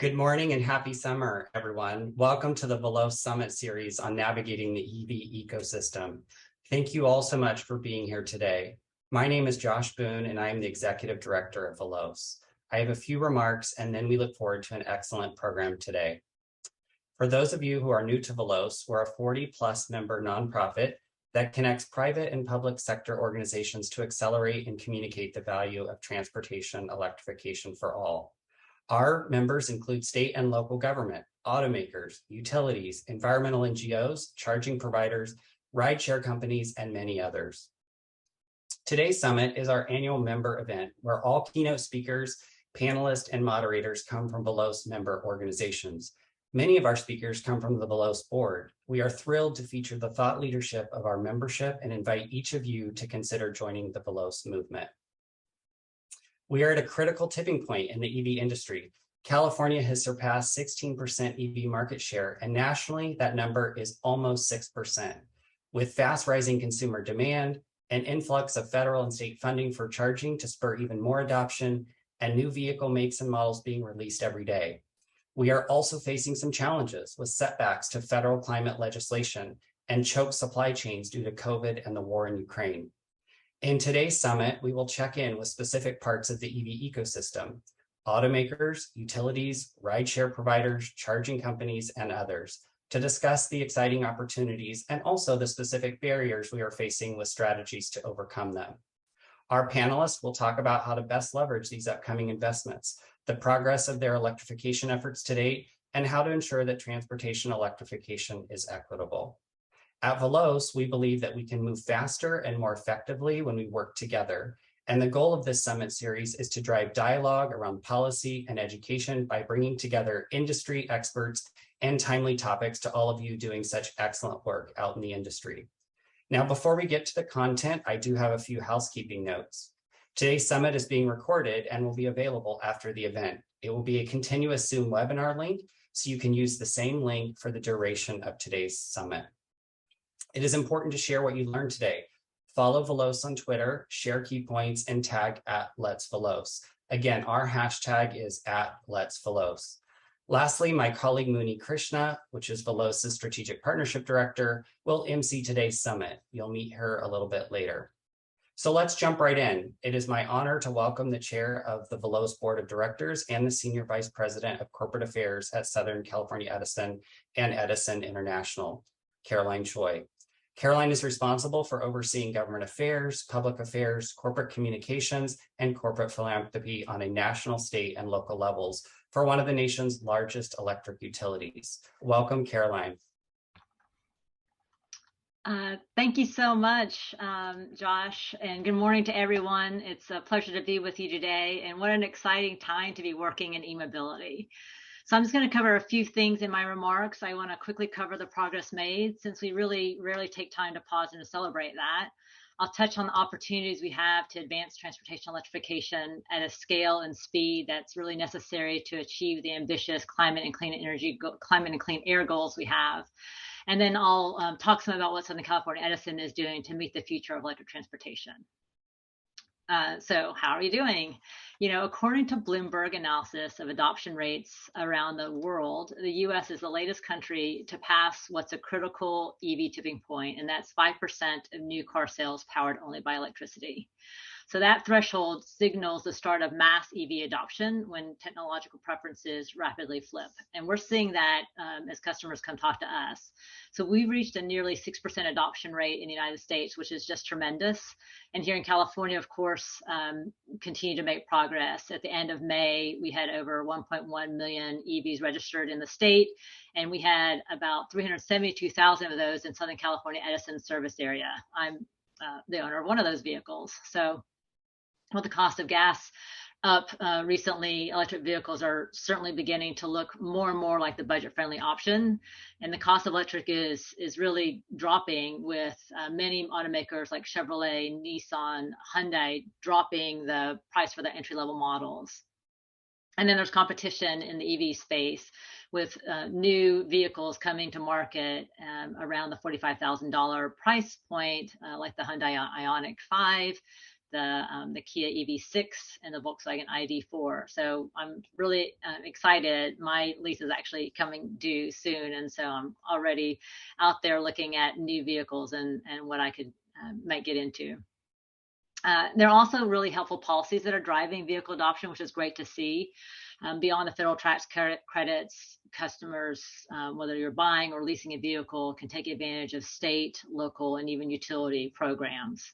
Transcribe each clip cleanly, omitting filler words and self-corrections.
Good morning and happy summer, everyone. Welcome to the Veloz Summit series on navigating the EV ecosystem. Thank you all so much for being here today. My name is Josh Boone, and I am the Executive Director of Veloz. I have a few remarks, and then we look forward to an excellent program today. For those of you who are new to Veloz, we're a 40-plus member nonprofit that connects private and public sector organizations to accelerate and communicate the value of transportation electrification for all. Our members include state and local government, automakers, utilities, environmental NGOs, charging providers, rideshare companies, and many others. Today's summit is our annual member event where all keynote speakers, panelists, and moderators come from Veloz member organizations. Many of our speakers come from the Veloz board. We are thrilled to feature the thought leadership of our membership and invite each of you to consider joining the Veloz movement. We are at a critical tipping point in the EV industry. California has surpassed 16% EV market share, and nationally, that number is almost 6%. With fast rising consumer demand, an influx of federal and state funding for charging to spur even more adoption, and new vehicle makes and models being released every day. We are also facing some challenges with setbacks to federal climate legislation and choked supply chains due to COVID and the war in Ukraine. In today's summit, we will check in with specific parts of the EV ecosystem: automakers, utilities, rideshare providers, charging companies, and others, to discuss the exciting opportunities and also the specific barriers we are facing with strategies to overcome them. Our panelists will talk about how to best leverage these upcoming investments, the progress of their electrification efforts to date, and how to ensure that transportation electrification is equitable. At Veloz, we believe that we can move faster and more effectively when we work together. And the goal of this summit series is to drive dialogue around policy and education by bringing together industry experts and timely topics to all of you doing such excellent work out in the industry. Now, before we get to the content, I do have a few housekeeping notes. Today's summit is being recorded and will be available after the event. It will be a continuous Zoom webinar link, so you can use the same link for the duration of today's summit. It is important to share what you learned today. Follow Veloz on Twitter, share key points, and tag @Let'sVeloz. Again, our hashtag is @Let'sVeloz. Lastly, my colleague Muni Krishna, which is Veloz's Strategic Partnership Director, will MC today's summit. You'll meet her a little bit later. So let's jump right in. It is my honor to welcome the chair of the Veloz Board of Directors and the Senior Vice President of Corporate Affairs at Southern California Edison and Edison International, Caroline Choi. Caroline is responsible for overseeing government affairs, public affairs, corporate communications, and corporate philanthropy on a national, state, and local levels for one of the nation's largest electric utilities. Welcome, Caroline. Thank you so much, Josh, and good morning to everyone. It's a pleasure to be with you today, and what an exciting time to be working in e-mobility. So I'm just going to cover a few things in my remarks. I want to quickly cover the progress made, since we really rarely take time to pause and to celebrate that. I'll touch on the opportunities we have to advance transportation electrification at a scale and speed that's really necessary to achieve the ambitious climate and clean air goals we have. And then I'll talk some about what Southern California Edison is doing to meet the future of electric transportation. So how are we doing? According to Bloomberg analysis of adoption rates around the world, the US is the latest country to pass what's a critical EV tipping point, and that's 5% of new car sales powered only by electricity. So that threshold signals the start of mass EV adoption when technological preferences rapidly flip. And we're seeing that as customers come talk to us. So we've reached a nearly 6% adoption rate in the United States, which is just tremendous. And here in California, of course, continue to make progress. At the end of May, we had over 1.1 million EVs registered in the state, and we had about 372,000 of those in Southern California Edison service area. I'm the owner of one of those vehicles. So with the cost of gas up recently, electric vehicles are certainly beginning to look more and more like the budget-friendly option. And the cost of electric is really dropping, with many automakers like Chevrolet, Nissan, Hyundai dropping the price for the entry-level models. And then there's competition in the EV space, with new vehicles coming to market around the $45,000 price point, like the Hyundai Ioniq 5, the Kia EV6 and the Volkswagen ID4. So I'm really excited. My lease is actually coming due soon, and so I'm already out there looking at new vehicles and what I could might get into. There are also really helpful policies that are driving vehicle adoption, which is great to see. Beyond the federal tax credits, customers, whether you're buying or leasing a vehicle, can take advantage of state, local, and even utility programs.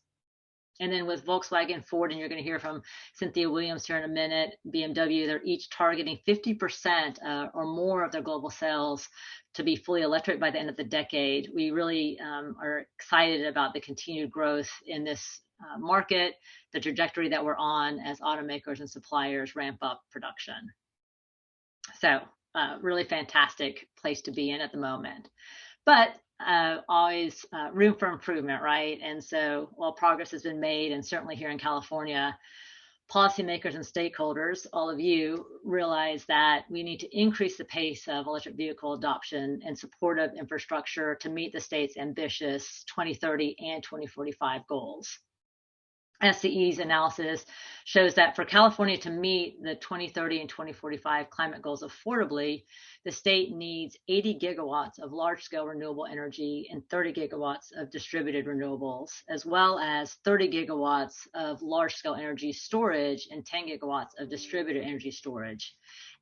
And then with Volkswagen, Ford, and you're going to hear from Cynthia Williams here in a minute, BMW, they're each targeting 50% or more of their global sales to be fully electric by the end of the decade. We really are excited about the continued growth in this market, the trajectory that we're on as automakers and suppliers ramp up production. So really fantastic place to be in at the moment. But always room for improvement, right? And so while progress has been made, and certainly here in California, policymakers and stakeholders, all of you, realize that we need to increase the pace of electric vehicle adoption and supportive infrastructure to meet the state's ambitious 2030 and 2045 goals. SCE's analysis shows that for California to meet the 2030 and 2045 climate goals affordably, the state needs 80 gigawatts of large-scale renewable energy and 30 gigawatts of distributed renewables, as well as 30 gigawatts of large-scale energy storage and 10 gigawatts of distributed energy storage.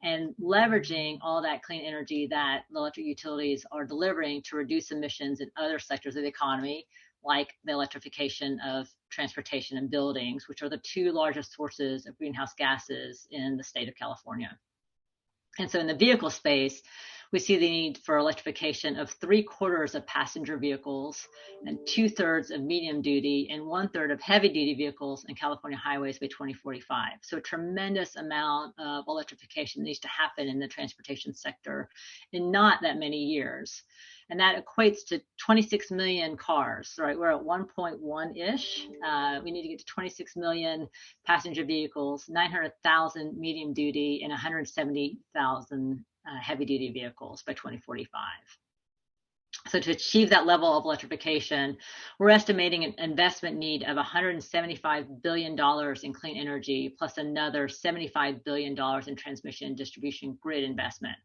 And leveraging all that clean energy that the electric utilities are delivering to reduce emissions in other sectors of the economy, like the electrification of transportation and buildings, which are the two largest sources of greenhouse gases in the state of California. And so in the vehicle space, we see the need for electrification of 3/4 of passenger vehicles and 2/3 of medium duty and 1/3 of heavy duty vehicles in California highways by 2045. So a tremendous amount of electrification needs to happen in the transportation sector in not that many years. And that equates to 26 million cars, right? We're at 1.1-ish. We need to get to 26 million passenger vehicles, 900,000 medium duty, and 170,000 heavy duty vehicles by 2045. So to achieve that level of electrification, we're estimating an investment need of $175 billion in clean energy, plus another $75 billion in transmission and distribution grid investment.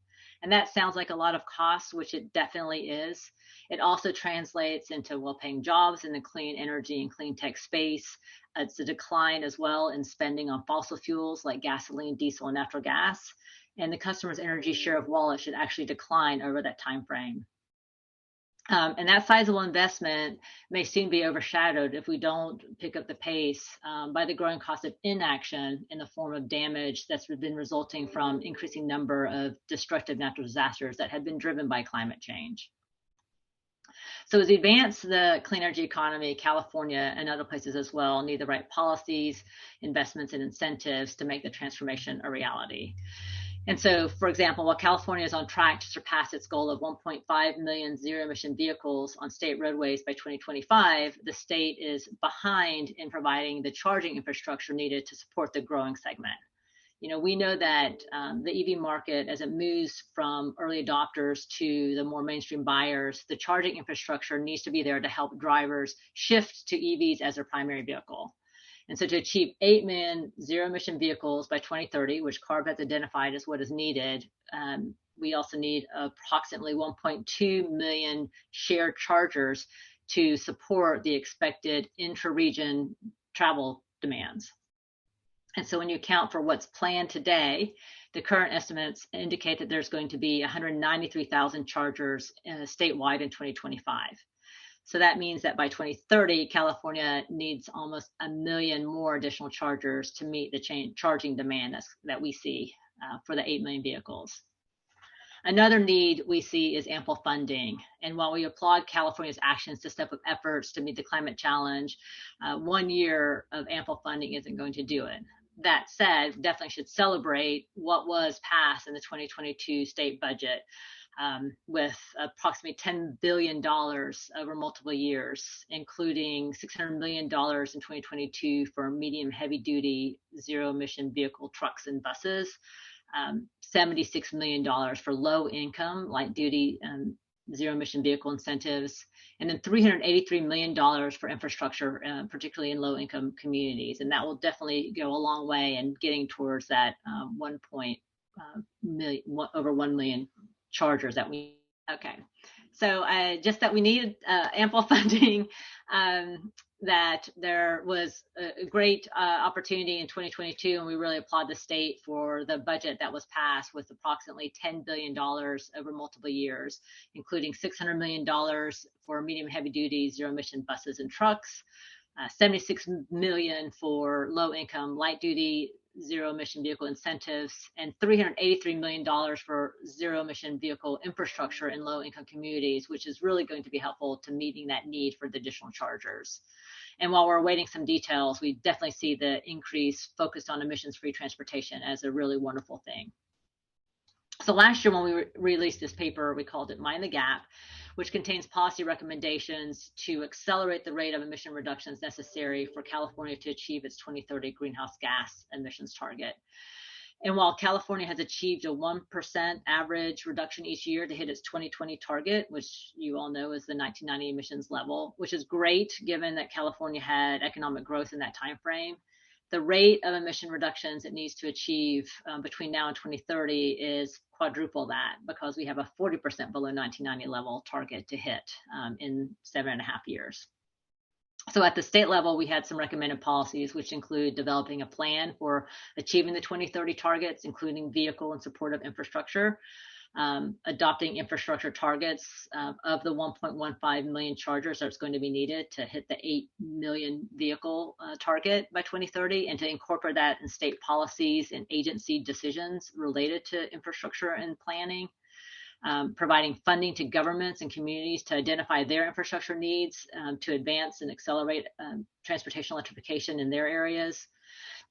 And that sounds like a lot of costs, which it definitely is. It also translates into well-paying jobs in the clean energy and clean tech space. It's a decline as well in spending on fossil fuels like gasoline, diesel, and natural gas. And the customer's energy share of wallet should actually decline over that time frame. And that sizable investment may soon be overshadowed if we don't pick up the pace by the growing cost of inaction in the form of damage that's been resulting from increasing number of destructive natural disasters that have been driven by climate change. So as we advance the clean energy economy, California and other places as well need the right policies, investments, and incentives to make the transformation a reality. And so, for example, while California is on track to surpass its goal of 1.5 million zero-emission vehicles on state roadways by 2025, the state is behind in providing the charging infrastructure needed to support the growing segment. You know, we know that the EV market, as it moves from early adopters to the more mainstream buyers, the charging infrastructure needs to be there to help drivers shift to EVs as their primary vehicle. And so to achieve 8 million zero-emission vehicles by 2030, which CARB has identified as what is needed, we also need approximately 1.2 million shared chargers to support the expected intra-region travel demands. And so when you account for what's planned today, the current estimates indicate that there's going to be 193,000 chargers statewide in 2025. So that means that by 2030, California needs almost 1 million more additional chargers to meet the charging demand that we see for the 8 million vehicles. Another need we see is ample funding. And while we applaud California's actions to step up efforts to meet the climate challenge, 1 year of ample funding isn't going to do it. That said, we definitely should celebrate what was passed in the 2022 state budget, with approximately $10 billion over multiple years, including $600 million in 2022 for medium heavy duty zero emission vehicle trucks and buses, $76 million for low income light duty zero emission vehicle incentives, and then $383 million for infrastructure, particularly in low income communities. And that will definitely go a long way in getting towards that over 1 million chargers that we. Okay. So just that we needed ample funding, that there was a great opportunity in 2022, and we really applaud the state for the budget that was passed with approximately $10 billion over multiple years, including $600 million for medium heavy duty zero emission buses and trucks, $76 million for low income light duty zero emission vehicle incentives, and $383 million for zero emission vehicle infrastructure in low income communities, which is really going to be helpful to meeting that need for the additional chargers. And while we're awaiting some details, we definitely see the increase focused on emissions free transportation as a really wonderful thing. So last year when we released this paper, we called it Mind the Gap, which contains policy recommendations to accelerate the rate of emission reductions necessary for California to achieve its 2030 greenhouse gas emissions target. And while California has achieved a 1% average reduction each year to hit its 2020 target, which you all know is the 1990 emissions level, which is great given that California had economic growth in that time frame, the rate of emission reductions it needs to achieve between now and 2030 is quadruple that, because we have a 40% below 1990 level target to hit in 7.5 years. So at the state level, we had some recommended policies, which include developing a plan for achieving the 2030 targets, including vehicle and supportive infrastructure, adopting infrastructure targets of the 1.15 million chargers that's going to be needed to hit the 8 million vehicle target by 2030, and to incorporate that in state policies and agency decisions related to infrastructure and planning. Providing funding to governments and communities to identify their infrastructure needs to advance and accelerate transportation electrification in their areas.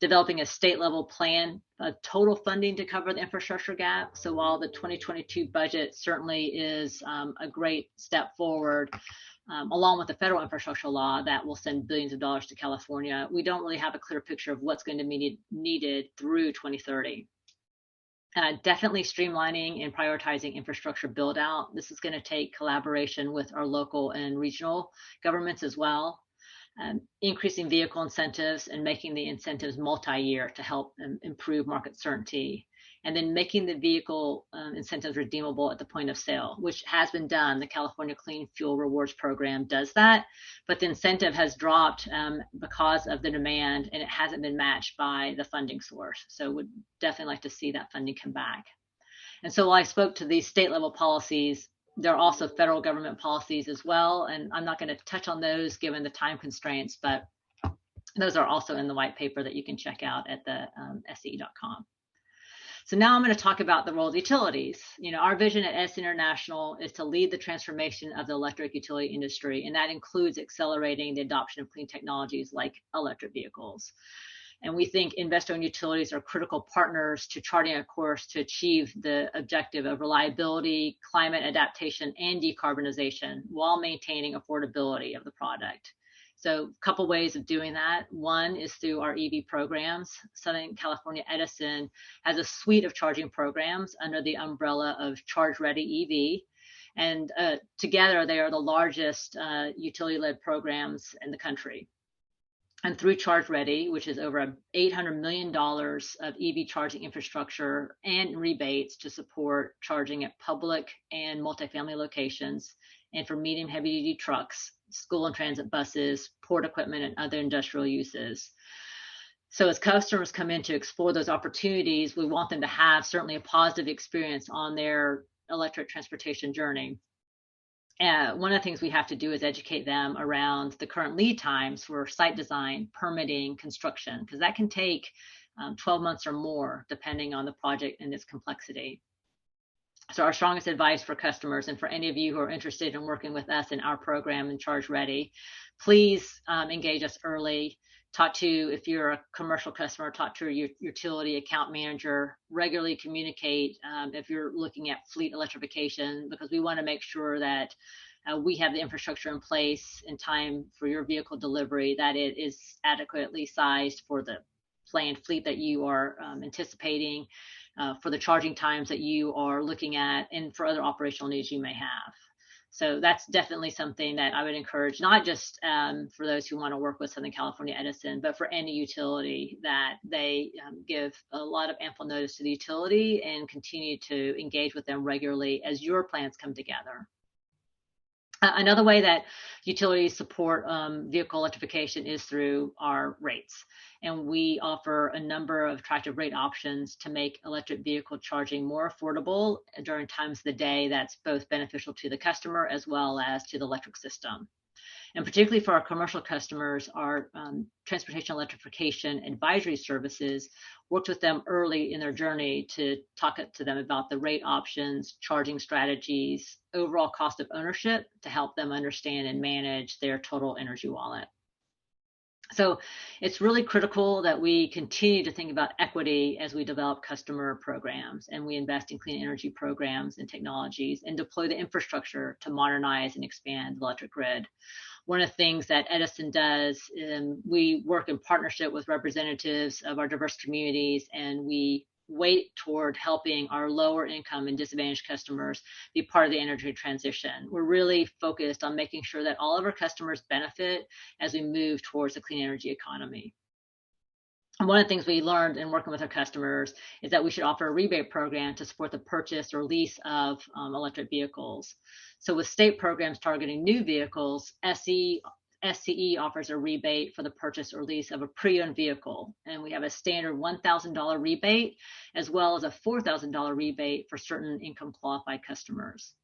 Developing a state level plan, total funding to cover the infrastructure gap. So while the 2022 budget certainly is a great step forward, along with the federal infrastructure law that will send billions of dollars to California, we don't really have a clear picture of what's going to be needed through 2030. Definitely streamlining and prioritizing infrastructure build out. This is going to take collaboration with our local and regional governments as well. Increasing vehicle incentives and making the incentives multi-year to help improve market certainty. And then making the vehicle incentives redeemable at the point of sale, which has been done. The California Clean Fuel Rewards Program does that, but the incentive has dropped because of the demand, and it hasn't been matched by the funding source. So would definitely like to see that funding come back. And so while I spoke to these state level policies, there are also federal government policies as well, and I'm not going to touch on those given the time constraints, but those are also in the white paper that you can check out at the SCE.com. So now I'm going to talk about the role of utilities. You know, our vision at S International is to lead the transformation of the electric utility industry, and that includes accelerating the adoption of clean technologies like electric vehicles. And we think investor-owned utilities are critical partners to charting a course to achieve the objective of reliability, climate adaptation, and decarbonization while maintaining affordability of the product. So a couple ways of doing that. One is through our EV programs. Southern California Edison has a suite of charging programs under the umbrella of Charge Ready EV. And together they are the largest utility-led programs in the country. And through Charge Ready, which is over $800 million of EV charging infrastructure and rebates to support charging at public and multifamily locations, and for medium heavy duty trucks, school and transit buses, port equipment, and other industrial uses. So as customers come in to explore those opportunities, we want them to have certainly a positive experience on their electric transportation journey. One of the things we have to do is educate them around the current lead times for site design, permitting, construction, because that can take 12 months or more, depending on the project and its complexity. So our strongest advice for customers, and for any of you who are interested in working with us in our program in Charge Ready, please engage us early. Talk to, if you're a commercial customer, talk to your utility account manager, regularly communicate if you're looking at fleet electrification, because we want to make sure that we have the infrastructure in place in time for your vehicle delivery, that it is adequately sized for the planned fleet that you are anticipating, for the charging times that you are looking at, and for other operational needs you may have. So that's definitely something that I would encourage, not just for those who want to work with Southern California Edison, but for any utility, that they give a lot of ample notice to the utility and continue to engage with them regularly as your plans come together. Another way that utilities support vehicle electrification is through our rates. And we offer a number of attractive rate options to make electric vehicle charging more affordable during times of the day that's both beneficial to the customer as well as to the electric system. And particularly for our commercial customers, our transportation electrification advisory services worked with them early in their journey to talk to them about the rate options, charging strategies, overall cost of ownership to help them understand and manage their total energy wallet. So it's really critical that we continue to think about equity as we develop customer programs and we invest in clean energy programs and technologies and deploy the infrastructure to modernize and expand the electric grid. One of the things that Edison does, we work in partnership with representatives of our diverse communities, and we weight toward helping our lower income and disadvantaged customers be part of the energy transition. We're really focused on making sure that all of our customers benefit as we move towards a clean energy economy. And one of the things we learned in working with our customers is that we should offer a rebate program to support the purchase or lease of electric vehicles. So with state programs targeting new vehicles, SCE offers a rebate for the purchase or lease of a pre-owned vehicle. And we have a standard $1,000 rebate, as well as a $4,000 rebate for certain income qualified customers.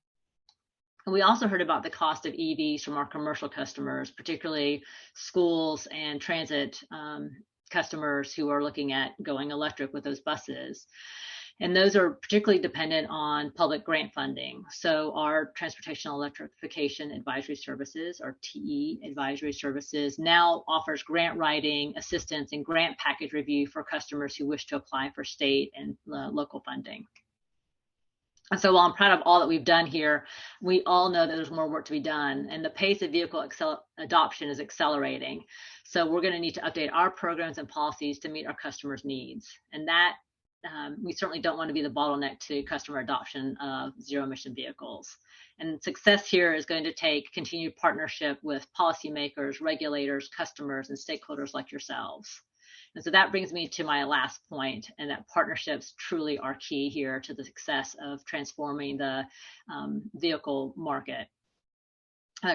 And we also heard about the cost of EVs from our commercial customers, particularly schools and transit customers who are looking at going electric with those buses. And those are particularly dependent on public grant funding. So our Transportation Electrification Advisory Services, our TE Advisory Services, now offers grant writing, assistance, and grant package review for customers who wish to apply for state and local funding. And so while I'm proud of all that we've done here, we all know that there's more work to be done, and the pace of vehicle adoption is accelerating. So we're going to need to update our programs and policies to meet our customers' needs. And that we certainly don't want to be the bottleneck to customer adoption of zero-emission vehicles. And success here is going to take continued partnership with policymakers, regulators, customers, and stakeholders like yourselves. And so that brings me to my last point, and that partnerships truly are key here to the success of transforming the vehicle market.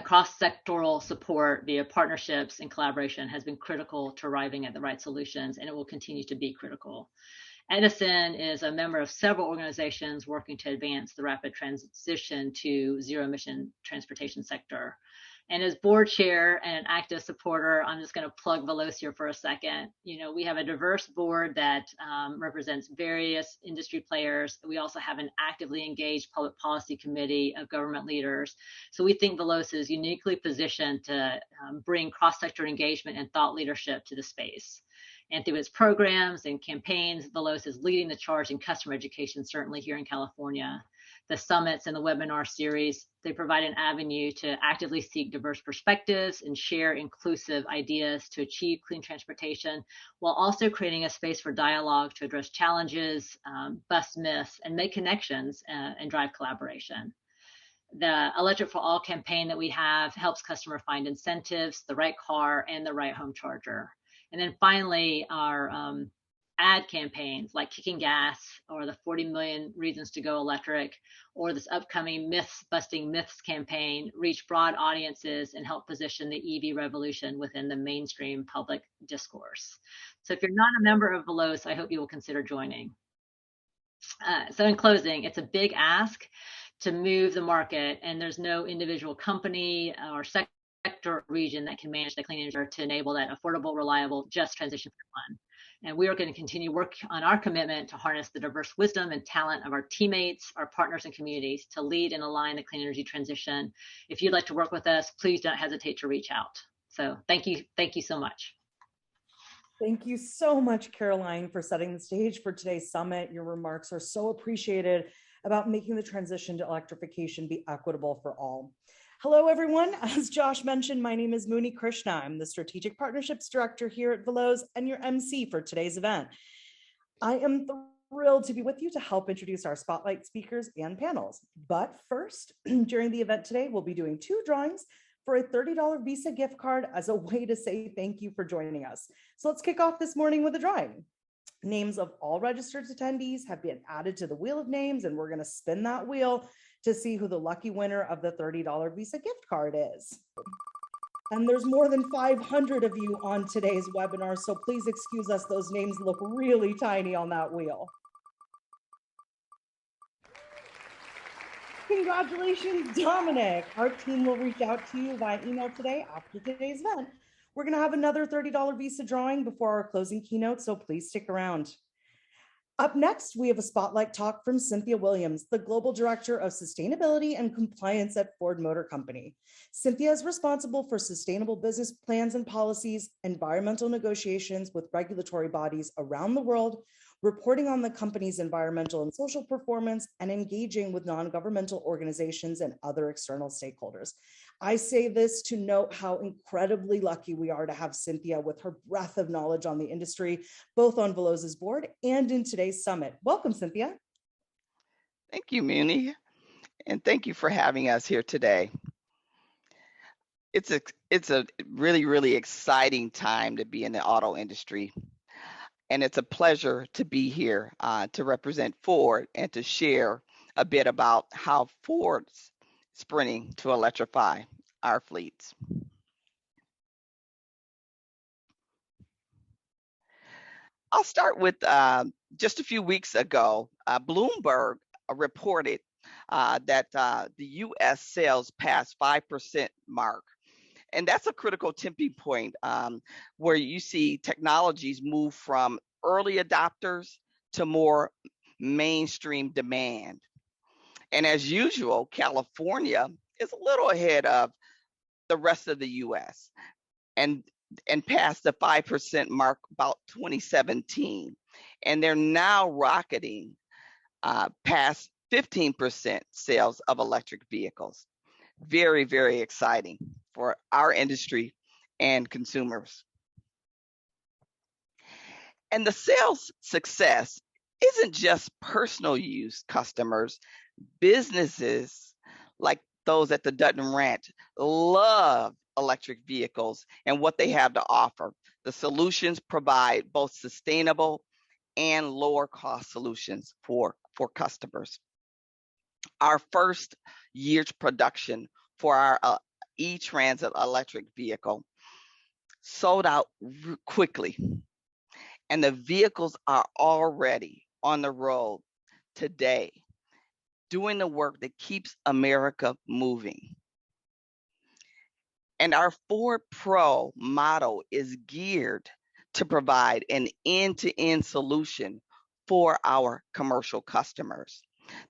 Cross-sectoral support via partnerships and collaboration has been critical to arriving at the right solutions, and it will continue to be critical. Edison is a member of several organizations working to advance the rapid transition to zero-emission transportation sector. And as board chair and an active supporter, I'm just going to plug Veloz here for a second. You know, we have a diverse board that represents various industry players. We also have an actively engaged public policy committee of government leaders. So we think Veloz is uniquely positioned to bring cross-sector engagement and thought leadership to the space. And through its programs and campaigns, Veloz is leading the charge in customer education, certainly here in California. The summits and the webinar series, they provide an avenue to actively seek diverse perspectives and share inclusive ideas to achieve clean transportation, while also creating a space for dialogue to address challenges, bust myths, and make connections and drive collaboration. The Electric for All campaign that we have helps customers find incentives, the right car, and the right home charger. And then finally, our ad campaigns like Kicking Gas or the 40 Million Reasons to Go Electric or this upcoming Busting Myths campaign reach broad audiences and help position the EV revolution within the mainstream public discourse. So if you're not a member of Veloz, I hope you will consider joining. So in closing, it's a big ask to move the market, and there's no individual company or sector or region that can manage the clean energy to enable that affordable, reliable, just transition for everyone. And we are going to continue work on our commitment to harness the diverse wisdom and talent of our teammates, our partners, and communities to lead and align the clean energy transition. If you'd like to work with us, please don't hesitate to reach out. So thank you so much. Thank you so much, Caroline, for setting the stage for today's summit. Your remarks are so appreciated about making the transition to electrification be equitable for all. Hello, everyone. As Josh mentioned, my name is Mooney Krishna. I'm the Strategic Partnerships Director here at Veloz and your MC for today's event. I am thrilled to be with you to help introduce our spotlight speakers and panels. But first, during the event today, we'll be doing 2 drawings for a $30 Visa gift card as a way to say thank you for joining us. So let's kick off this morning with a drawing. Names of all registered attendees have been added to the wheel of names, and we're going to spin that wheel to see who the lucky winner of the $30 Visa gift card is. And there's more than 500 of you on today's webinar, so please excuse us, those names look really tiny on that wheel. Congratulations, Dominic. Our team will reach out to you via email today after today's event. We're going to have another $30 Visa drawing before our closing keynote, so please stick around. Up next, we have a spotlight talk from Cynthia Williams, the Global Director of Sustainability and Compliance at Ford Motor Company. Cynthia is responsible for sustainable business plans and policies, environmental negotiations with regulatory bodies around the world, reporting on the company's environmental and social performance, and engaging with non-governmental organizations and other external stakeholders. I say this to note how incredibly lucky we are to have Cynthia with her breadth of knowledge on the industry, both on Veloz's board and in today's summit. Welcome, Cynthia. Thank you, Muni, and thank you for having us here today. It's a really, really exciting time to be in the auto industry. And it's a pleasure to be here to represent Ford and to share a bit about how Ford's sprinting to electrify our fleets. I'll start with just a few weeks ago, Bloomberg reported that the U.S. sales passed 5% mark. And that's a critical tipping point where you see technologies move from early adopters to more mainstream demand. And as usual, California is a little ahead of the rest of the US and passed the 5% mark about 2017. And they're now rocketing past 15% sales of electric vehicles. Very, very exciting for our industry and consumers. And the sales success isn't just personal use customers. Businesses like those at the Dutton Ranch love electric vehicles and what they have to offer. The solutions provide both sustainable and lower cost solutions for customers. Our first year's production for our E-Transit electric vehicle sold out quickly, and the vehicles are already on the road today, doing the work that keeps America moving. And our Ford Pro model is geared to provide an end-to-end solution for our commercial customers.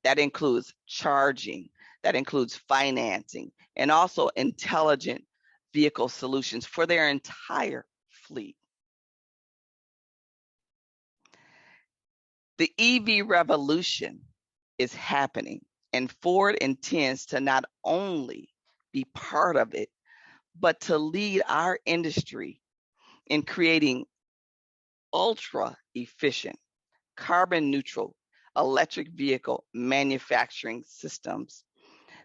That includes charging, that includes financing, and also intelligent vehicle solutions for their entire fleet. The EV revolution is happening, and Ford intends to not only be part of it, but to lead our industry in creating ultra efficient, carbon neutral electric vehicle manufacturing systems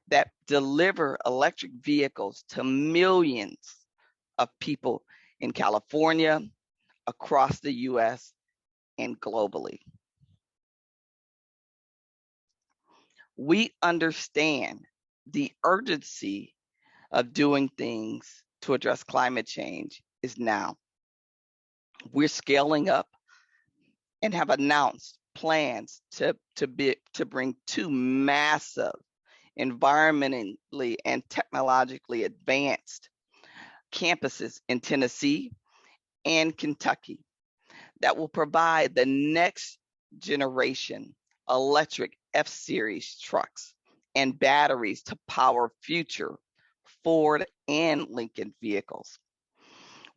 that deliver electric vehicles to millions of people in California, across the US, and globally. We understand the urgency of doing things to address climate change is now. We're scaling up and have announced plans to bring 2 massive, environmentally and technologically advanced campuses in Tennessee and Kentucky that will provide the next generation electric F-Series trucks and batteries to power future Ford and Lincoln vehicles.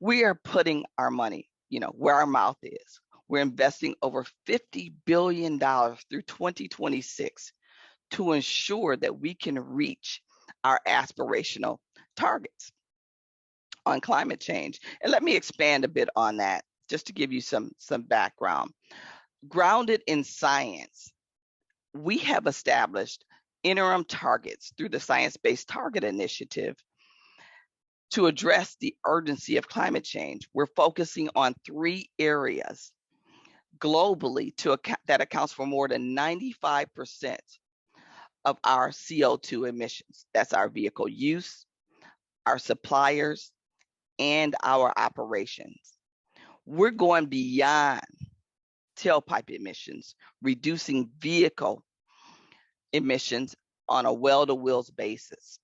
We are putting our money, where our mouth is. We're investing over $50 billion through 2026 to ensure that we can reach our aspirational targets on climate change. And let me expand a bit on that, just to give you some background. Grounded in science, we have established interim targets through the Science-Based Target Initiative to address the urgency of climate change. We're focusing on 3 areas globally that accounts for more than 95% of our CO2 emissions. That's our vehicle use, our suppliers, and our operations. We're going beyond tailpipe emissions, reducing vehicle emissions on a well-to-wheels basis.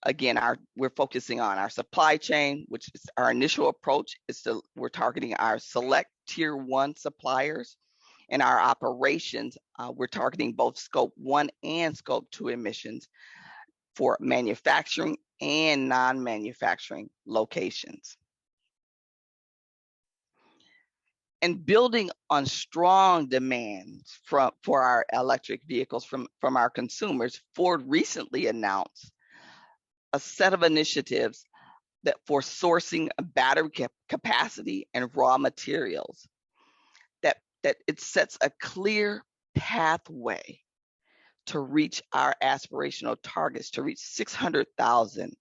Again, we're focusing on our supply chain, which is our initial approach. We're targeting our select tier 1 suppliers, and our operations. We're targeting both scope 1 and scope 2 emissions for manufacturing and non-manufacturing locations. And building on strong demands for our electric vehicles from our consumers, Ford recently announced a set of initiatives for sourcing battery capacity and raw materials, that it sets a clear pathway to reach our aspirational targets, to reach 600,000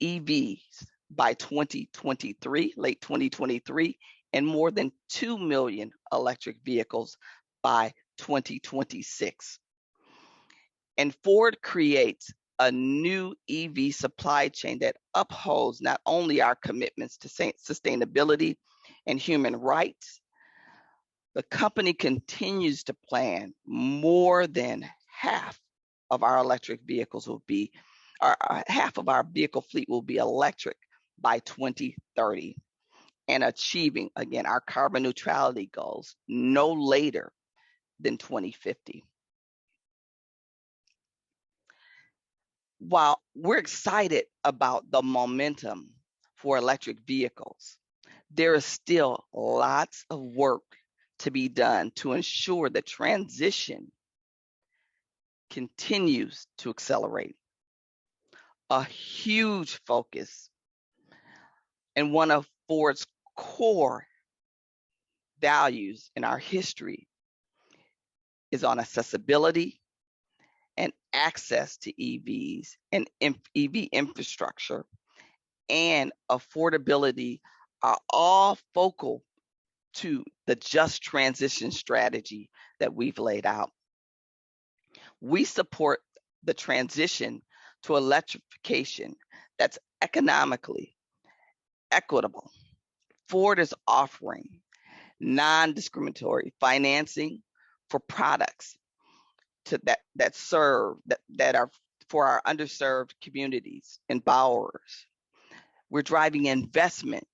EVs by 2023, late 2023, and more than 2 million electric vehicles by 2026. And Ford creates a new EV supply chain that upholds not only our commitments to sustainability and human rights. The company continues to plan more than half of our electric vehicles will be, half of our vehicle fleet will be electric by 2030, and achieving, again, our carbon neutrality goals no later than 2050. While we're excited about the momentum for electric vehicles, there is still lots of work to be done to ensure the transition continues to accelerate. A huge focus and one of Ford's core values in our history is on accessibility and access to EVs and EV infrastructure and affordability are all focal to the just transition strategy that we've laid out. We support the transition to electrification that's economically equitable. Ford is offering non-discriminatory financing for products that are for our underserved communities and borrowers. We're driving investment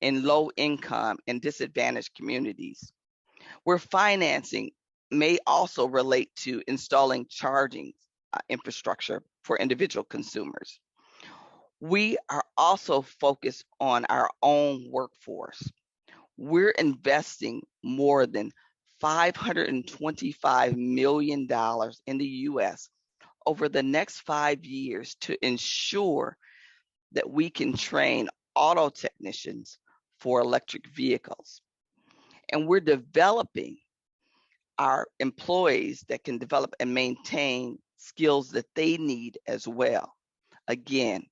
in low income and disadvantaged communities. We're financing may also relate to installing charging infrastructure for individual consumers. We are also focused on our own workforce. We're investing more than $525 million in the US over the next 5 years to ensure that we can train auto technicians for electric vehicles. And we're developing our employees that can develop and maintain skills that they need as well. Again,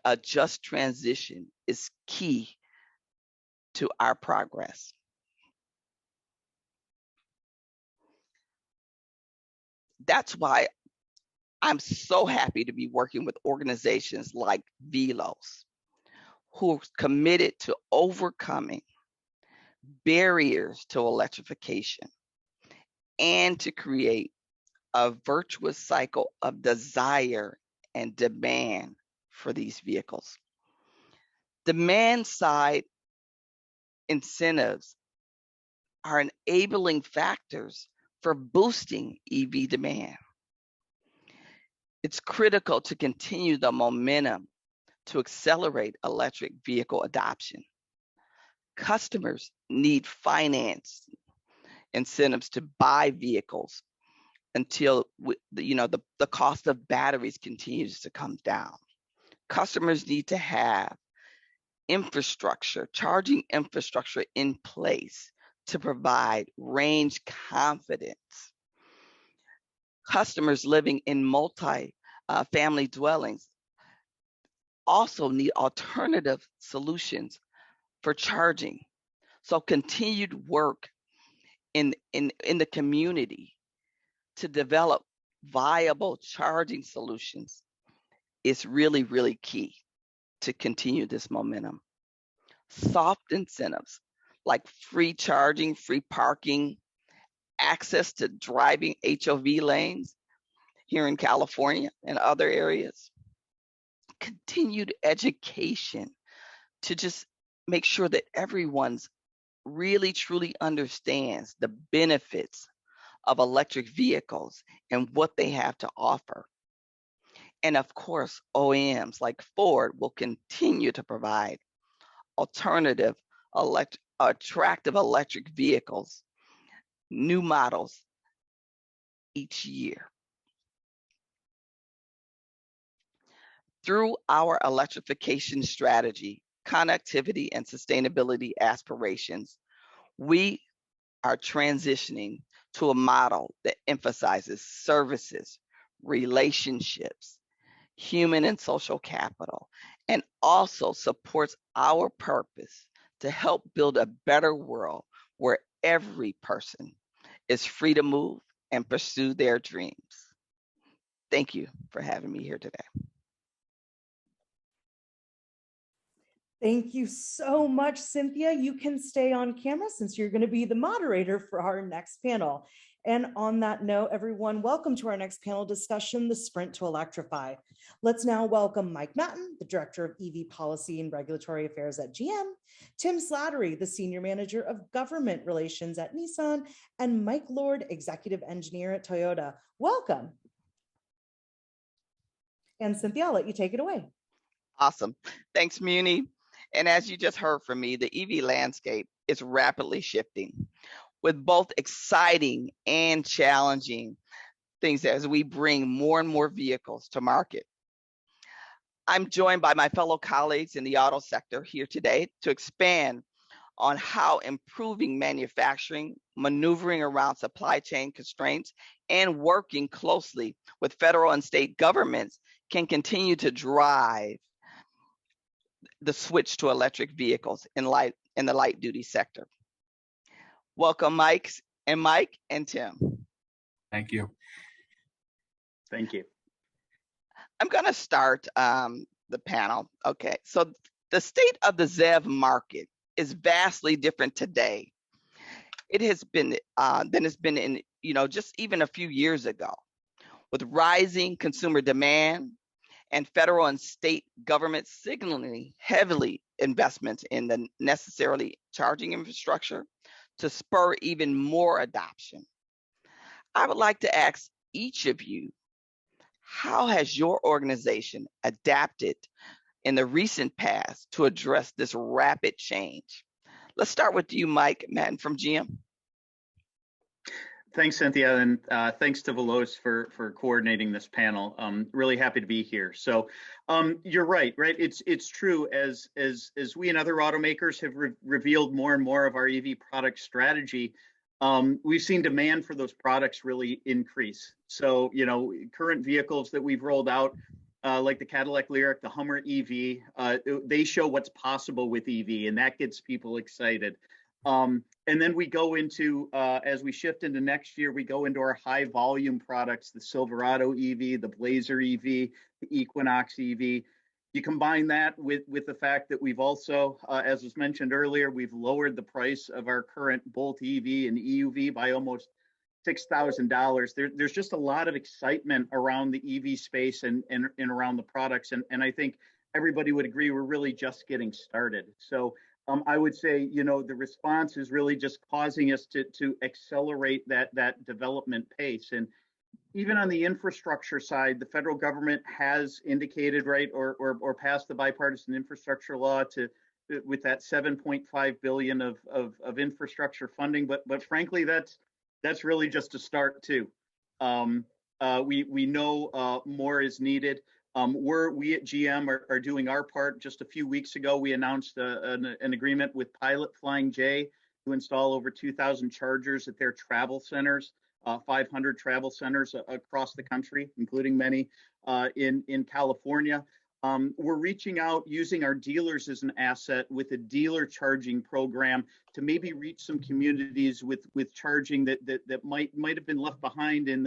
a just transition is key to our progress. That's why I'm so happy to be working with organizations like Veloz, who are committed to overcoming barriers to electrification and to create a virtuous cycle of desire and demand for these vehicles. Demand side incentives are enabling factors for boosting EV demand. It's critical to continue the momentum to accelerate electric vehicle adoption. Customers need finance incentives to buy vehicles until the cost of batteries continues to come down. Customers need to have infrastructure, charging infrastructure in place to provide range confidence. Customers living in multi-family dwellings also need alternative solutions for charging. So continued work in the community to develop viable charging solutions is really, really key to continue this momentum. Soft incentives like free charging, free parking, access to driving HOV lanes here in California and other areas, continued education to just make sure that everyone's really truly understands the benefits of electric vehicles and what they have to offer. And of course, OEMs like Ford will continue to provide alternative attractive electric vehicles, new models each year. Through our electrification strategy, connectivity, and sustainability aspirations, we are transitioning to a model that emphasizes services, relationships, human and social capital, and also supports our purpose to help build a better world where every person is free to move and pursue their dreams. Thank you for having me here today. Thank you so much, Cynthia. You can stay on camera since you're going to be the moderator for our next panel. And on that note, everyone, welcome to our next panel discussion, the Sprint to Electrify. Let's now welcome Mike Matten, the Director of EV Policy and Regulatory Affairs at GM, Tim Slattery, the Senior Manager of Government Relations at Nissan, and Mike Lord, Executive Engineer at Toyota. Welcome. And Cynthia, I'll let you take it away. Awesome. Thanks, Muni. And as you just heard from me, the EV landscape is rapidly shifting with both exciting and challenging things as we bring more and more vehicles to market. I'm joined by my fellow colleagues in the auto sector here today to expand on how improving manufacturing, maneuvering around supply chain constraints, and working closely with federal and state governments can continue to drive the switch to electric vehicles in the light duty sector. Welcome, Mike and Tim. Thank you. Thank you. I'm going to start the panel. Okay, so the state of the ZEV market is vastly different today. It has been than it's been in just even a few years ago, with rising consumer demand and federal and state governments signaling heavily investments in the necessarily charging infrastructure to spur even more adoption. I would like to ask each of you, how has your organization adapted in the recent past to address this rapid change? Let's start with you, Mike Matten from GM. Thanks, Cynthia, and thanks to Veloz for coordinating this panel. Really happy to be here. So you're right? It's true. As we and other automakers have revealed more and more of our EV product strategy, we've seen demand for those products really increase. So current vehicles that we've rolled out, like the Cadillac Lyriq, the Hummer EV, they show what's possible with EV, and that gets people excited. And then we go into, as we shift into next year, we go into our high volume products, the Silverado EV, the Blazer EV, the Equinox EV. You combine that with the fact that we've also, as was mentioned earlier, we've lowered the price of our current Bolt EV and EUV by almost $6,000. There's just a lot of excitement around the EV space and around the products. And I think everybody would agree we're really just getting started. So I would say, the response is really just causing us to accelerate that development pace. And even on the infrastructure side, the federal government has indicated, or passed the bipartisan infrastructure law with that $7.5 billion of infrastructure funding. But frankly, that's really just a start too. We know more is needed. We at GM are doing our part. Just a few weeks ago, we announced an agreement with Pilot Flying J, to install over 2,000 chargers at their travel centers, 500 travel centers across the country, including many in California. We're reaching out using our dealers as an asset with a dealer charging program to maybe reach some communities with charging that might have been left behind in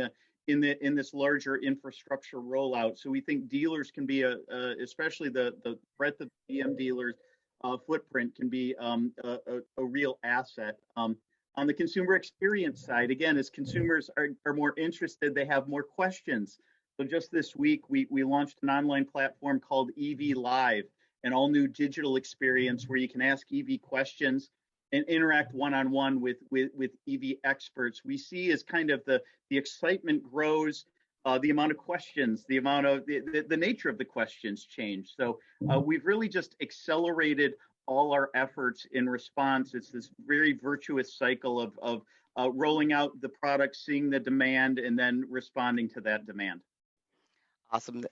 this larger infrastructure rollout. So we think dealers can be especially the breadth of EM dealers footprint can be a real asset. On the consumer experience side, again, as consumers are more interested, they have more questions. So just this week, we launched an online platform called EV Live, an all new digital experience where you can ask EV questions and interact one-on-one with EV experts. We see as kind of the excitement grows, the amount of questions, the amount of the nature of the questions change. So we've really just accelerated all our efforts in response. It's this very virtuous cycle of rolling out the product, seeing the demand, and then responding to that demand. Awesome.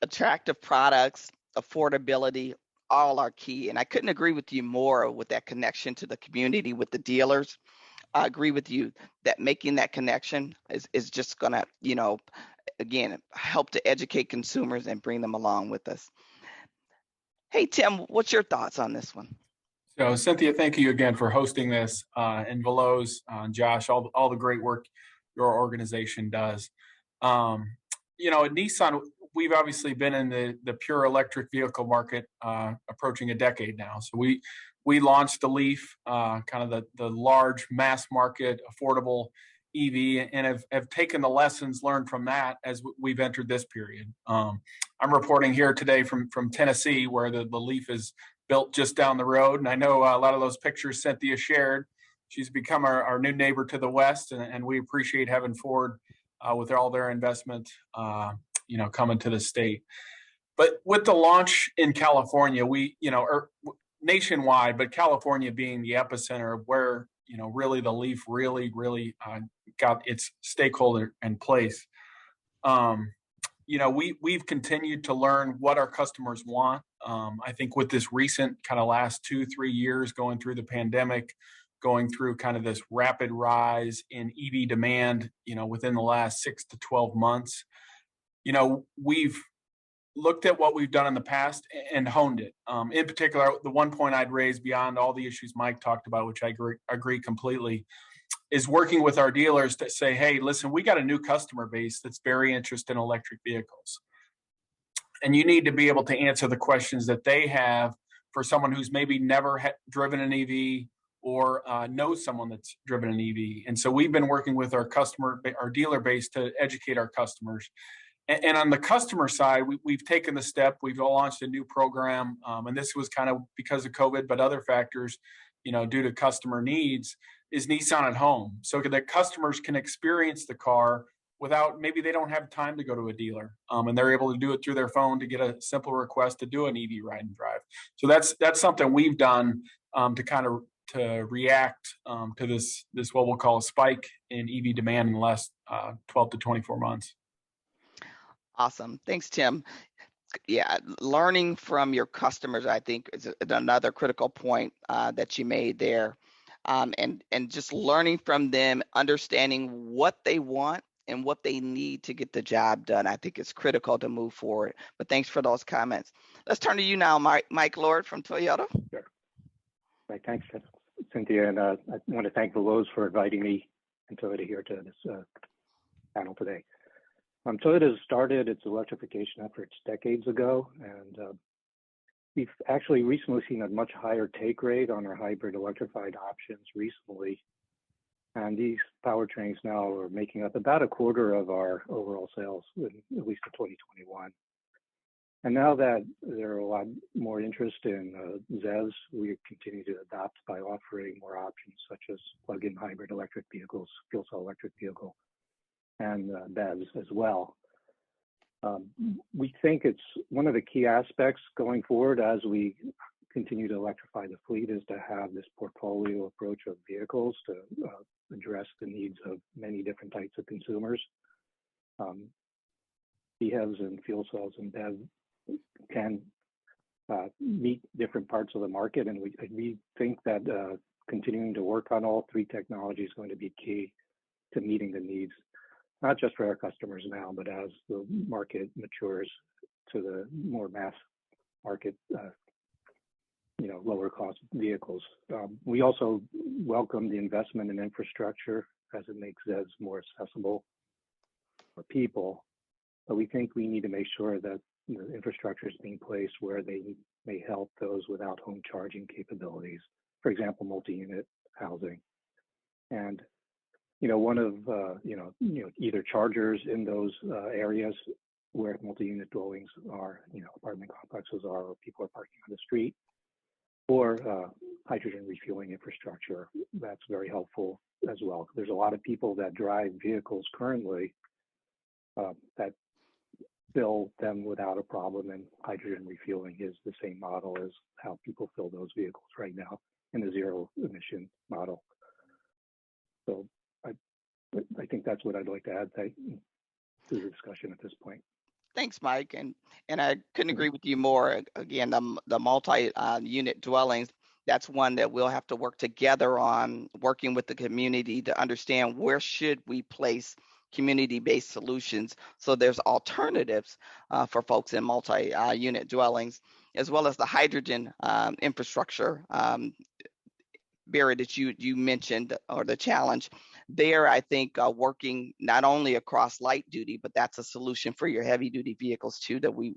Attractive products, affordability, all are key. And I couldn't agree with you more with that connection to the community with the dealers. I agree with you that making that connection is just going to, again, help to educate consumers and bring them along with us. Hey, Tim, what's your thoughts on this one? So, Cynthia, thank you again for hosting this, and Veloz, Josh, all the great work your organization does. At Nissan, we've obviously been in the pure electric vehicle market approaching a decade now. So we launched the Leaf, kind of the large mass market, affordable EV, and have taken the lessons learned from that as we've entered this period. I'm reporting here today from Tennessee, where the Leaf is built just down the road. And I know a lot of those pictures Cynthia shared. She's become our new neighbor to the west, and we appreciate having Ford with all their investment, coming to the state. But with the launch in California, or nationwide, but California being the epicenter of where, really the Leaf really got its stakeholder in place. We've continued to learn what our customers want. I think with this recent kind of last 2-3 years going through the pandemic, going through kind of this rapid rise in EV demand, within the last 6 to 12 months, we've looked at what we've done in the past and honed it. In particular, the one point I'd raise beyond all the issues Mike talked about, which I agree completely, is working with our dealers to say, hey, listen, we got a new customer base that's very interested in electric vehicles. And you need to be able to answer the questions that they have for someone who's maybe never driven an EV or knows someone that's driven an EV. And so we've been working with our dealer base to educate our customers. And on the customer side, we've taken the step, we've launched a new program, and this was kind of because of COVID, but other factors, due to customer needs, is Nissan at Home. So that customers can experience the car without, maybe they don't have time to go to a dealer, and they're able to do it through their phone to get a simple request to do an EV ride and drive. So that's something we've done to react to this what we'll call a spike in EV demand in the last 12 to 24 months. Awesome. Thanks, Tim. Yeah, learning from your customers, I think, is another critical point that you made there. And just learning from them, understanding what they want and what they need to get the job done, I think is critical to move forward. But thanks for those comments. Let's turn to you now, Mike Lord from Toyota. Sure. Right, thanks, Cynthia. And I want to thank Veloz for inviting me and Toyota here to this panel today. Toyota started its electrification efforts decades ago, and we've actually recently seen a much higher take rate on our hybrid electrified options recently. And these powertrains now are making up about a quarter of our overall sales, at least in 2021. And now that there are a lot more interest in ZEVs, we continue to adapt by offering more options such as plug-in hybrid electric vehicles, fuel cell electric vehicle, and BEVs as well. We think it's one of the key aspects going forward as we continue to electrify the fleet is to have this portfolio approach of vehicles to address the needs of many different types of consumers. BEVs and fuel cells and BEV can meet different parts of the market, and we think that continuing to work on all three technologies is going to be key to meeting the needs, not just for our customers now, but as the market matures to the more mass market, lower cost vehicles. We also welcome the investment in infrastructure as it makes ZEVs more accessible for people, but we think we need to make sure that the infrastructure is being placed where they may help those without home charging capabilities. For example, multi-unit housing, and one of either chargers in those areas where multi-unit dwellings are, apartment complexes are, or people are parking on the street, or hydrogen refueling infrastructure. That's very helpful as well. There's a lot of people that drive vehicles currently that fill them without a problem, and hydrogen refueling is the same model as how people fill those vehicles right now in the zero emission model. So I think that's what I'd like to add to the discussion at this point. Thanks, Mike, and I couldn't agree with you more. Again, the multi-unit dwellings, that's one that we'll have to work together on, working with the community to understand where should we place community-based solutions so there's alternatives for folks in multi-unit dwellings, as well as the hydrogen infrastructure barrier that you mentioned, or the challenge there. I think working not only across light duty, but that's a solution for your heavy duty vehicles too, that we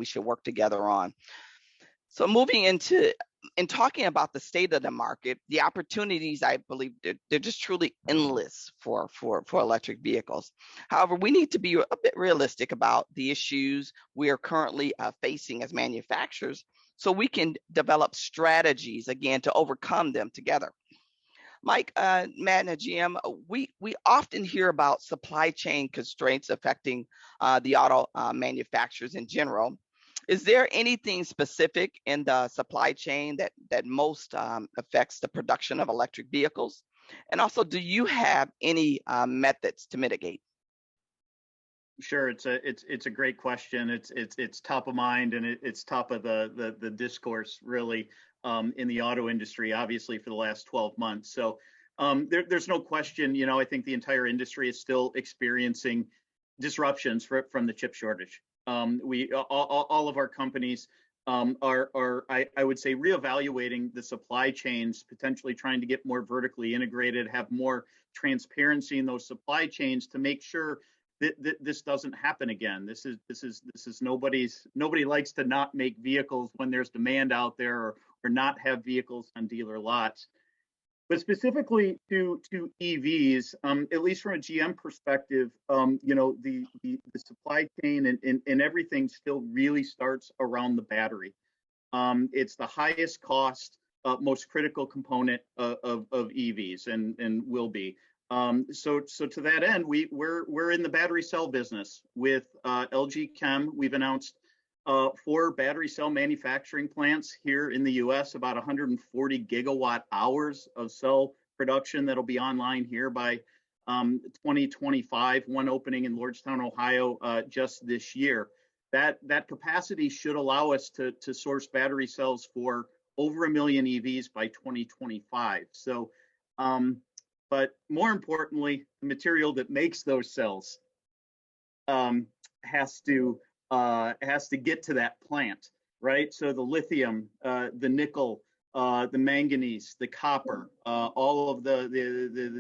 should work together on. So moving into and talking about the state of the market, the opportunities, I believe they're just truly endless for electric vehicles. However, we need to be a bit realistic about the issues we are currently facing as manufacturers, so we can develop strategies, again, to overcome them together. Mike, Matt, and Jim, we often hear about supply chain constraints affecting the auto manufacturers in general. Is there anything specific in the supply chain that most affects the production of electric vehicles? And also, do you have any methods to mitigate? Sure, it's a great question. It's top of mind, and it's top of the discourse really in the auto industry, obviously for the last 12 months. So there's no question. I think the entire industry is still experiencing disruptions from the chip shortage. All of our companies are I would say reevaluating the supply chains, potentially trying to get more vertically integrated, have more transparency in those supply chains to make sure that this doesn't happen again. This is nobody likes to not make vehicles when there's demand out there, or not have vehicles on dealer lots. But specifically to EVs, at least from a GM perspective, the supply chain and everything still really starts around the battery. It's the highest cost, most critical component of EVs, and will be. So to that end, we're in the battery cell business with LG Chem. We've announced 4 battery cell manufacturing plants here in the U.S., about 140 gigawatt hours of cell production that'll be online here by 2025. One opening in Lordstown, Ohio, just this year. That capacity should allow us to source battery cells for over 1 million EVs by 2025. So, but more importantly, the material that makes those cells has to get to that plant, right? So the lithium, the nickel, the manganese, the copper, all of the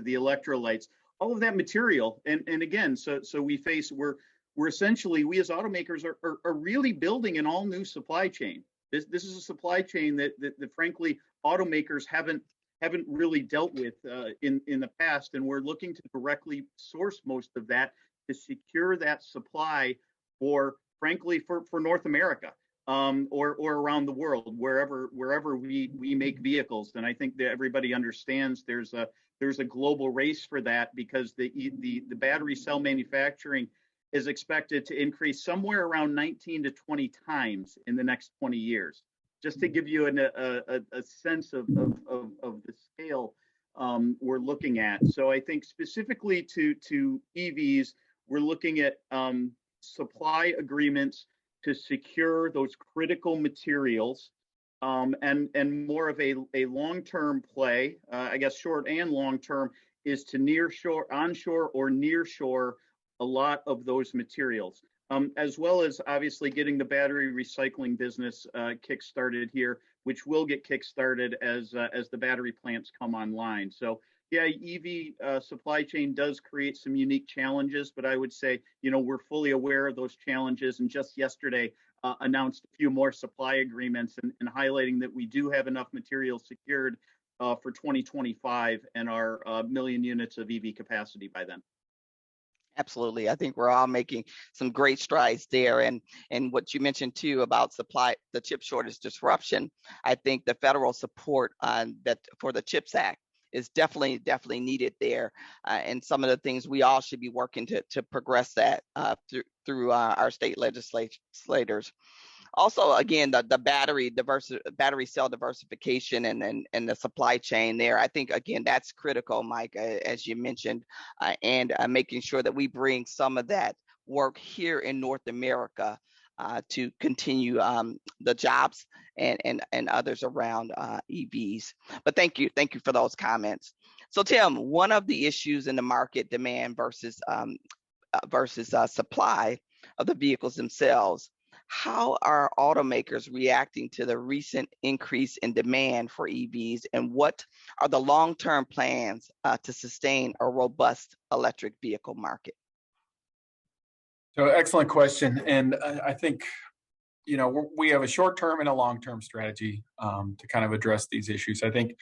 electrolytes, all of that material, and again, so we're essentially, we as automakers are really building an all new supply chain. This is a supply chain that frankly automakers haven't really dealt with in the past, and we're looking to directly source most of that to secure that supply for North America, or around the world, wherever we make vehicles. And I think that everybody understands there's a global race for that, because the battery cell manufacturing is expected to increase somewhere around 19 to 20 times in the next 20 years. Just to give you a sense of the scale we're looking at. So I think specifically to EVs, we're looking at supply agreements to secure those critical materials and more of a long-term play, I guess short and long-term, is to nearshore, onshore, or nearshore a lot of those materials, as well as obviously getting the battery recycling business kick-started here, which will get kick-started as the battery plants come online. So yeah, EV supply chain does create some unique challenges, but I would say, we're fully aware of those challenges. And just yesterday, announced a few more supply agreements and highlighting that we do have enough materials secured for 2025 and our million units of EV capacity by then. Absolutely. I think we're all making some great strides there. And what you mentioned too about supply, the chip shortage disruption, I think the federal support that for the CHIPS Act is definitely needed there. And some of the things we all should be working to progress that through our state legislators. Also, again, the battery cell diversification and the supply chain there. I think, again, that's critical, Mike, as you mentioned, and making sure that we bring some of that work here in North America to continue the jobs and others around EVs. But thank you for those comments. So Tim, one of the issues in the market, demand versus supply of the vehicles themselves. How are automakers reacting to the recent increase in demand for EVs, and what are the long-term plans to sustain a robust electric vehicle market? So excellent question. And I think, we have a short-term and a long-term strategy to kind of address these issues. I think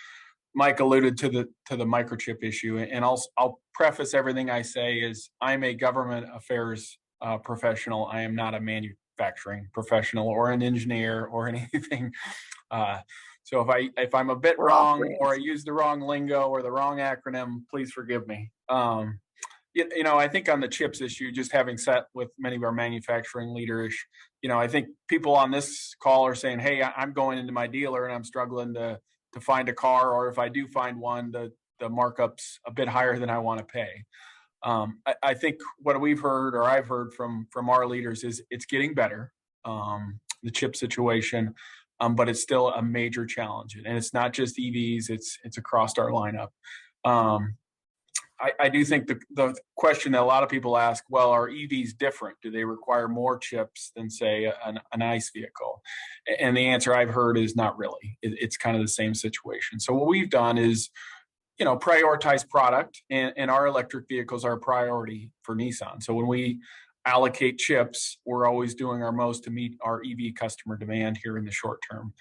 Mike alluded to the microchip issue, and I'll preface everything I say is I'm a government affairs professional. I am not a manufacturing professional or an engineer or anything. So if I'm a bit wrong or I use the wrong lingo or the wrong acronym, please forgive me. I think on the chips issue, just having sat with many of our manufacturing leaders, I think people on this call are saying, hey, I'm going into my dealer and I'm struggling to find a car, or if I do find one, the markup's a bit higher than I want to pay. I think what we've heard, or I've heard from our leaders, is it's getting better, the chip situation, but it's still a major challenge. And it's not just EVs, it's across our lineup. I do think the question that a lot of people ask, well, are EVs different? Do they require more chips than, say, an ICE vehicle? And the answer I've heard is not really. It's kind of the same situation. So what we've done is, prioritize product, and our electric vehicles are a priority for Nissan. So when we allocate chips, we're always doing our most to meet our EV customer demand here in the short term.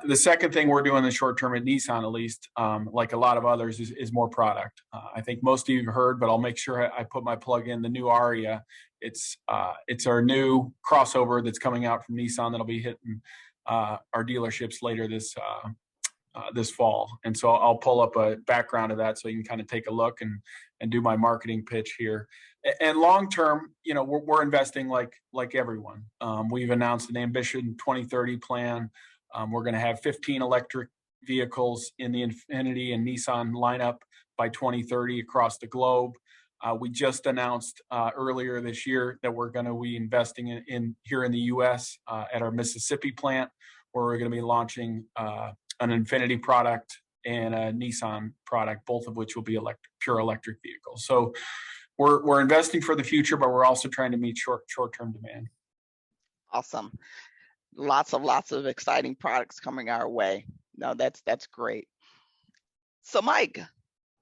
The second thing we're doing in the short term at Nissan, at least, like a lot of others, is more product. I think most of you have heard, but I'll make sure I put my plug in, the new Aria. It's our new crossover that's coming out from Nissan that'll be hitting our dealerships later this fall. And so I'll pull up a background of that so you can kind of take a look and do my marketing pitch here. And long term, we're investing like everyone. We've announced an Ambition 2030 plan. We're going to have 15 electric vehicles in the Infiniti and Nissan lineup by 2030 across the globe. We just announced earlier this year that we're going to be investing in here in the U.S. At our Mississippi plant, where we're going to be launching an Infiniti product and a Nissan product, both of which will be pure electric vehicles. So we're investing for the future, but we're also trying to meet short-term demand. Awesome. Lots of exciting products coming our way. No, that's great. So Mike,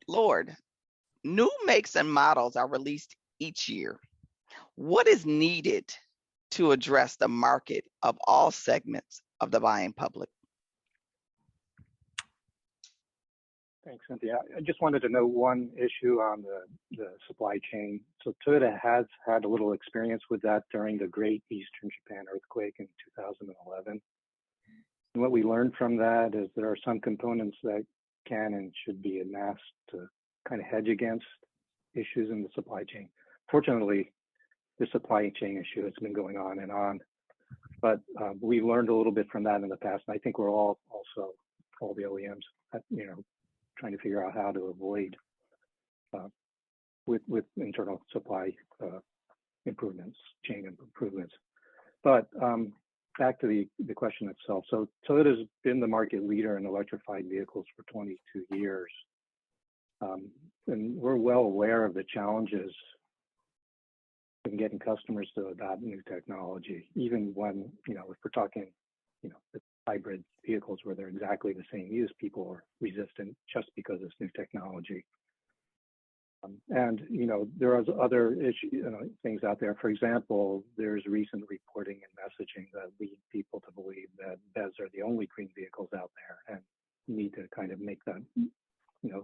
Lord, new makes and models are released each year. What is needed to address the market of all segments of the buying public? Thanks, Cynthia. I just wanted to know one issue on the supply chain. So Toyota has had a little experience with that during the Great Eastern Japan earthquake in 2011. And what we learned from that is there are some components that can and should be amassed to kind of hedge against issues in the supply chain. Fortunately, the supply chain issue has been going on and on, but we learned a little bit from that in the past. And I think we're all the OEMs, trying to figure out how to avoid with internal supply improvements, chain improvements. But back to the question itself. So Toyota has been the market leader in electrified vehicles for 22 years. And we're well aware of the challenges in getting customers to adopt new technology, even when, if we're talking, hybrid vehicles where they're exactly the same use, people are resistant just because it's new technology. And there are other things out there. For example, there's recent reporting and messaging that lead people to believe that BEVs are the only green vehicles out there, and you need to kind of make that,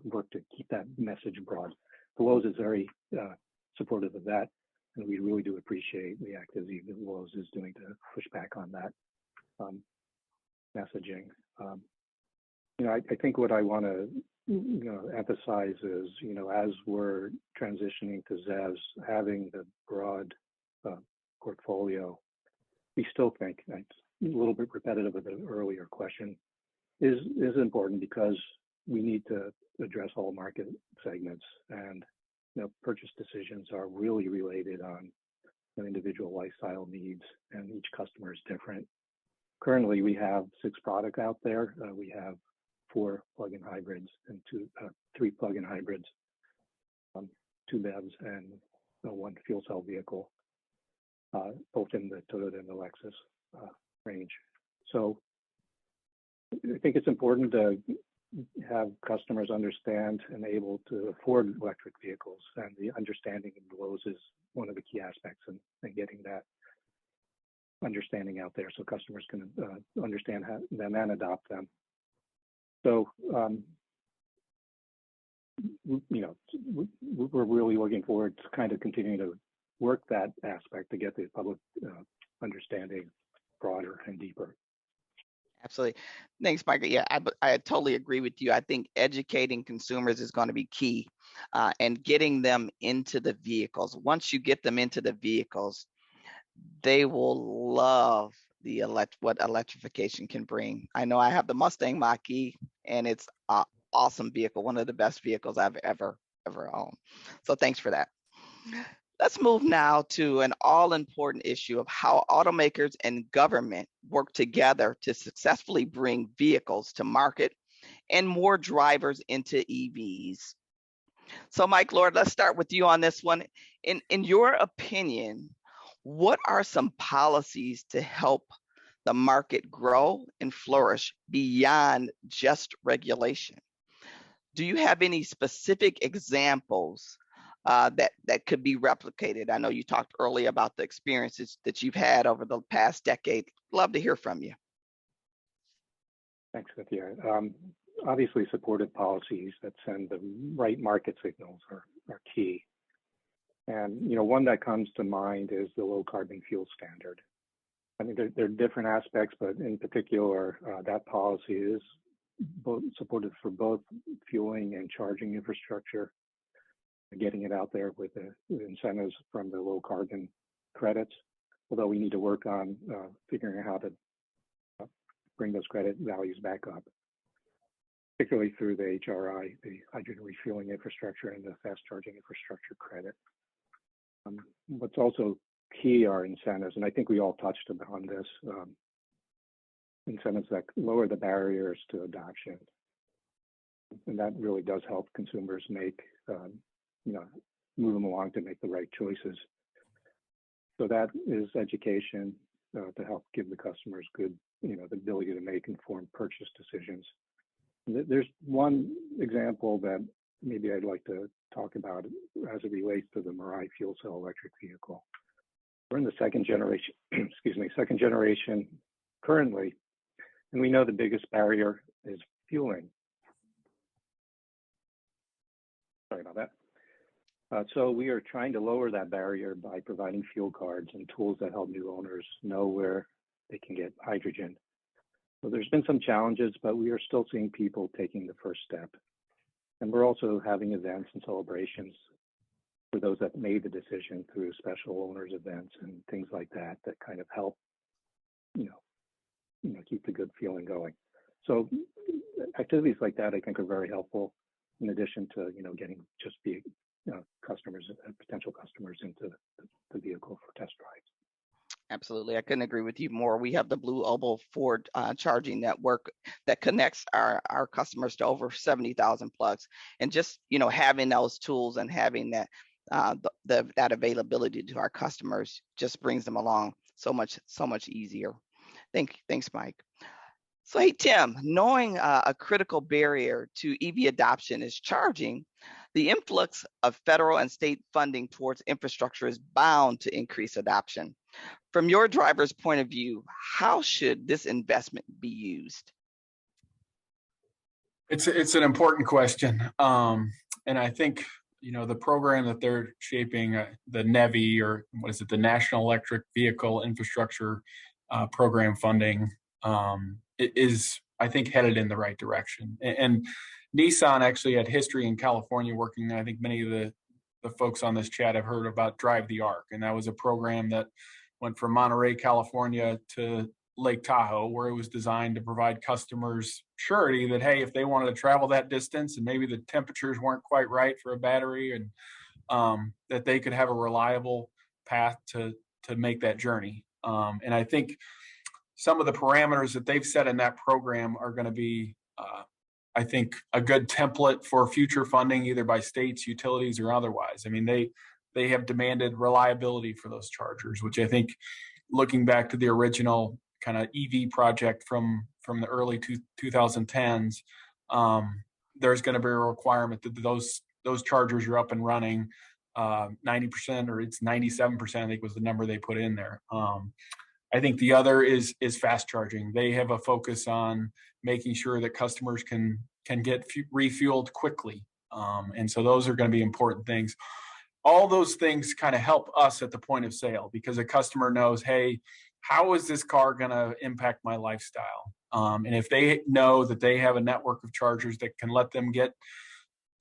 work to keep that message broad. Veloz is very supportive of that, and we really do appreciate the activity that Veloz is doing to push back on that messaging. I think what I want to emphasize is, as we're transitioning to ZEVs, having the broad portfolio, we still think, it's a little bit repetitive of the earlier question, is important because we need to address all market segments, and purchase decisions are really related on individual lifestyle needs, and each customer is different. Currently, we have 6 products out there. We have 4 plug-in hybrids and 3 plug-in hybrids, 2 BEVs, and 1 fuel cell vehicle, both in the Toyota and the Lexus range. So I think it's important to have customers understand and able to afford electric vehicles, and the understanding of Veloz is one of the key aspects in getting that understanding out there so customers can understand them and adopt them. So, we're really looking forward to kind of continuing to work that aspect to get the public understanding broader and deeper. Absolutely. Thanks, Michael. Yeah, I totally agree with you. I think educating consumers is going to be key, and getting them into the vehicles. Once you get them into the vehicles, they will love what electrification can bring. I know I have the Mustang Mach-E, and it's an awesome vehicle, one of the best vehicles I've ever owned. So thanks for that. Let's move now to an all-important issue of how automakers and government work together to successfully bring vehicles to market and more drivers into EVs. So Mike Lord, let's start with you on this one. In your opinion, what are some policies to help the market grow and flourish beyond just regulation? Do you have any specific examples that could be replicated? I know you talked earlier about the experiences that you've had over the past decade. Love to hear from you. Thanks, Cynthia. Obviously, supportive policies that send the right market signals are key. And one that comes to mind is the low carbon fuel standard. I mean, there are different aspects, but in particular, that policy is both supported for both fueling and charging infrastructure, getting it out there with the incentives from the low carbon credits, although we need to work on figuring out how to bring those credit values back up, particularly through the HRI, the hydrogen refueling infrastructure, and the fast charging infrastructure credit. What's also key are incentives, and I think we all touched upon this, incentives that lower the barriers to adoption. And that really does help consumers make, move them along to make the right choices. So that is education to help give the customers good, the ability to make informed purchase decisions. There's one example that maybe I'd like to talk about as it relates to the Mirai fuel cell electric vehicle. We're in the second generation currently, and we know the biggest barrier is fueling. Sorry about that. So we are trying to lower that barrier by providing fuel cards and tools that help new owners know where they can get hydrogen. So there's been some challenges, but we are still seeing people taking the first step. And we're also having events and celebrations for those that made the decision through special owners events and things like that, that kind of help, keep the good feeling going. So activities like that, I think, are very helpful in addition to, getting just customers, potential customers into the vehicle for test drives. Absolutely. I couldn't agree with you more. We have the Blue Oval Ford charging network that connects our customers to over 70,000 plugs. And just, having those tools and having that that availability to our customers just brings them along so much easier. Thanks, Mike. So, hey, Tim, knowing a critical barrier to EV adoption is charging, the influx of federal and state funding towards infrastructure is bound to increase adoption. From your driver's point of view, how should this investment be used? It's an important question, and I think the program that they're shaping, the NEVI, or what is it, the National Electric Vehicle Infrastructure Program funding, is, I think, headed in the right direction. And Nissan actually had history in California working. I think many of the folks on this chat have heard about Drive the Arc, and that was a program that went from Monterey, California to Lake Tahoe, where it was designed to provide customers surety that, hey, if they wanted to travel that distance and maybe the temperatures weren't quite right for a battery, and that they could have a reliable path to make that journey. And I think some of the parameters that they've set in that program are going to be, I think, a good template for future funding, either by states, utilities, or otherwise. I mean, they have demanded reliability for those chargers, which I think, looking back to the original kind of EV project from the early 2010s, there's going to be a requirement that those chargers are up and running 90%, or it's 97%, I think was the number they put in there. I think the other is fast charging. They have a focus on making sure that customers can get refueled quickly. And so those are going to be important things. All those things kind of help us at the point of sale, because a customer knows, hey, how is this car going to impact my lifestyle? And if they know that they have a network of chargers that can let them get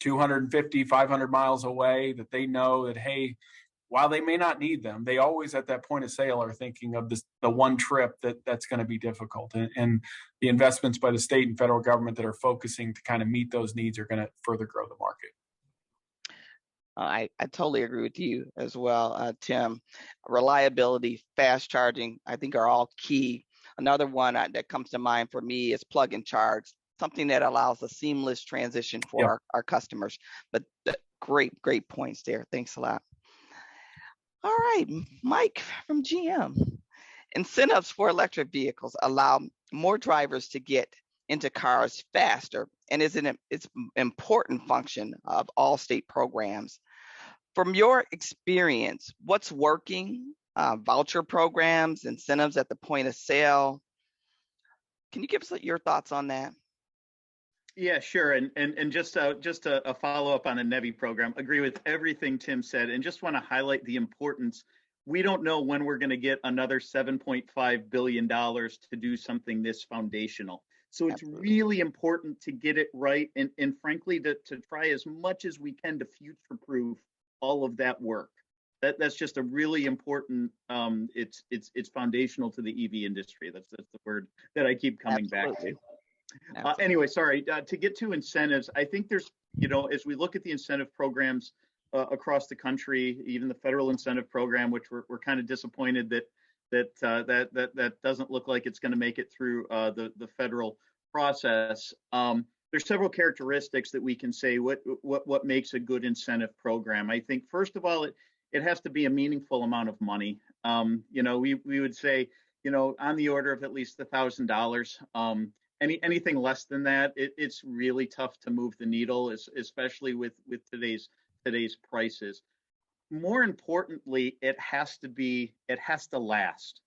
250, 500 miles away, that they know that, hey, while they may not need them, they always at that point of sale are thinking of the one trip that's going to be difficult. And the investments by the state and federal government that are focusing to kind of meet those needs are going to further grow the market. I totally agree with you as well, Tim. Reliability, fast charging, I think are all key. Another one that comes to mind for me is plug and charge, something that allows a seamless transition for our customers. But great points there. Thanks a lot. All right, Mike from GM. Incentives for electric vehicles allow more drivers to get into cars faster, and it's an important function of all state programs. From your experience, what's working? Voucher programs, incentives at the point of sale. Can you give us your thoughts on that? Yeah, sure. And just a follow up on the NEVI program. Agree with everything Tim said, and just want to highlight the importance. We don't know when we're going to get another $7.5 billion to do something this foundational. So it's really important to get it right, and frankly, to try as much as we can to future-proof all of that work. That's just a really important. It's foundational to the EV industry. That's the word that I keep coming back to. Anyway, sorry. To get to incentives, I think there's, as we look at the incentive programs across the country, even the federal incentive program, which we're kind of disappointed that doesn't look like it's going to make it through the federal process. There's several characteristics that we can say what makes a good incentive program. I think first of all, it has to be a meaningful amount of money. We would say, on the order of at least $1,000. Anything less than that, it's really tough to move the needle, especially with today's prices. More importantly, it has to last.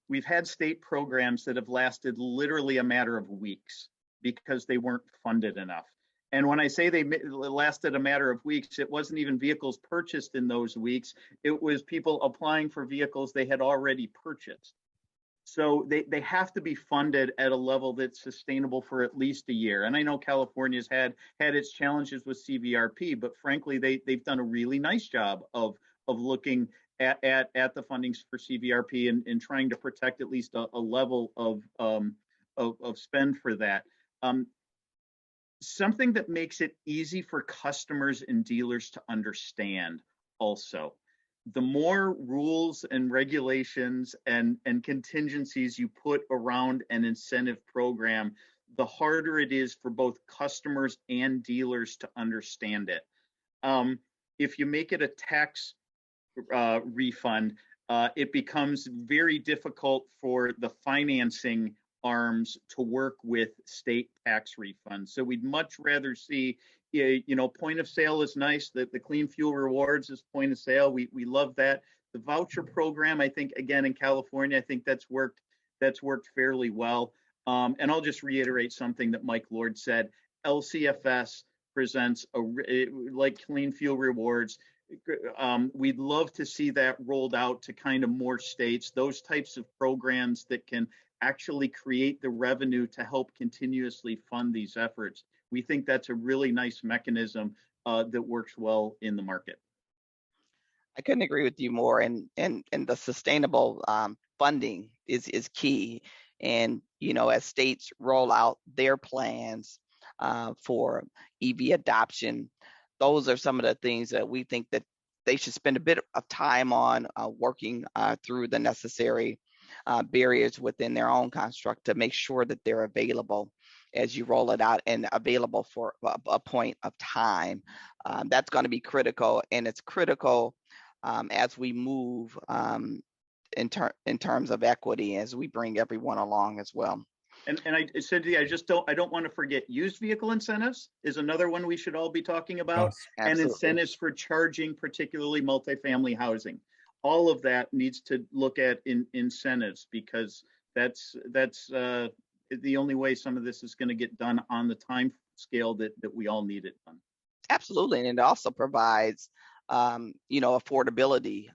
We've had state programs that have lasted literally a matter of weeks because they weren't funded enough. And when I say they lasted a matter of weeks, it wasn't even vehicles purchased in those weeks. It was people applying for vehicles they had already purchased. So they have to be funded at a level that's sustainable for at least a year. And I know California's had its challenges with CVRP, but frankly, they've done a really nice job of looking at the fundings for CVRP and trying to protect at least a level of spend for that. Something that makes it easy for customers and dealers to understand also. the more rules and regulations and contingencies you put around an incentive program, the harder it is for both customers and dealers to understand it. If you make it a tax refund, it becomes very difficult for the financing arms to work with state tax refunds. So we'd much rather see, point of sale is nice. That the clean fuel rewards is point of sale. We love that. The voucher program, I think, again in California, I think that's worked fairly well. And I'll just reiterate something that Mike Lord said. LCFS presents like clean fuel rewards. We'd love to see that rolled out to kind of more states, those types of programs that can actually create the revenue to help continuously fund these efforts. We think that's a really nice mechanism that works well in the market. I couldn't agree with you more. And the sustainable funding is key. And, as states roll out their plans for EV adoption, those are some of the things that we think that they should spend a bit of time on working through the necessary barriers within their own construct to make sure that they're available as you roll it out and available for a point of time. That's going to be critical, and it's critical as we move in terms of equity, as we bring everyone along as well. And Cynthia, I don't want to forget used vehicle incentives is another one we should all be talking about, and incentives for charging, particularly multifamily housing. All of that needs to look at incentives, because that's the only way some of this is going to get done on the time scale that we all need it done. Absolutely, and it also provides affordability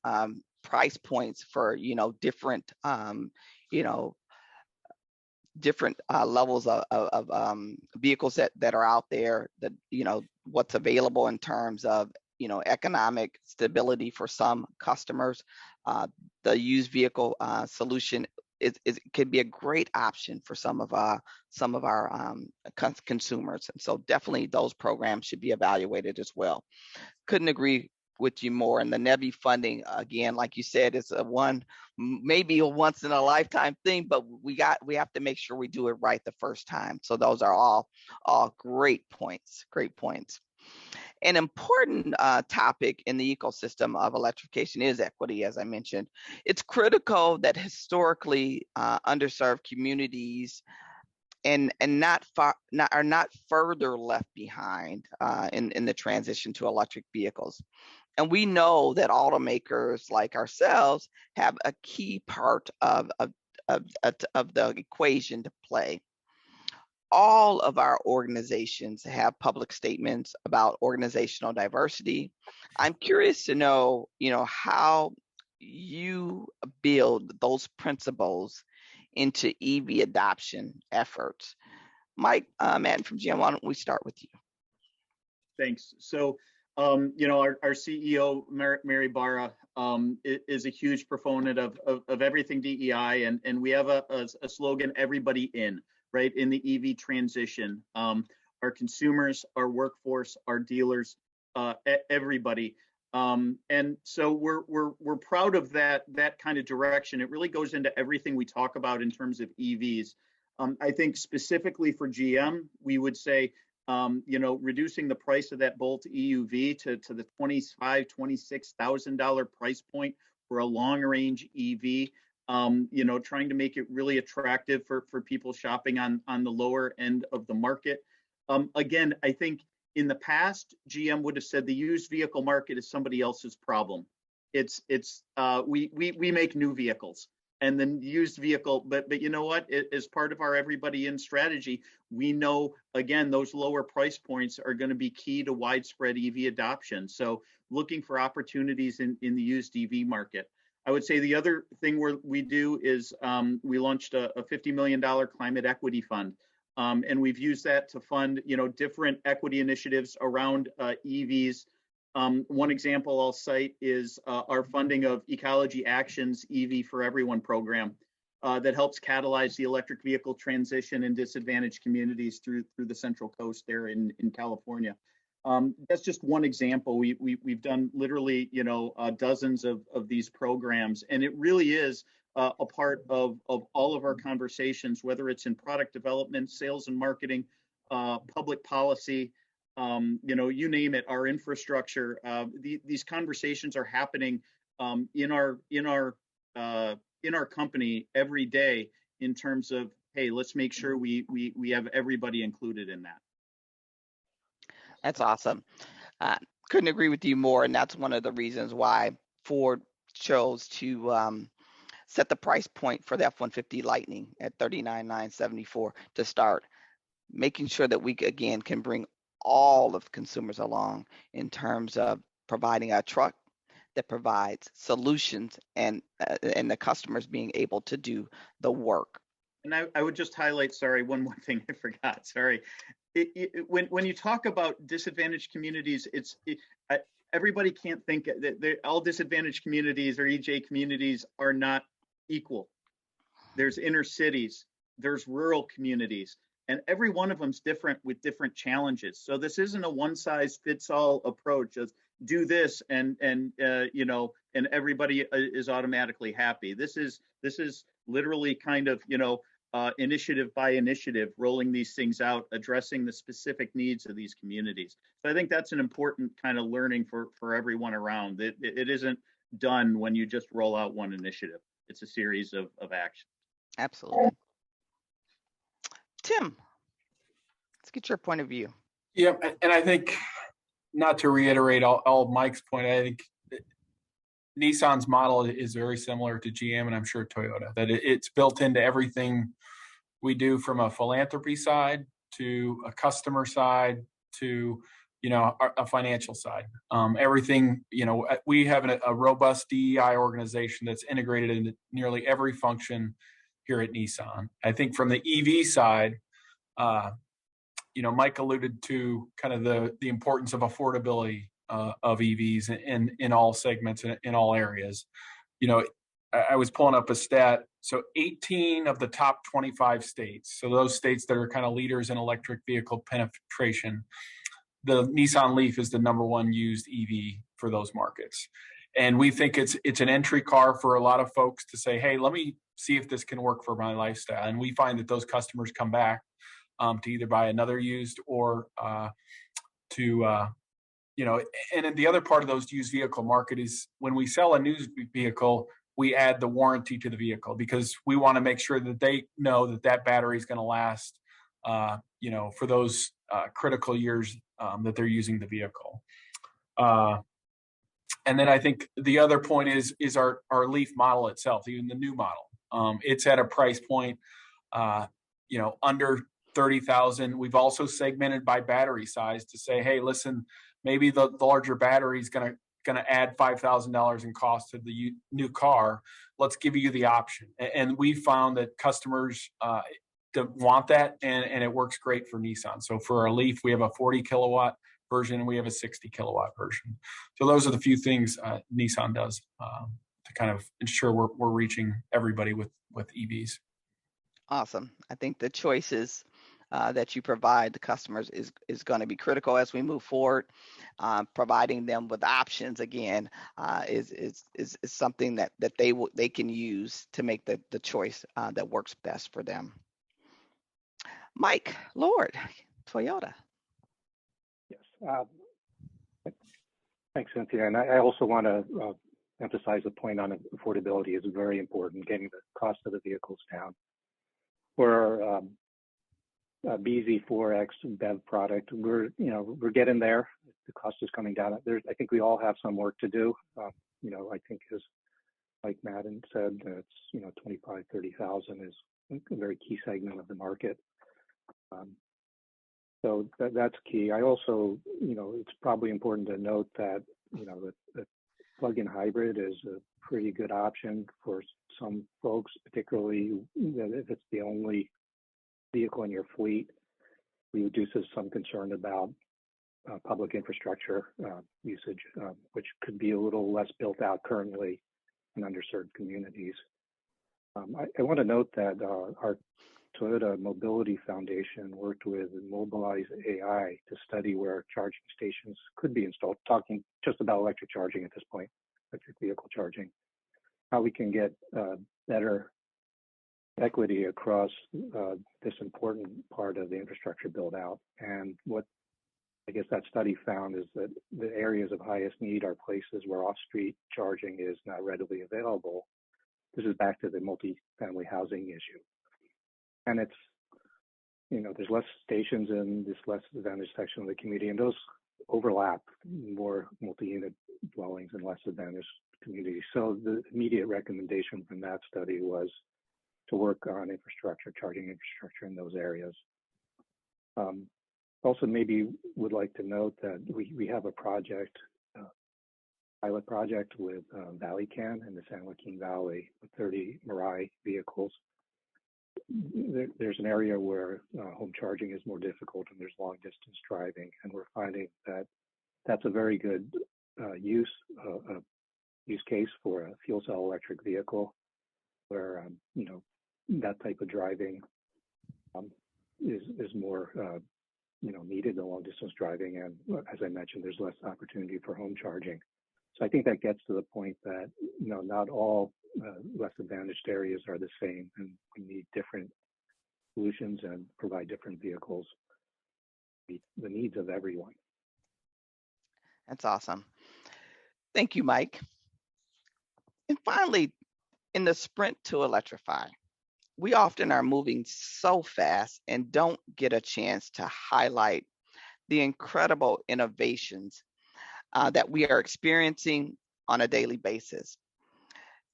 price points for different different levels of vehicles that are out there, that what's available in terms of economic stability for some customers. The used vehicle solution could be a great option for some of our consumers, and so definitely those programs should be evaluated as well. Couldn't agree with you more. And the NEVI funding, again, like you said, is maybe a once in a lifetime thing, but we have to make sure we do it right the first time. So those are all great points. An important topic in the ecosystem of electrification is equity, as I mentioned. It's critical that historically underserved communities and are not further left behind in the transition to electric vehicles. And we know that automakers like ourselves have a key part of the equation to play. All of our organizations have public statements about organizational diversity. I'm curious to know, how you build those principles into EV adoption efforts. Mike Madden from GM, why don't we start with you? Thanks. So, our CEO, Mary Barra, is a huge proponent of everything DEI, and we have a slogan, everybody in, right, in the EV transition. Our consumers, our workforce, our dealers, everybody. And so we're proud of that kind of direction. It really goes into everything we talk about in terms of EVs. I think specifically for GM, we would say, reducing the price of that Bolt EUV to the $26,000 price point for a long range EV. Trying to make it really attractive for people shopping on the lower end of the market. Again, I think in the past, GM would have said the used vehicle market is somebody else's problem. We make new vehicles, and then used vehicle, but you know what? As part of our everybody in strategy, we know, again, those lower price points are going to be key to widespread EV adoption. So looking for opportunities in the used EV market. I would say the other thing we do is we launched a $50 million climate equity fund. And we've used that to fund, different equity initiatives around EVs. One example I'll cite is our funding of Ecology Action's EV for Everyone program that helps catalyze the electric vehicle transition in disadvantaged communities through the Central Coast there in California. That's just one example. We've done literally, dozens of these programs, and it really is a part of all of our conversations, whether it's in product development, sales and marketing, public policy, you name it, our infrastructure. These conversations are happening in our company every day in terms of, hey, let's make sure we have everybody included in that. That's awesome. Couldn't agree with you more, and that's one of the reasons why Ford chose to set the price point for the F-150 Lightning at $39,974 to start, making sure that we again can bring all of the consumers along in terms of providing a truck that provides solutions and the customers being able to do the work. And I would just highlight, sorry, one more thing I forgot. Sorry. When you talk about disadvantaged communities, everybody can't think that all disadvantaged communities or EJ communities are not equal. There's inner cities, there's rural communities, and every one of them's different with different challenges. So this isn't a one size fits all approach of do this and everybody is automatically happy. This is literally kind of initiative by initiative, rolling these things out, addressing the specific needs of these communities. So I think that's an important kind of learning for everyone around. It isn't done when you just roll out one initiative. It's a series of actions. Absolutely. Tim, let's get your point of view. Yeah, and I think, not to reiterate all of Mike's point, I think Nissan's model is very similar to GM and I'm sure Toyota, that it's built into everything we do, from a philanthropy side to a customer side to a financial side. Everything, we have a robust DEI organization that's integrated into nearly every function here at Nissan. I think from the EV side, Mike alluded to kind of the importance of affordability of EVs in all segments, in all areas. I was pulling up a stat. So 18 of the top 25 states, so those states that are kind of leaders in electric vehicle penetration, the Nissan Leaf is the number one used EV for those markets. And we think it's an entry car for a lot of folks to say, hey, let me see if this can work for my lifestyle. And we find that those customers come back to either buy another used or and then the other part of those used vehicle market is when we sell a new vehicle, we add the warranty to the vehicle because we want to make sure that they know that battery is going to last, for those critical years that they're using the vehicle. And then I think the other point is our Leaf model itself, even the new model. It's at a price point, under 30,000. We've also segmented by battery size to say, hey, listen, maybe the larger battery is going to add $5,000 in cost to the new car. Let's give you the option. And we found that customers want that, and it works great for Nissan. So for our Leaf, we have a 40 kilowatt version, and we have a 60 kilowatt version. So those are the few things Nissan does to kind of ensure we're reaching everybody with EVs. Awesome. I think the choices that you provide the customers is going to be critical as we move forward. Providing them with options again is something that they can use to make the choice that works best for them. Mike Lord, Toyota. Yes. Thanks, Cynthia. And I also want to emphasize the point on affordability is very important, getting the cost of the vehicles down. For BZ4X BEV product, we're getting there. The cost is coming down. I think we all have some work to do. I think as like Madden said, it's 25, 30,000 is a very key segment of the market. So that's key. I also, it's probably important to note that the plug-in hybrid is a pretty good option for some folks, particularly if it's the only vehicle in your fleet. Reduces some concern about public infrastructure usage, which could be a little less built out currently in underserved communities. I want to note that our Toyota Mobility Foundation worked with Mobilize AI to study where charging stations could be installed, talking just about electric charging at this point, electric vehicle charging, how we can get better equity across this important part of the infrastructure build out. And what I guess that study found is that the areas of highest need are places where off-street charging is not readily available. This is back to the multifamily housing issue. And it's, there's less stations in this less advantaged section of the community, and those overlap more multi-unit dwellings and less advantaged communities. So the immediate recommendation from that study was to work on infrastructure, charging infrastructure in those areas. Also, maybe would like to note that we have a project, pilot project with ValleyCan in the San Joaquin Valley with 30 Mirai vehicles. There's an area where home charging is more difficult and there's long distance driving, and we're finding that that's a very good use case for a fuel cell electric vehicle, where that type of driving is more needed than long distance driving, and as I mentioned, there's less opportunity for home charging. So I think that gets to the point that not all less advantaged areas are the same, and we need different solutions and provide different vehicles to meet the needs of everyone. That's awesome. Thank you, Mike. And finally, in the sprint to electrify, we often are moving so fast and don't get a chance to highlight the incredible innovations that we are experiencing on a daily basis.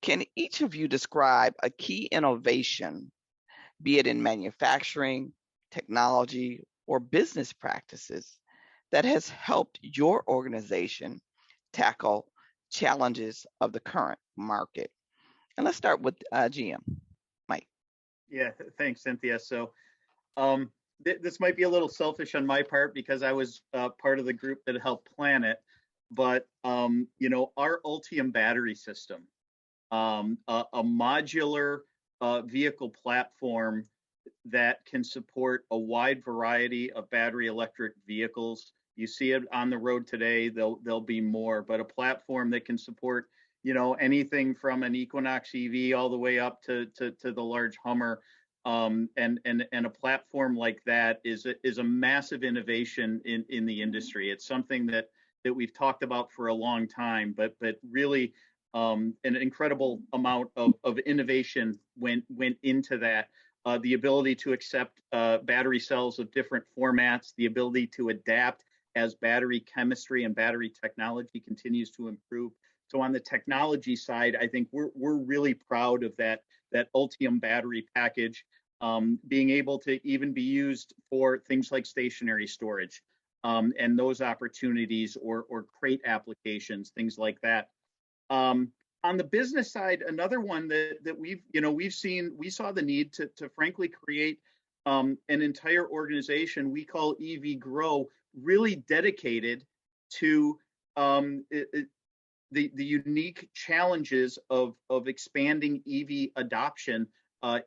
Can each of you describe a key innovation, be it in manufacturing, technology, or business practices, that has helped your organization tackle challenges of the current market? And let's start with GM, Mike. Yeah, thanks, Cynthia. So this might be a little selfish on my part because I was part of the group that helped plan it. But, our Ultium battery system, a modular vehicle platform that can support a wide variety of battery electric vehicles. You see it on the road today, there'll be more, but a platform that can support, anything from an Equinox EV all the way up to the large Hummer. And a platform like that is a massive innovation in the industry. It's something that we've talked about for a long time, but really an incredible amount of innovation went into that. The ability to accept battery cells of different formats, the ability to adapt as battery chemistry and battery technology continues to improve. So on the technology side, I think we're really proud of that Ultium battery package, being able to even be used for things like stationary storage. And those opportunities or crate applications, things like that. On the business side, another one that we saw the need to frankly create an entire organization we call EV Grow, really dedicated to the unique challenges of expanding EV adoption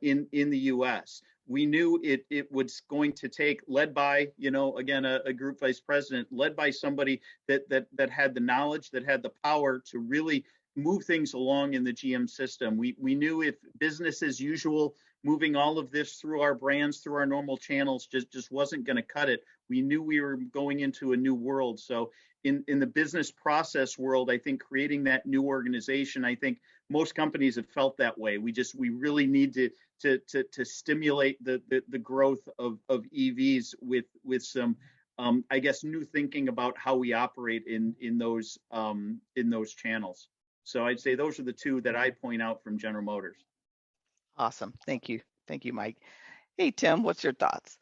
in the U.S. We knew it was going to take, led by, again, a group vice president, led by somebody that had the knowledge, that had the power to really move things along in the GM system. We knew if business as usual, moving all of this through our brands, through our normal channels, just wasn't going to cut it. We knew we were going into a new world. So in the business process world, I think creating that new organization, I think most companies have felt that way. We really need to stimulate the growth of EVs with some I guess new thinking about how we operate in those channels. So I'd say those are the two that I point out from General Motors. Awesome. Thank you, Mike. Hey, Tim, what's your thoughts?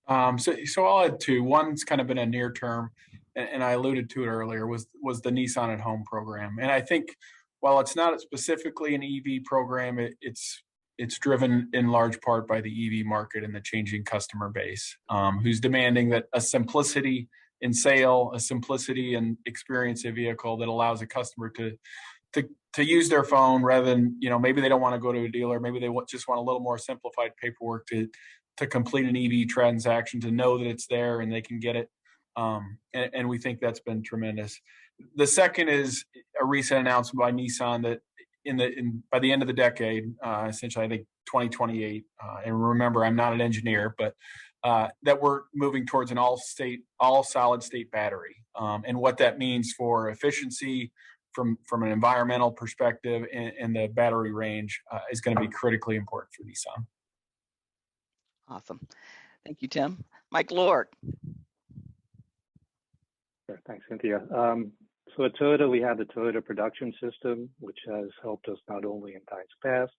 So I'll add two. One's kind of been a near term, and I alluded to it earlier, was the Nissan at Home program. And I think while it's not specifically an EV program, it's driven in large part by the EV market and the changing customer base, who's demanding that a simplicity in sale, a simplicity in experience a vehicle that allows a customer to to use their phone rather than, maybe they don't want to go to a dealer. Maybe they just want a little more simplified paperwork to complete an EV transaction, to know that it's there and they can get it. And we think that's been tremendous. The second is a recent announcement by Nissan that by the end of the decade, essentially, I think 2028, and remember, I'm not an engineer, but that we're moving towards an all solid state battery. And what that means for efficiency from an environmental perspective and the battery range is going to be critically important for Nissan. Awesome. Thank you, Tim. Mike Lord. Sure, thanks, Cynthia. So at Toyota, we have the Toyota production system, which has helped us not only in times past,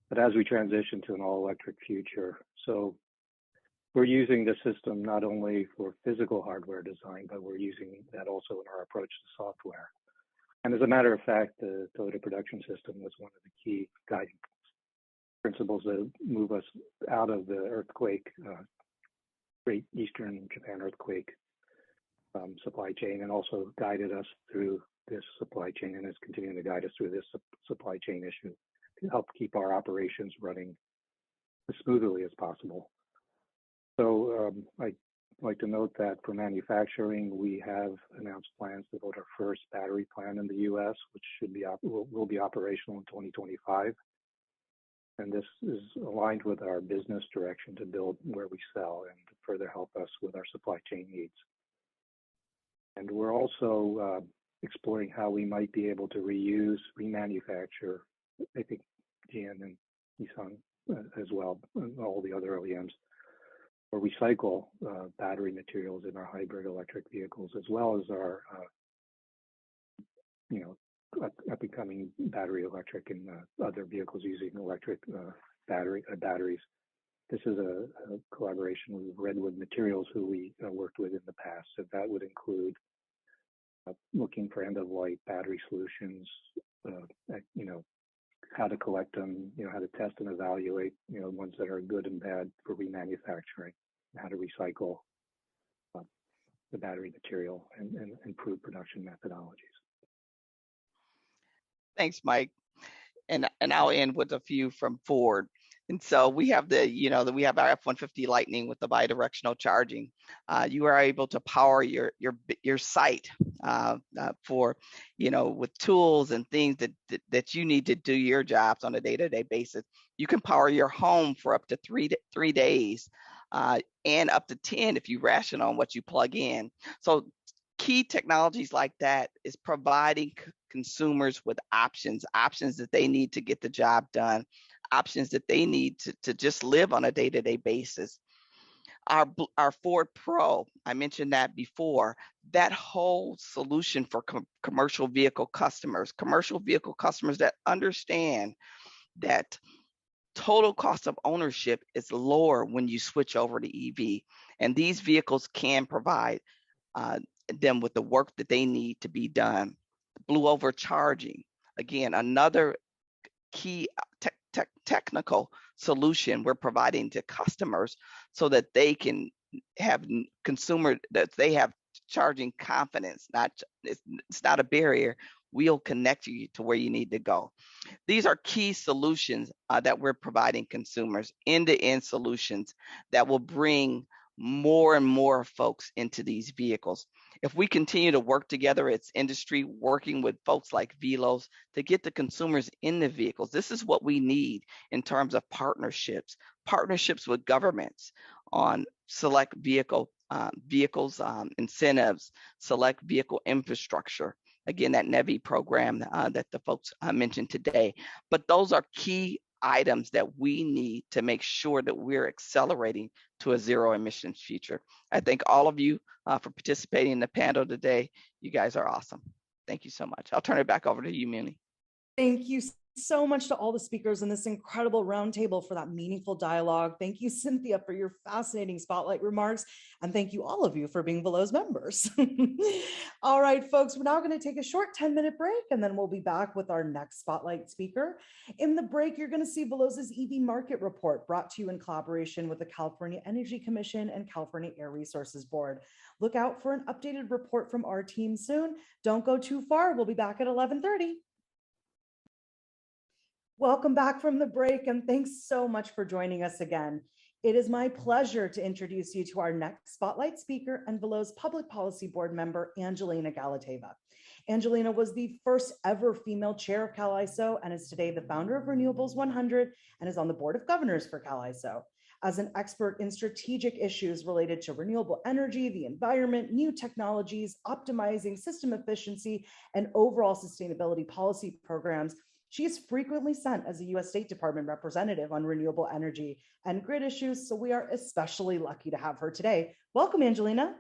but as we transition to an all-electric future. So we're using the system not only for physical hardware design, but we're using that also in our approach to software. And as a matter of fact, the Toyota production system was one of the key guiding principles that move us out of the earthquake, Great Eastern Japan earthquake supply chain, and also guided us through this supply chain and is continuing to guide us through this supply chain issue to help keep our operations running as smoothly as possible. So I'd like to note that for manufacturing, we have announced plans to build our first battery plant in the U.S., which will be operational in 2025. And this is aligned with our business direction to build where we sell and to further help us with our supply chain needs. And we're also exploring how we might be able to reuse, remanufacture, I think GM and Nissan as well, and all the other OEMs, or recycle battery materials in our hybrid electric vehicles, as well as our, up and coming battery electric and other vehicles using electric batteries. This is a collaboration with Redwood Materials, who we worked with in the past. So that would include looking for end-of-life battery solutions, how to collect them, how to test and evaluate, ones that are good and bad for remanufacturing, how to recycle the battery material and improve production methodologies. Thanks, Mike. And I'll end with a few from Ford. And so we have we have our F-150 Lightning with the bidirectional charging. You are able to power your site for, with tools and things that you need to do your jobs on a day-to-day basis. You can power your home for up to three days and up to 10 if you ration on what you plug in. So key technologies like that is providing consumers with options that they need to get the job done, options that they need to just live on a day-to-day basis. Our Ford Pro, I mentioned that before, that whole solution for commercial vehicle customers that understand that total cost of ownership is lower when you switch over to EV. And these vehicles can provide them with the work that they need to be done. Blue over charging, again, another key technical solution we're providing to customers so that they can have that they have charging confidence. It's not a barrier. We'll connect you to where you need to go. These are key solutions that we're providing consumers, end-to-end solutions that will bring more and more folks into these vehicles. If we continue to work together as industry, working with folks like Veloz to get the consumers in the vehicles, this is what we need in terms of partnerships with governments on select vehicles, incentives, select vehicle infrastructure. Again, that NEVI program that the folks mentioned today. But those are key items that we need to make sure that we're accelerating to a zero emissions future. I thank all of you for participating in the panel today. You guys are awesome. Thank you so much. I'll turn it back over to you, Muni. Thank you so much to all the speakers in this incredible roundtable for that meaningful dialogue. Thank you, Cynthia, for your fascinating spotlight remarks. And thank you, all of you, for being Veloz members. All right, folks, we're now going to take a short 10-minute break, and then we'll be back with our next spotlight speaker. In the break, you're going to see Veloz's EV Market Report, brought to you in collaboration with the California Energy Commission and California Air Resources Board. Look out for an updated report from our team soon. Don't go too far. We'll be back at 11:30. Welcome back from the break, and thanks so much for joining us again. It is my pleasure to introduce you to our next spotlight speaker and Veloz Public Policy Board member, Angelina Galateva. Angelina was the first ever female chair of CalISO and is today the founder of Renewables 100 and is on the board of governors for CalISO. As an expert in strategic issues related to renewable energy, the environment, new technologies, optimizing system efficiency, and overall sustainability policy programs, she is frequently sent as a U.S. State Department representative on renewable energy and grid issues, so we are especially lucky to have her today. Welcome, Angelina.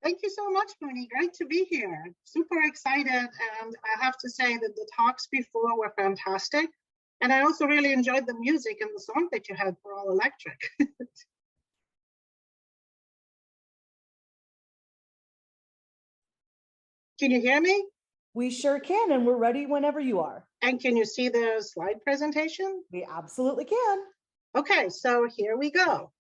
Thank you so much, Mooney. Great to be here. Super excited, and I have to say that the talks before were fantastic, and I also really enjoyed the music and the song that you had for All Electric. Can you hear me? We sure can, and we're ready whenever you are. And can you see the slide presentation? We absolutely can. Okay, so here we go.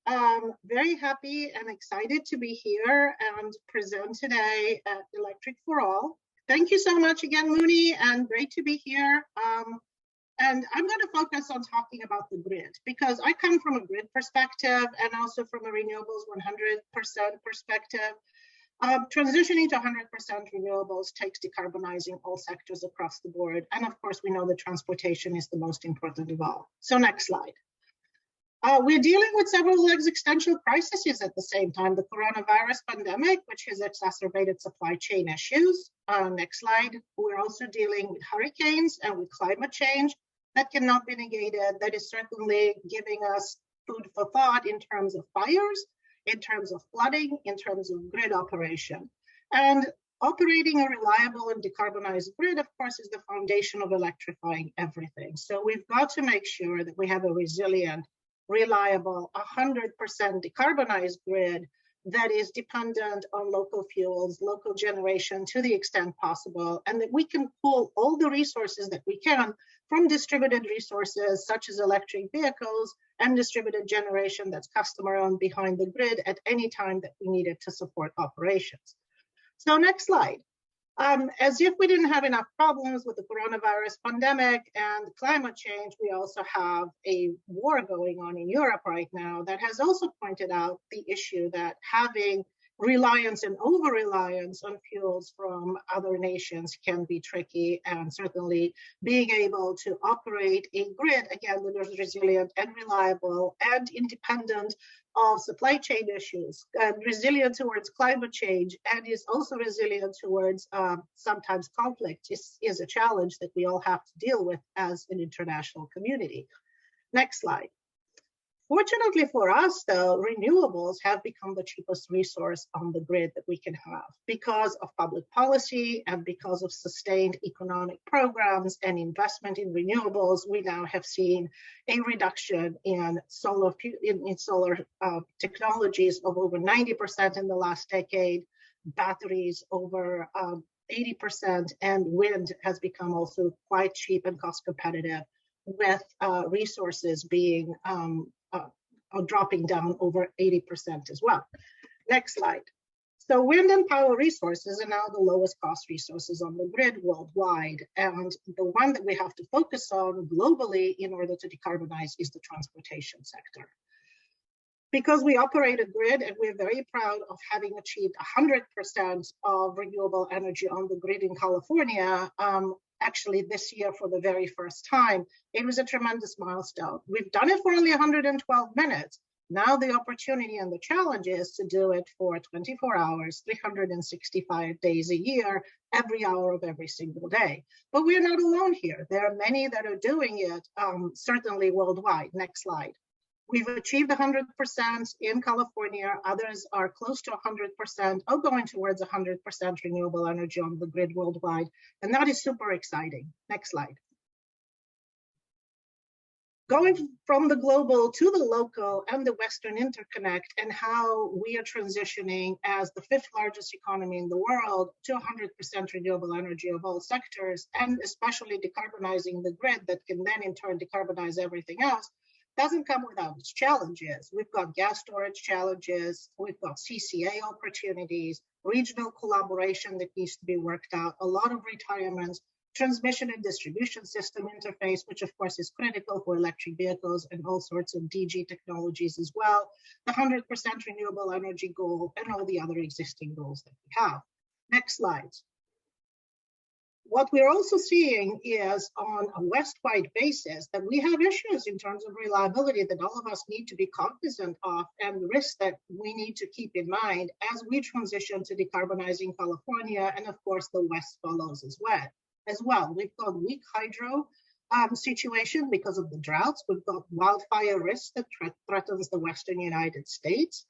Very happy and excited to be here and present today at Electric for All. Thank you so much again, Mooney, and great to be here. And I'm going to focus on talking about the grid because I come from a grid perspective and also from a renewables 100% perspective. Transitioning to 100% renewables takes decarbonizing all sectors across the board. And of course, we know that transportation is the most important of all. So next slide. We're dealing with several existential crises at the same time. The coronavirus pandemic, which has exacerbated supply chain issues. Next slide. We're also dealing with hurricanes and with climate change that cannot be negated. That is certainly giving us food for thought in terms of fires, in terms of flooding, in terms of grid operation. And operating a reliable and decarbonized grid, of course, is the foundation of electrifying everything. So we've got to make sure that we have a resilient, reliable, 100% decarbonized grid that is dependent on local fuels, local generation to the extent possible, and that we can pull all the resources that we can from distributed resources such as electric vehicles and distributed generation that's customer owned behind the grid at any time that we need it to support operations. So next slide. As if we didn't have enough problems with the coronavirus pandemic and climate change, we also have a war going on in Europe right now that has also pointed out the issue that having reliance and over-reliance on fuels from other nations can be tricky, and certainly being able to operate a grid, again, that is resilient and reliable and independent of supply chain issues, and resilient towards climate change, and is also resilient towards sometimes conflict is a challenge that we all have to deal with as an international community. Next slide. Fortunately for us, though, renewables have become the cheapest resource on the grid that we can have because of public policy and because of sustained economic programs and investment in renewables. We now have seen a reduction in solar technologies of over 90% in the last decade, batteries over 80%, and wind has become also quite cheap and cost competitive, with resources being dropping down over 80% as well. Next slide. So wind and power resources are now the lowest cost resources on the grid worldwide. And the one that we have to focus on globally in order to decarbonize is the transportation sector. Because we operate a grid and we're very proud of having achieved 100% of renewable energy on the grid in California, actually this year for the very first time, it was a tremendous milestone. We've done it for only 112 minutes. Now the opportunity and the challenge is to do it for 24 hours, 365 days a year, every hour of every single day. But we're not alone here. There are many that are doing it, certainly worldwide. Next slide. We've achieved 100% in California. Others are close to 100% or going towards 100% renewable energy on the grid worldwide. And that is super exciting. Next slide. Going from the global to the local and the Western interconnect and how we are transitioning as the 5th largest economy in the world to 100% renewable energy of all sectors, and especially decarbonizing the grid that can then in turn decarbonize everything else, doesn't come without its challenges. We've got gas storage challenges, we've got CCA opportunities, regional collaboration that needs to be worked out, a lot of retirements, transmission and distribution system interface, which of course is critical for electric vehicles and all sorts of DG technologies as well, the 100% renewable energy goal, and all the other existing goals that we have. Next slide. What we're also seeing is on a West-wide basis that we have issues in terms of reliability that all of us need to be cognizant of, and risks that we need to keep in mind as we transition to decarbonizing California, and of course the West follows as well. We've got weak hydro situation because of the droughts. We've got wildfire risk that threatens the Western United States.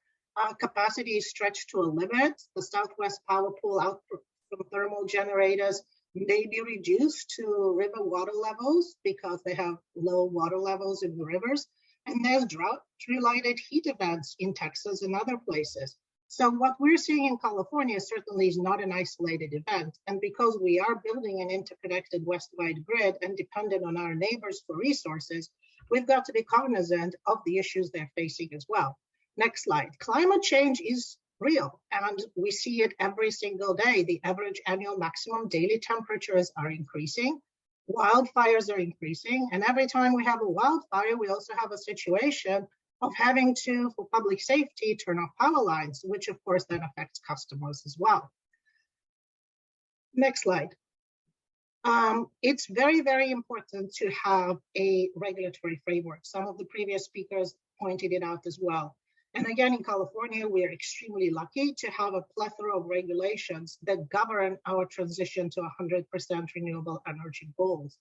Capacity is stretched to a limit. The Southwest power pool output from thermal generators may be reduced to river water levels because they have low water levels in the rivers. And there's drought-related heat events in Texas and other places. So what we're seeing in California certainly is not an isolated event. And because we are building an interconnected West-wide grid and dependent on our neighbors for resources, we've got to be cognizant of the issues they're facing as well. Next slide. Climate change is real, and we see it every single day. The average annual maximum daily temperatures are increasing, wildfires are increasing, and every time we have a wildfire, we also have a situation of having to, for public safety, turn off power lines, which of course then affects customers as well. Next slide. It's very, very important to have a regulatory framework. Some of the previous speakers pointed it out as well. And again, in California, we are extremely lucky to have a plethora of regulations that govern our transition to 100% renewable energy goals.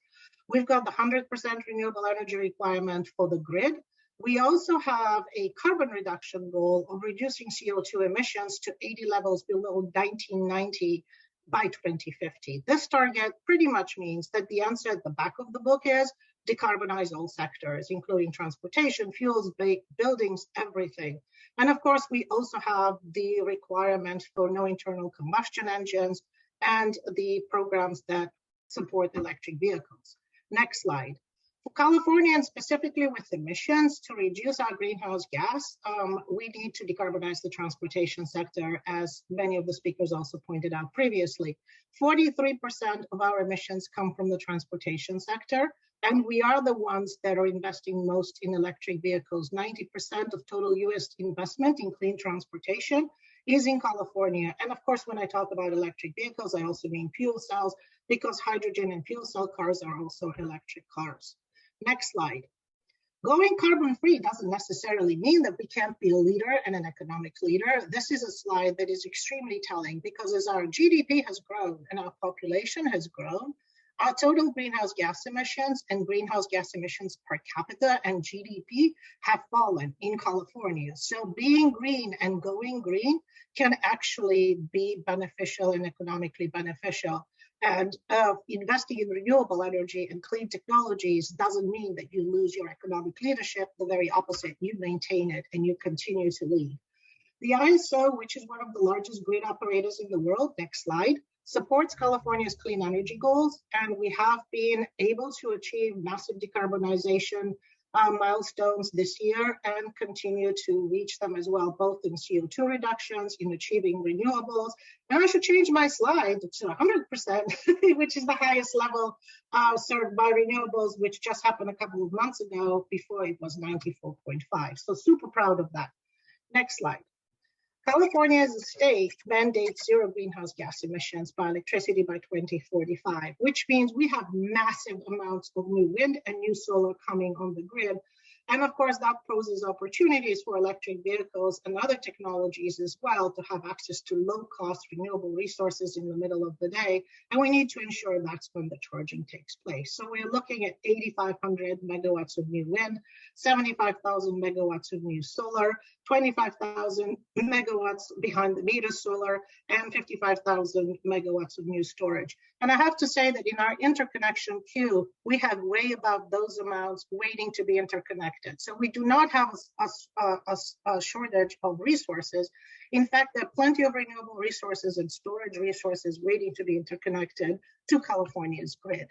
We've got the 100% renewable energy requirement for the grid. We also have a carbon reduction goal of reducing CO2 emissions to 80 levels below 1990 by 2050. This target pretty much means that the answer at the back of the book is decarbonize all sectors, including transportation, fuels, buildings, everything. And of course, we also have the requirement for no internal combustion engines and the programs that support electric vehicles. Next slide. For California, and specifically with emissions, to reduce our greenhouse gas, we need to decarbonize the transportation sector, as many of the speakers also pointed out previously. 43% of our emissions come from the transportation sector, and we are the ones that are investing most in electric vehicles. 90% of total US investment in clean transportation is in California. And of course, when I talk about electric vehicles, I also mean fuel cells, because hydrogen and fuel cell cars are also electric cars. Next slide. Going carbon-free doesn't necessarily mean that we can't be a leader and an economic leader. This is a slide that is extremely telling, because as our GDP has grown and our population has grown, our total greenhouse gas emissions and greenhouse gas emissions per capita and GDP have fallen in California. So being green and going green can actually be beneficial and economically beneficial. And investing in renewable energy and clean technologies doesn't mean that you lose your economic leadership. The very opposite, you maintain it and you continue to lead. The ISO, which is one of the largest grid operators in the world, next slide, supports California's clean energy goals, and we have been able to achieve massive decarbonization milestones this year and continue to reach them as well, both in CO2 reductions, in achieving renewables. And I should change my slide to 100%, which is the highest level served by renewables, which just happened a couple of months ago. Before it was 94.5. So super proud of that. Next slide. California as a state mandates zero greenhouse gas emissions by electricity by 2045, which means we have massive amounts of new wind and new solar coming on the grid. And of course, that poses opportunities for electric vehicles and other technologies as well to have access to low-cost renewable resources in the middle of the day. And we need to ensure that's when the charging takes place. So we're looking at 8,500 megawatts of new wind, 75,000 megawatts of new solar, 25,000 megawatts behind the meter solar, and 55,000 megawatts of new storage. And I have to say that in our interconnection queue, we have way above those amounts waiting to be interconnected. So we do not have a shortage of resources. In fact, there are plenty of renewable resources and storage resources waiting to be interconnected to California's grid.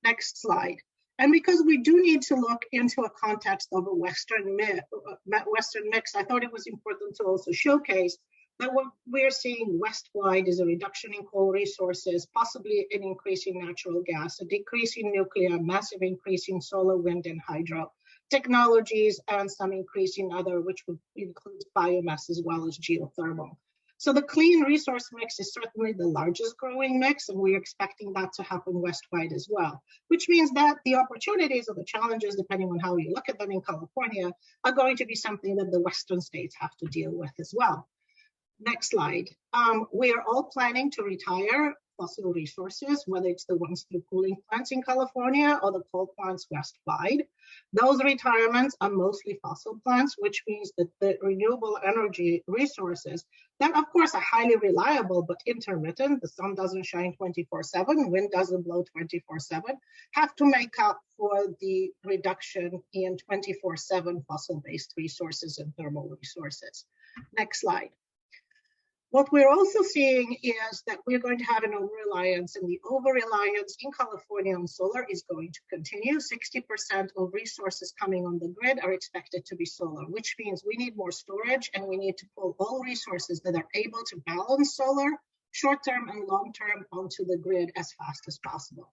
Next slide. And because we do need to look into a context of a Western mix, I thought it was important to also showcase But what we're seeing west-wide is a reduction in coal resources, possibly an increase in natural gas, a decrease in nuclear, massive increase in solar, wind, and hydro technologies, and some increase in other, which would include biomass as well as geothermal. So the clean resource mix is certainly the largest growing mix, and we're expecting that to happen west-wide as well, which means that the opportunities or the challenges, depending on how you look at them in California, are going to be something that the Western states have to deal with as well. Next slide. We are all planning to retire fossil resources, whether it's the ones through cooling plants in California or the coal plants west-wide. Those retirements are mostly fossil plants, which means that the renewable energy resources that, of course, are highly reliable but intermittent, the sun doesn't shine 24/7, wind doesn't blow 24/7, have to make up for the reduction in 24/7 fossil-based resources and thermal resources. Next slide. What we're also seeing is that we're going to have an over-reliance, and the over-reliance in California on solar is going to continue. 60% of resources coming on the grid are expected to be solar, which means we need more storage, and we need to pull all resources that are able to balance solar, short-term and long-term, onto the grid as fast as possible.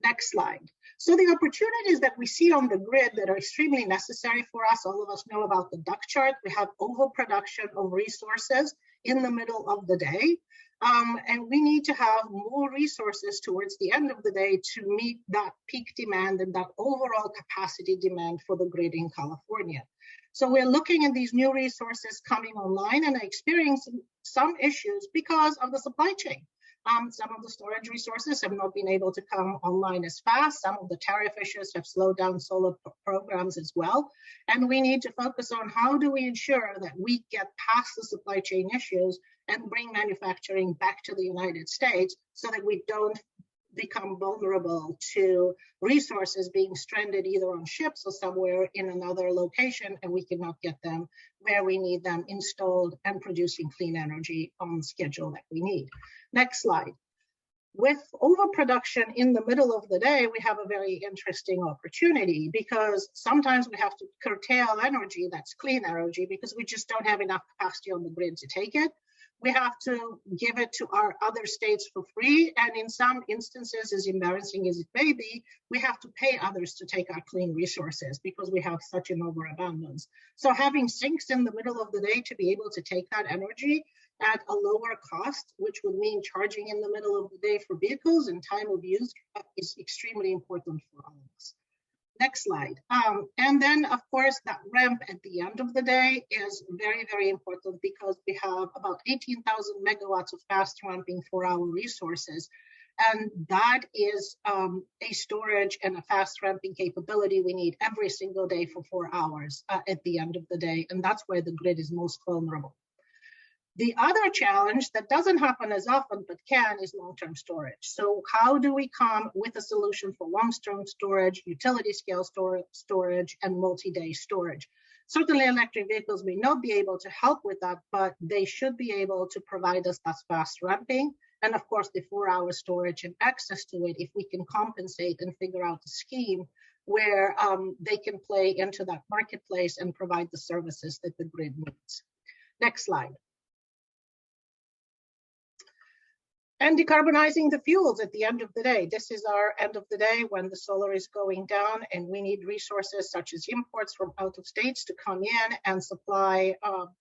Next slide. So the opportunities that we see on the grid that are extremely necessary for us, all of us know about the duck chart. We have overproduction of resources in the middle of the day. And we need to have more resources towards the end of the day to meet that peak demand and that overall capacity demand for the grid in California. So we're looking at these new resources coming online and experiencing some issues because of the supply chain. Some of the storage resources have not been able to come online as fast. Some of the tariff issues have slowed down solar programs as well. And we need to focus on how do we ensure that we get past the supply chain issues and bring manufacturing back to the United States so that we don't become vulnerable to resources being stranded either on ships or somewhere in another location, and we cannot get them where we need them installed and producing clean energy on the schedule that we need. Next slide. With overproduction in the middle of the day, we have a very interesting opportunity because sometimes we have to curtail energy that's clean energy because we just don't have enough capacity on the grid to take it. We have to give it to our other states for free. And in some instances, as embarrassing as it may be, we have to pay others to take our clean resources because we have such an overabundance. So having sinks in the middle of the day to be able to take that energy at a lower cost, which would mean charging in the middle of the day for vehicles and time of use, is extremely important for all of us. Next slide. And then, of course, that ramp at the end of the day is very, very important because we have about 18,000 megawatts of fast ramping 4-hour resources. And that is a storage and a fast ramping capability we need every single day for 4 hours at the end of the day. And that's where the grid is most vulnerable. The other challenge that doesn't happen as often but can is long-term storage. So how do we come with a solution for long-term storage, utility scale storage, and multi-day storage? Certainly electric vehicles may not be able to help with that, but they should be able to provide us that fast ramping. And of course, the 4-hour storage and access to it, if we can compensate and figure out a scheme where they can play into that marketplace and provide the services that the grid needs. Next slide. And decarbonizing the fuels at the end of the day. This is our end of the day when the solar is going down and we need resources such as imports from out of states to come in and supply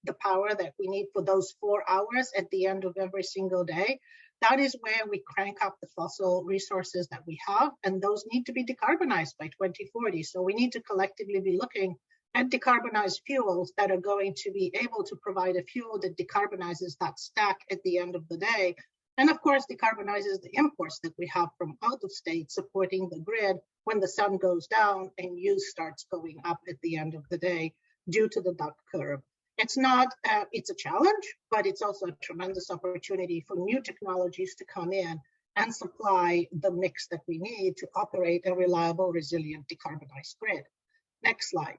the power that we need for those 4 hours at the end of every single day. That is where we crank up the fossil resources that we have, and those need to be decarbonized by 2040. So we need to collectively be looking at decarbonized fuels that are going to be able to provide a fuel that decarbonizes that stack at the end of the day. And of course, decarbonizes the imports that we have from out of state, supporting the grid when the sun goes down and use starts going up at the end of the day due to the duck curve. It's not, it's a challenge, but it's also a tremendous opportunity for new technologies to come in and supply the mix that we need to operate a reliable, resilient, decarbonized grid. Next slide.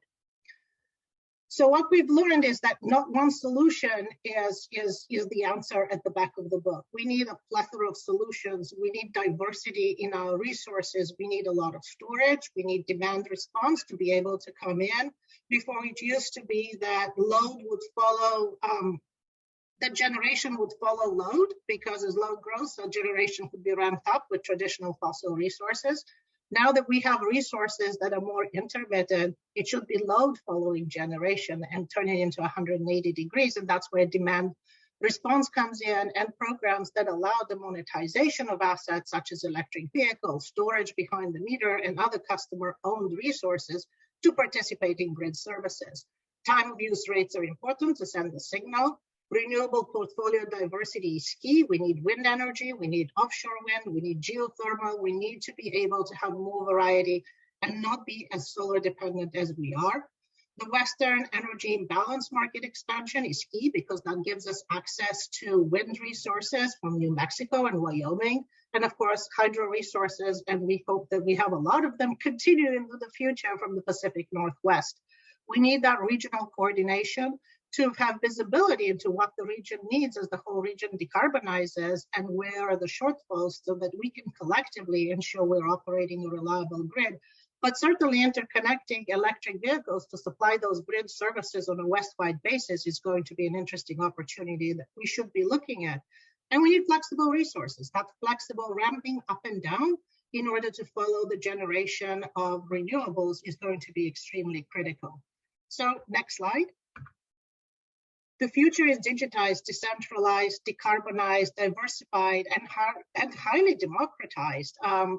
So what we've learned is that not one solution is the answer at the back of the book. We need a plethora of solutions. We need diversity in our resources. We need a lot of storage. We need demand response to be able to come in. Before, it used to be that load would follow that generation would follow load because as load grows, so generation would be ramped up with traditional fossil resources. Now that we have resources that are more intermittent, it should be load following generation and turning into 180 degrees. And that's where demand response comes in, and programs that allow the monetization of assets such as electric vehicles, storage behind the meter, and other customer-owned resources to participate in grid services. Time of use rates are important to send the signal. Renewable portfolio diversity is key. We need wind energy, we need offshore wind, we need geothermal. We need to be able to have more variety and not be as solar dependent as we are. The Western energy imbalance market expansion is key because that gives us access to wind resources from New Mexico and Wyoming, and of course, hydro resources, and we hope that we have a lot of them continue into the future from the Pacific Northwest. We need that regional coordination to have visibility into what the region needs as the whole region decarbonizes and where are the shortfalls so that we can collectively ensure we're operating a reliable grid. But certainly interconnecting electric vehicles to supply those grid services on a West-wide basis is going to be an interesting opportunity that we should be looking at. And we need flexible resources, that flexible ramping up and down in order to follow the generation of renewables is going to be extremely critical. So next slide. The future is digitized, decentralized, decarbonized, diversified, and highly democratized.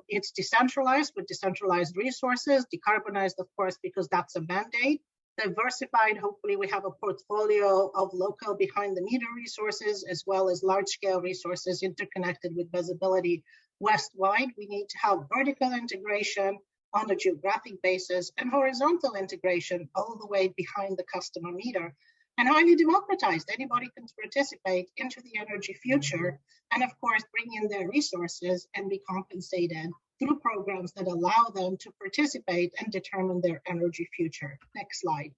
It's decentralized with decentralized resources, decarbonized, of course, because that's a mandate. Diversified, hopefully we have a portfolio of local behind the meter resources as well as large scale resources interconnected with visibility west-wide. We need to have vertical integration on a geographic basis and horizontal integration all the way behind the customer meter. And highly democratized, anybody can participate into the energy future and of course bring in their resources and be compensated through programs that allow them to participate and determine their energy future. Next slide.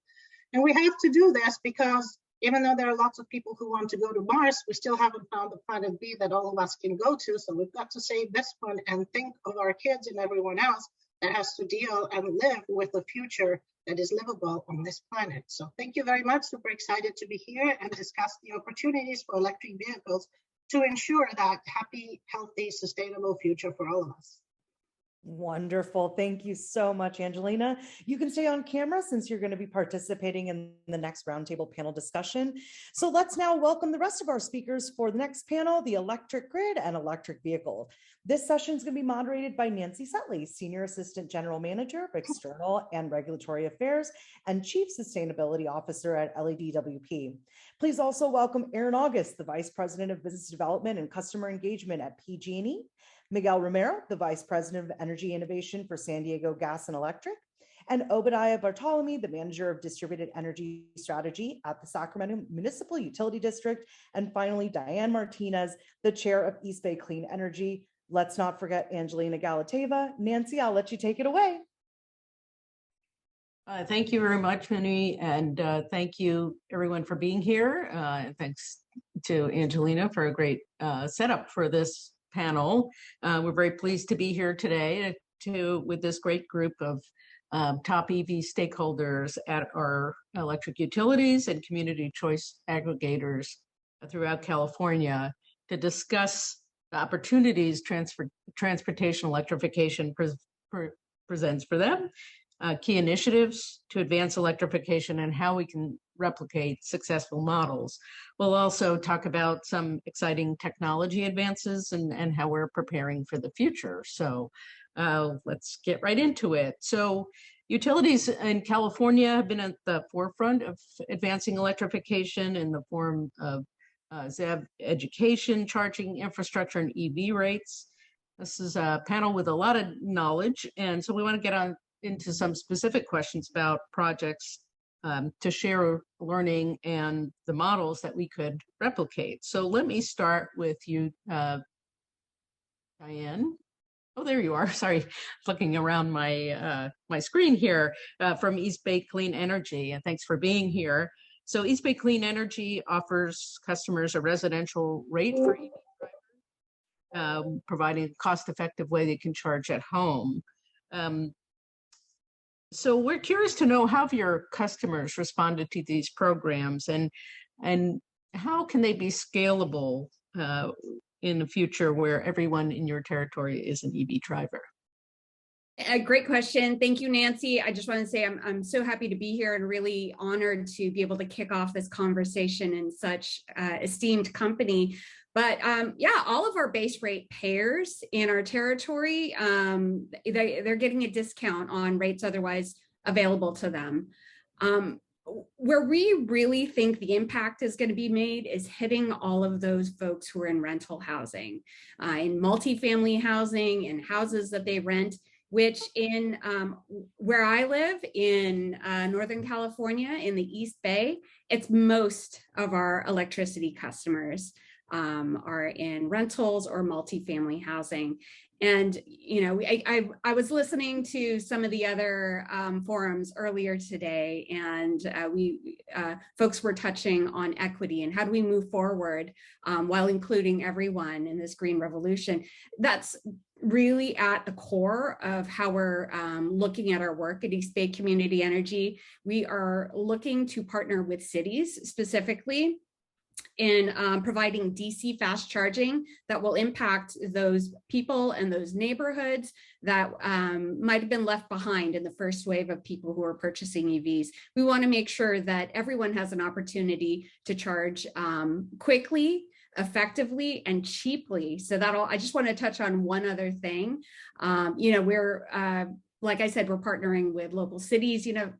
And we have to do this because even though there are lots of people who want to go to Mars, we still haven't found the planet B that all of us can go to. So we've got to save this one and think of our kids and everyone else that has to deal and live with a future that is livable on this planet. So thank you very much. Super excited to be here and discuss the opportunities for electric vehicles to ensure that happy, healthy, sustainable future for all of us. Wonderful. Thank you so much, Angelina. You can stay on camera since you're going to be participating in the next roundtable panel discussion. So let's now welcome the rest of our speakers for the next panel, the electric grid and electric vehicle. This session is going to be moderated by Nancy Sutley, Senior Assistant General Manager of External and Regulatory Affairs and Chief Sustainability Officer at LEDWP. Please also welcome Aaron August, the Vice President of Business Development and Customer Engagement at PG&E, Miguel Romero, the Vice President of Energy Innovation for San Diego Gas and Electric, and Obadiah Bartolome, the Manager of Distributed Energy Strategy at the Sacramento Municipal Utility District, and finally, Diane Martinez, the Chair of East Bay Clean Energy. Let's not forget Angelina Galateva. Nancy, I'll let you take it away. Thank you very much, Minnie, and thank you everyone for being here. Thanks to Angelina for a great setup for this panel. We're very pleased to be here today with this great group of top EV stakeholders at our electric utilities and community choice aggregators throughout California to discuss the opportunities transportation electrification presents for them, key initiatives to advance electrification, and how we can replicate successful models. We'll also talk about some exciting technology advances and how we're preparing for the future. So let's get right into it. So utilities in California have been at the forefront of advancing electrification in the form of ZEV education, charging infrastructure, and EV rates. This is a panel with a lot of knowledge, and so we want to get into some specific questions about projects to share learning and the models that we could replicate. So let me start with you, Diane. Oh, there you are. Sorry, looking around my my screen here from East Bay Clean Energy, and thanks for being here. So East Bay Clean Energy offers customers a residential rate for EV drivers, providing a cost-effective way they can charge at home. So we're curious to know how have your customers responded to these programs, and how can they be scalable in the future where everyone in your territory is an EV driver? A great question. Thank you, Nancy. I just want to say I'm so happy to be here and really honored to be able to kick off this conversation in such esteemed company. But yeah, all of our base rate payers in our territory, they're getting a discount on rates otherwise available to them. Where we really think the impact is going to be made is hitting all of those folks who are in rental housing, in multifamily housing, in houses that they rent, which in where I live in Northern California in the East Bay, it's most of our electricity customers are in rentals or multifamily housing. And, you know, I was listening to some of the other forums earlier today, and folks were touching on equity and how do we move forward while including everyone in this green revolution. That's really at the core of how we're looking at our work at East Bay Community Energy. We are looking to partner with cities specifically in providing DC fast charging that will impact those people and those neighborhoods that might have been left behind in the first wave of people who are purchasing EVs. We want to make sure that everyone has an opportunity to charge quickly, effectively, and cheaply. So I just want to touch on one other thing. You know, we're, like I said, we're partnering with local cities. You know,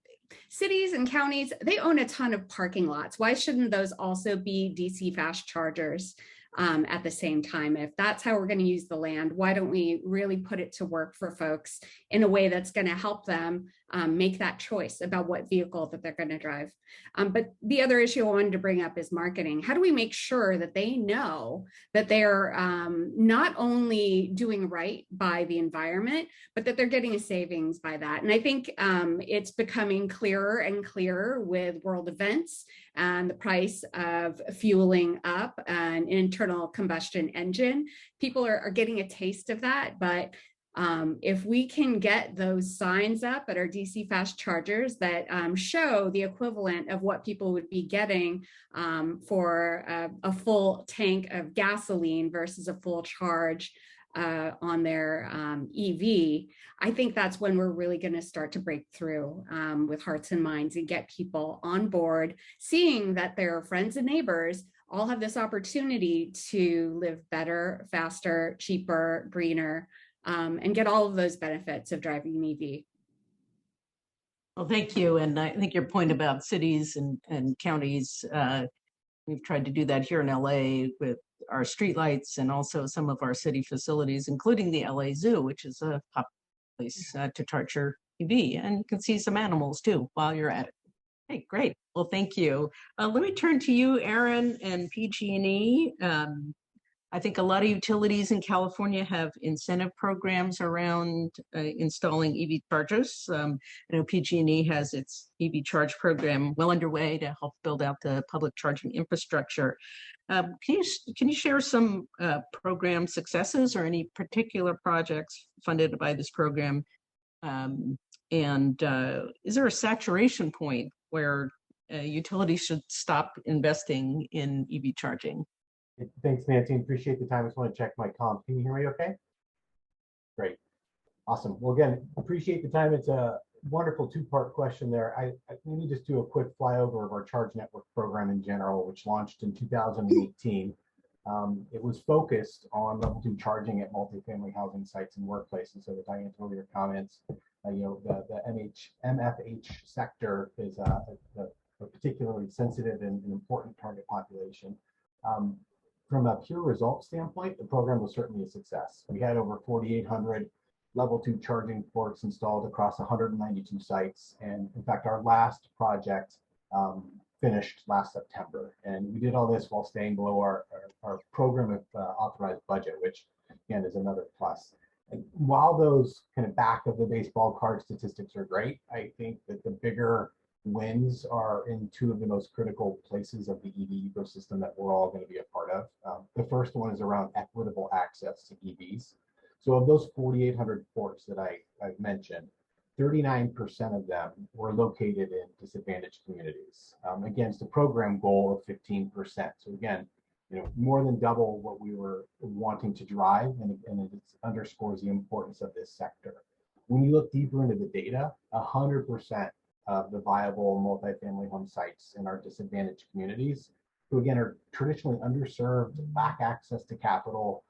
cities and counties, they own a ton of parking lots. Why shouldn't those also be DC fast chargers at the same time? If that's how we're going to use the land, why don't we really put it to work for folks in a way that's going to help them make that choice about what vehicle that they're going to drive? But the other issue I wanted to bring up is marketing. How do we make sure that they know that they're not only doing right by the environment, but that they're getting a savings by that? And I think it's becoming clearer and clearer with world events and the price of fueling up an internal combustion engine. People are getting a taste of that, but if we can get those signs up at our DC fast chargers that show the equivalent of what people would be getting for a full tank of gasoline versus a full charge on their EV, I think that's when we're really going to start to break through with hearts and minds and get people on board, seeing that their friends and neighbors all have this opportunity to live better, faster, cheaper, greener, and get all of those benefits of driving an EV. Well, thank you. And I think your point about cities and counties, we've tried to do that here in LA with our streetlights and also some of our city facilities, including the LA Zoo, which is a popular place to charge your EV. And you can see some animals too while you're at it. Hey, great. Well, thank you. Let me turn to you, Aaron, and PG&E. I think a lot of utilities in California have incentive programs around installing EV chargers. I know PG&E has its EV charge program well underway to help build out the public charging infrastructure. Can you share some program successes or any particular projects funded by this program? And is there a saturation point where utilities should stop investing in EV charging? Thanks, Nancy. Appreciate the time. I just want to check my comp. Can you hear me okay? Great. Awesome. Well, again, appreciate the time. It's a wonderful two-part question there. I let me just do a quick flyover of our Charge Network program in general, which launched in 2018. It was focused on level 2 charging at multifamily housing sites and workplaces. So to Diane's earlier comments, you know, the MFH sector is a particularly sensitive and an important target population. From a pure results standpoint, the program was certainly a success. We had over 4,800 level 2 charging ports installed across 192 sites. And in fact, our last project finished last September. And we did all this while staying below our program of authorized budget, which again is another plus. And while those kind of back of the baseball card statistics are great, I think that the bigger wins are in two of the most critical places of the EV ecosystem that we're all going to be a part of. The first one is around equitable access to EVs. So of those 4,800 ports that I've mentioned, 39% of them were located in disadvantaged communities, against a program goal of 15%. So again, more than double what we were wanting to drive, and it underscores the importance of this sector. When you look deeper into the data, 100% of the viable multifamily home sites in our disadvantaged communities, who again are traditionally underserved, lack access to capital,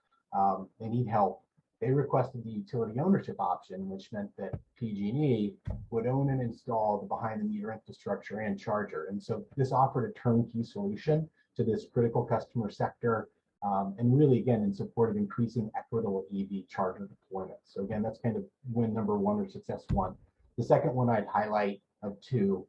they need help. They requested the utility ownership option, which meant that PG&E would own and install the behind-the-meter infrastructure and charger. And so this offered a turnkey solution to this critical customer sector, and really, again, in support of increasing equitable EV charger deployment. So again, that's kind of win number one, or success one. The second one I'd highlight of two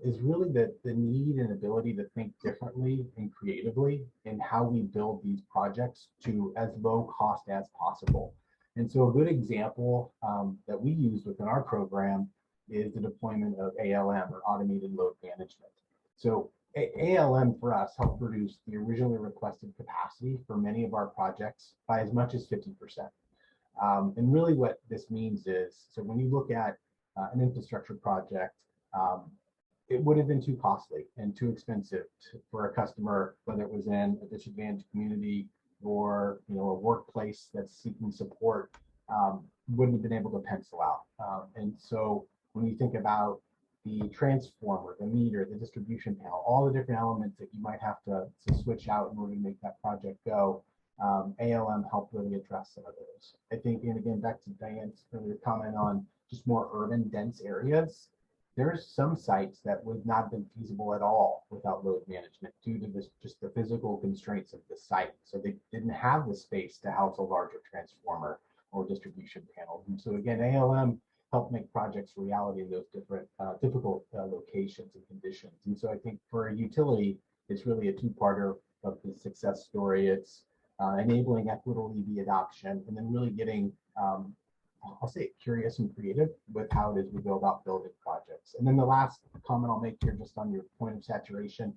is really the need and ability to think differently and creatively in how we build these projects to as low cost as possible. And so a good example that we use within our program is the deployment of ALM, or automated load management. So ALM for us helped reduce the originally requested capacity for many of our projects by as much as 50%. And really what this means is, so when you look at an infrastructure project, it would have been too costly and too expensive for a customer, whether it was in a disadvantaged community or a workplace that's seeking support, wouldn't have been able to pencil out. And so when you think about the transformer, the meter, the distribution panel, all the different elements that you might have to switch out in order to make that project go, ALM helped really address some of those. I think, and again, back to Diane's earlier comment on just more urban dense areas, there's some sites that would not have been feasible at all without load management due to just the physical constraints of the site. So they didn't have the space to house a larger transformer or distribution panel. And so again, ALM helped make projects reality in those different difficult locations and conditions. And so I think for a utility, it's really a two-parter of the success story. It's enabling equitable EV adoption, and then really getting I'll say curious and creative with how it is we go about building projects. And then the last comment I'll make here, just on your point of saturation,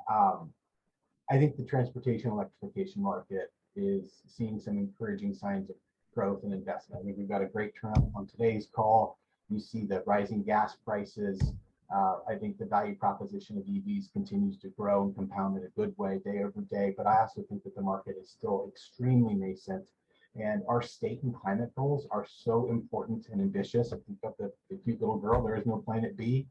I think the transportation electrification market is seeing some encouraging signs of growth and investment. I think we've got a great turnout on today's call. You see the rising gas prices. I think the value proposition of EVs continues to grow and compound in a good way day over day. But I also think that the market is still extremely nascent. And our state and climate goals are so important and ambitious. I think of the cute little girl, there is no planet B.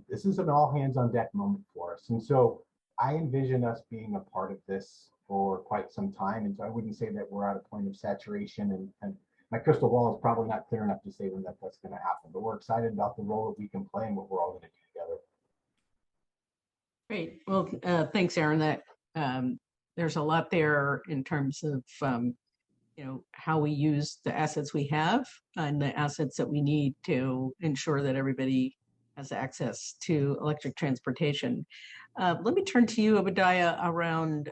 This is an all hands on deck moment for us. And so I envision us being a part of this for quite some time. And so I wouldn't say that we're at a point of saturation, and my crystal ball is probably not clear enough to say when that's going to happen, but we're excited about the role that we can play and what we're all going to do together. Great. Well, thanks, Aaron. That there's a lot there in terms of how we use the assets we have and the assets that we need to ensure that everybody has access to electric transportation. Let me turn to you, Obadiah, around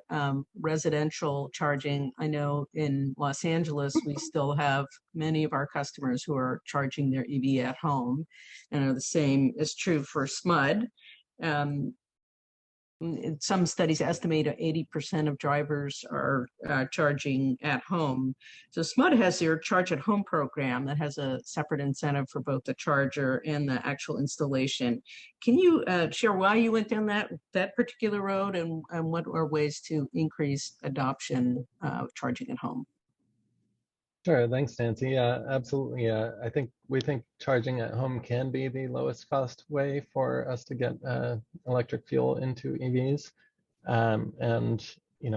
residential charging. I know in Los Angeles, we still have many of our customers who are charging their EV at home. And the same is true for SMUD. Some studies estimate 80% of drivers are charging at home. So SMUD has their Charge at Home program that has a separate incentive for both the charger and the actual installation. Can you share why you went down that particular road, and what are ways to increase adoption of charging at home? Sure, thanks, Nancy. Absolutely. We think charging at home can be the lowest cost way for us to get electric fuel into EVs. And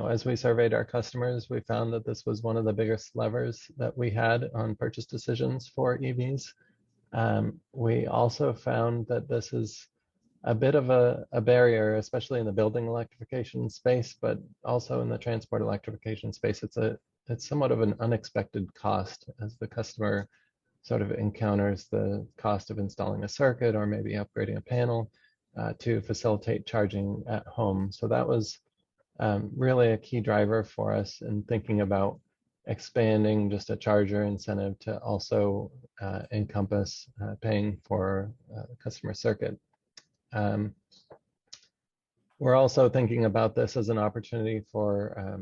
as we surveyed our customers, we found that this was one of the biggest levers that we had on purchase decisions for EVs. We also found that this is a bit of a barrier, especially in the building electrification space, but also in the transport electrification space. It's somewhat of an unexpected cost as the customer sort of encounters the cost of installing a circuit or maybe upgrading a panel to facilitate charging at home. So that was really a key driver for us in thinking about expanding just a charger incentive to also encompass paying for a customer circuit. We're also thinking about this as an opportunity for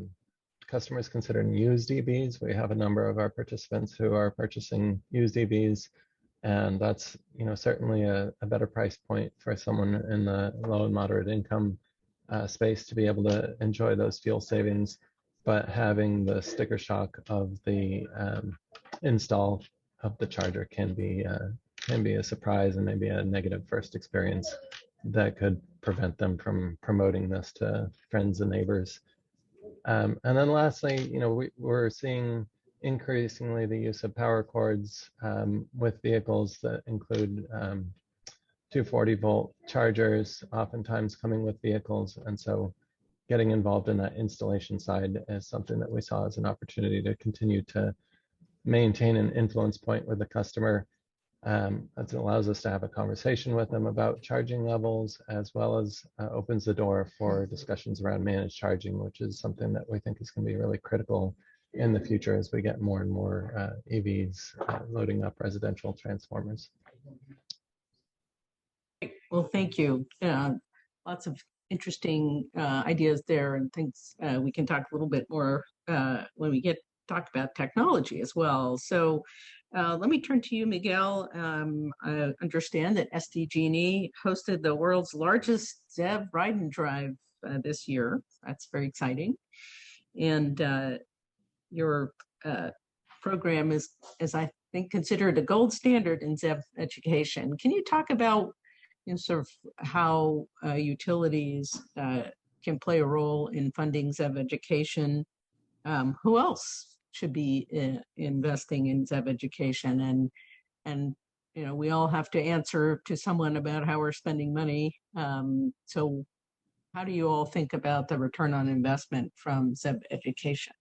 customers considering used EVs. We have a number of our participants who are purchasing used EVs And that's, certainly a better price point for someone in the low and moderate income space to be able to enjoy those fuel savings. But having the sticker shock of the install of the charger can be a surprise and maybe a negative first experience that could prevent them from promoting this to friends and neighbors. And then lastly, we're seeing increasingly the use of power cords with vehicles that include 240 volt chargers, oftentimes coming with vehicles. And so getting involved in that installation side is something that we saw as an opportunity to continue to maintain an influence point with the customer. That allows us to have a conversation with them about charging levels, as well as opens the door for discussions around managed charging, which is something that we think is going to be really critical in the future as we get more and more EVs loading up residential transformers. Well, thank you. Lots of interesting ideas there and things we can talk a little bit more when we talk about technology as well. So let me turn to you, Miguel. I understand that SDG&E hosted the world's largest ZEV Ride and Drive this year. That's very exciting. And your program is, as I think, considered a gold standard in ZEV education. Can you talk about sort of how utilities can play a role in funding ZEV education? Who else should be investing in ZEV education? And we all have to answer to someone about how we're spending money. So how do you all think about the return on investment from ZEV education?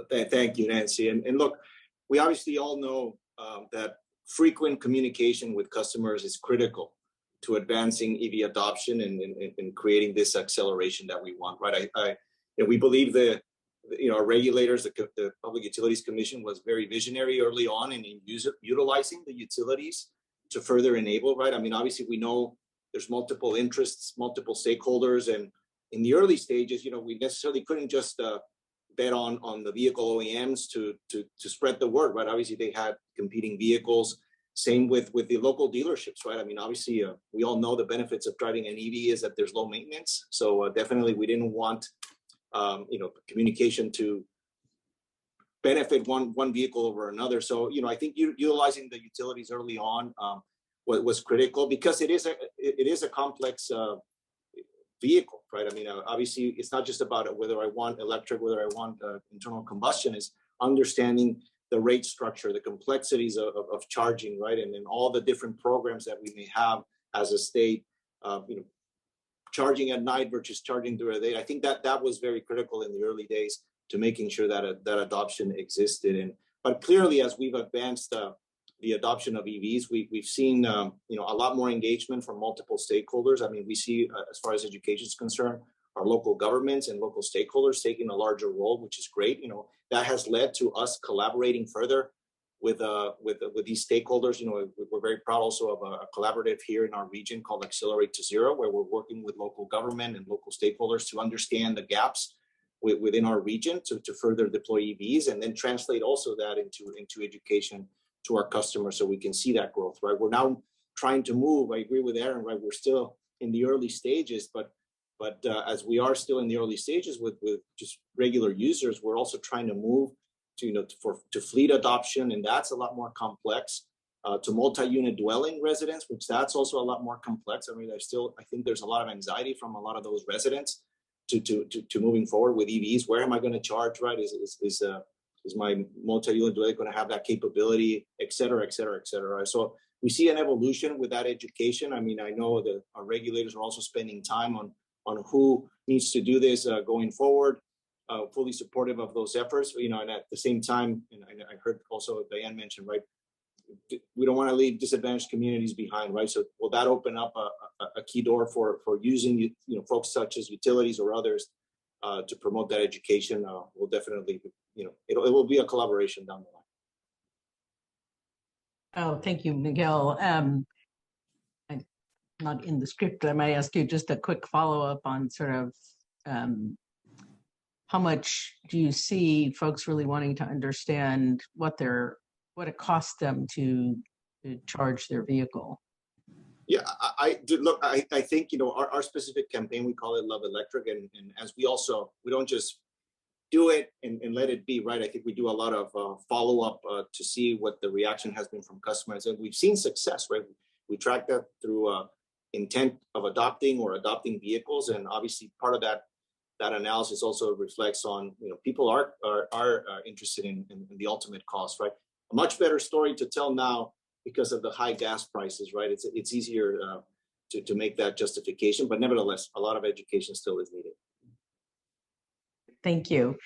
Thank you, Nancy. And look, we obviously all know that frequent communication with customers is critical to advancing EV adoption and creating this acceleration that we want, right? We believe that our regulators, the Public Utilities Commission, was very visionary early on in utilizing the utilities to further enable, right? I mean, obviously we know there's multiple interests, multiple stakeholders, and in the early stages, we necessarily couldn't just bet on the vehicle OEMs to spread the word, right? Obviously they had competing vehicles. Same with the local dealerships, right? I mean, obviously, we all know the benefits of driving an EV is that there's low maintenance. So definitely, we didn't want, communication to benefit one vehicle over another. So, I think utilizing the utilities early on was critical because it is a complex vehicle, right? I mean, obviously, it's not just about whether I want electric, whether I want internal combustion. Is understanding the rate structure, the complexities of charging, right? And then all the different programs that we may have as a state, charging at night versus charging during the day. I think that was very critical in the early days to making sure that that adoption existed. But clearly, as we've advanced the adoption of EVs, we've seen a lot more engagement from multiple stakeholders. I mean, we see as far as education is concerned, our local governments and local stakeholders taking a larger role, which is great. That has led to us collaborating further with these stakeholders. We're very proud also of a collaborative here in our region called Accelerate to Zero, where we're working with local government and local stakeholders to understand the gaps within our region to further deploy EVs and then translate also that into education to our customers so we can see that growth, right? We're now trying to move. I agree with Aaron, right? We're still in the early stages, but as we are still in the early stages with just regular users, we're also trying to move to fleet adoption, and that's a lot more complex. To multi-unit dwelling residents, which that's also a lot more complex. I mean, I think there's a lot of anxiety from a lot of those residents to moving forward with EVs. Where am I going to charge? Right? Is my multi-unit dwelling going to have that capability, et cetera, et cetera, et cetera? So we see an evolution with that education. I mean, I know that our regulators are also spending time on who needs to do this going forward, fully supportive of those efforts, and at the same time, and I heard also Diane mention, right, we don't want to leave disadvantaged communities behind, right? So will that open up a key door for using, folks such as utilities or others to promote that education? We'll definitely, it will be a collaboration down the line. Oh, thank you, Miguel. Not in the script, I might ask you just a quick follow-up on sort of how much do you see folks really wanting to understand what it costs them to to charge their vehicle? Yeah, I did look. I think our specific campaign, we call it Love Electric, and as we don't just do it and let it be, right? I think we do a lot of follow up to see what the reaction has been from customers, and we've seen success, right? We track that through intent of adopting vehicles, and obviously part of that analysis also reflects on people are interested in the ultimate cost, right? A much better story to tell now because of the high gas prices, right? It's easier to make that justification, but nevertheless, a lot of education still is needed. Thank you.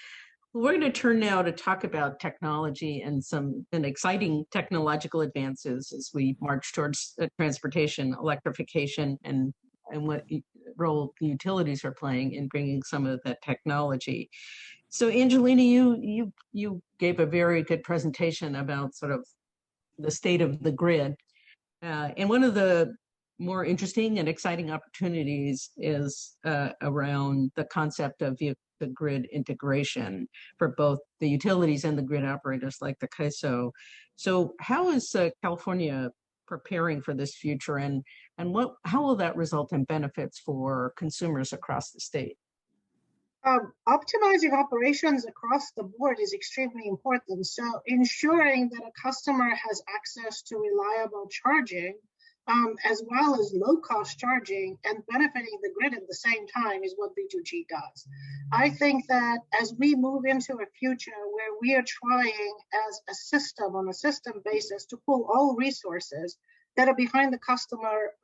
We're going to turn now to talk about technology and some exciting technological advances as we march towards transportation, electrification, and what role the utilities are playing in bringing some of that technology. So, Angelina, you gave a very good presentation about sort of the state of the grid. And one of the more interesting and exciting opportunities is around the concept of the grid integration for both the utilities and the grid operators like the CAISO. So how is California preparing for this future, and how will that result in benefits for consumers across the state? Optimizing operations across the board is extremely important. So ensuring that a customer has access to reliable charging, as well as low-cost charging and benefiting the grid at the same time is what V2G does. I think that as we move into a future where we are trying as a system, on a system basis, to pull all resources that are behind the customer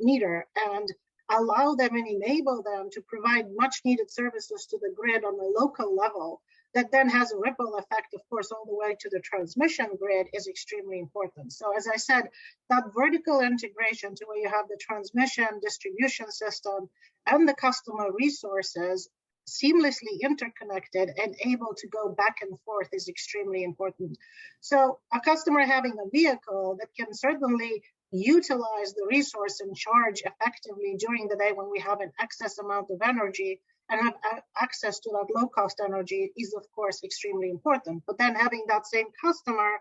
meter and allow them and enable them to provide much needed services to the grid on a local level, that then has a ripple effect, of course, all the way to the transmission grid is extremely important. So as I said, that vertical integration to where you have the transmission distribution system and the customer resources seamlessly interconnected and able to go back and forth is extremely important. So a customer having a vehicle that can certainly utilize the resource and charge effectively during the day when we have an excess amount of energy and have access to that low-cost energy is, of course, extremely important. But then having that same customer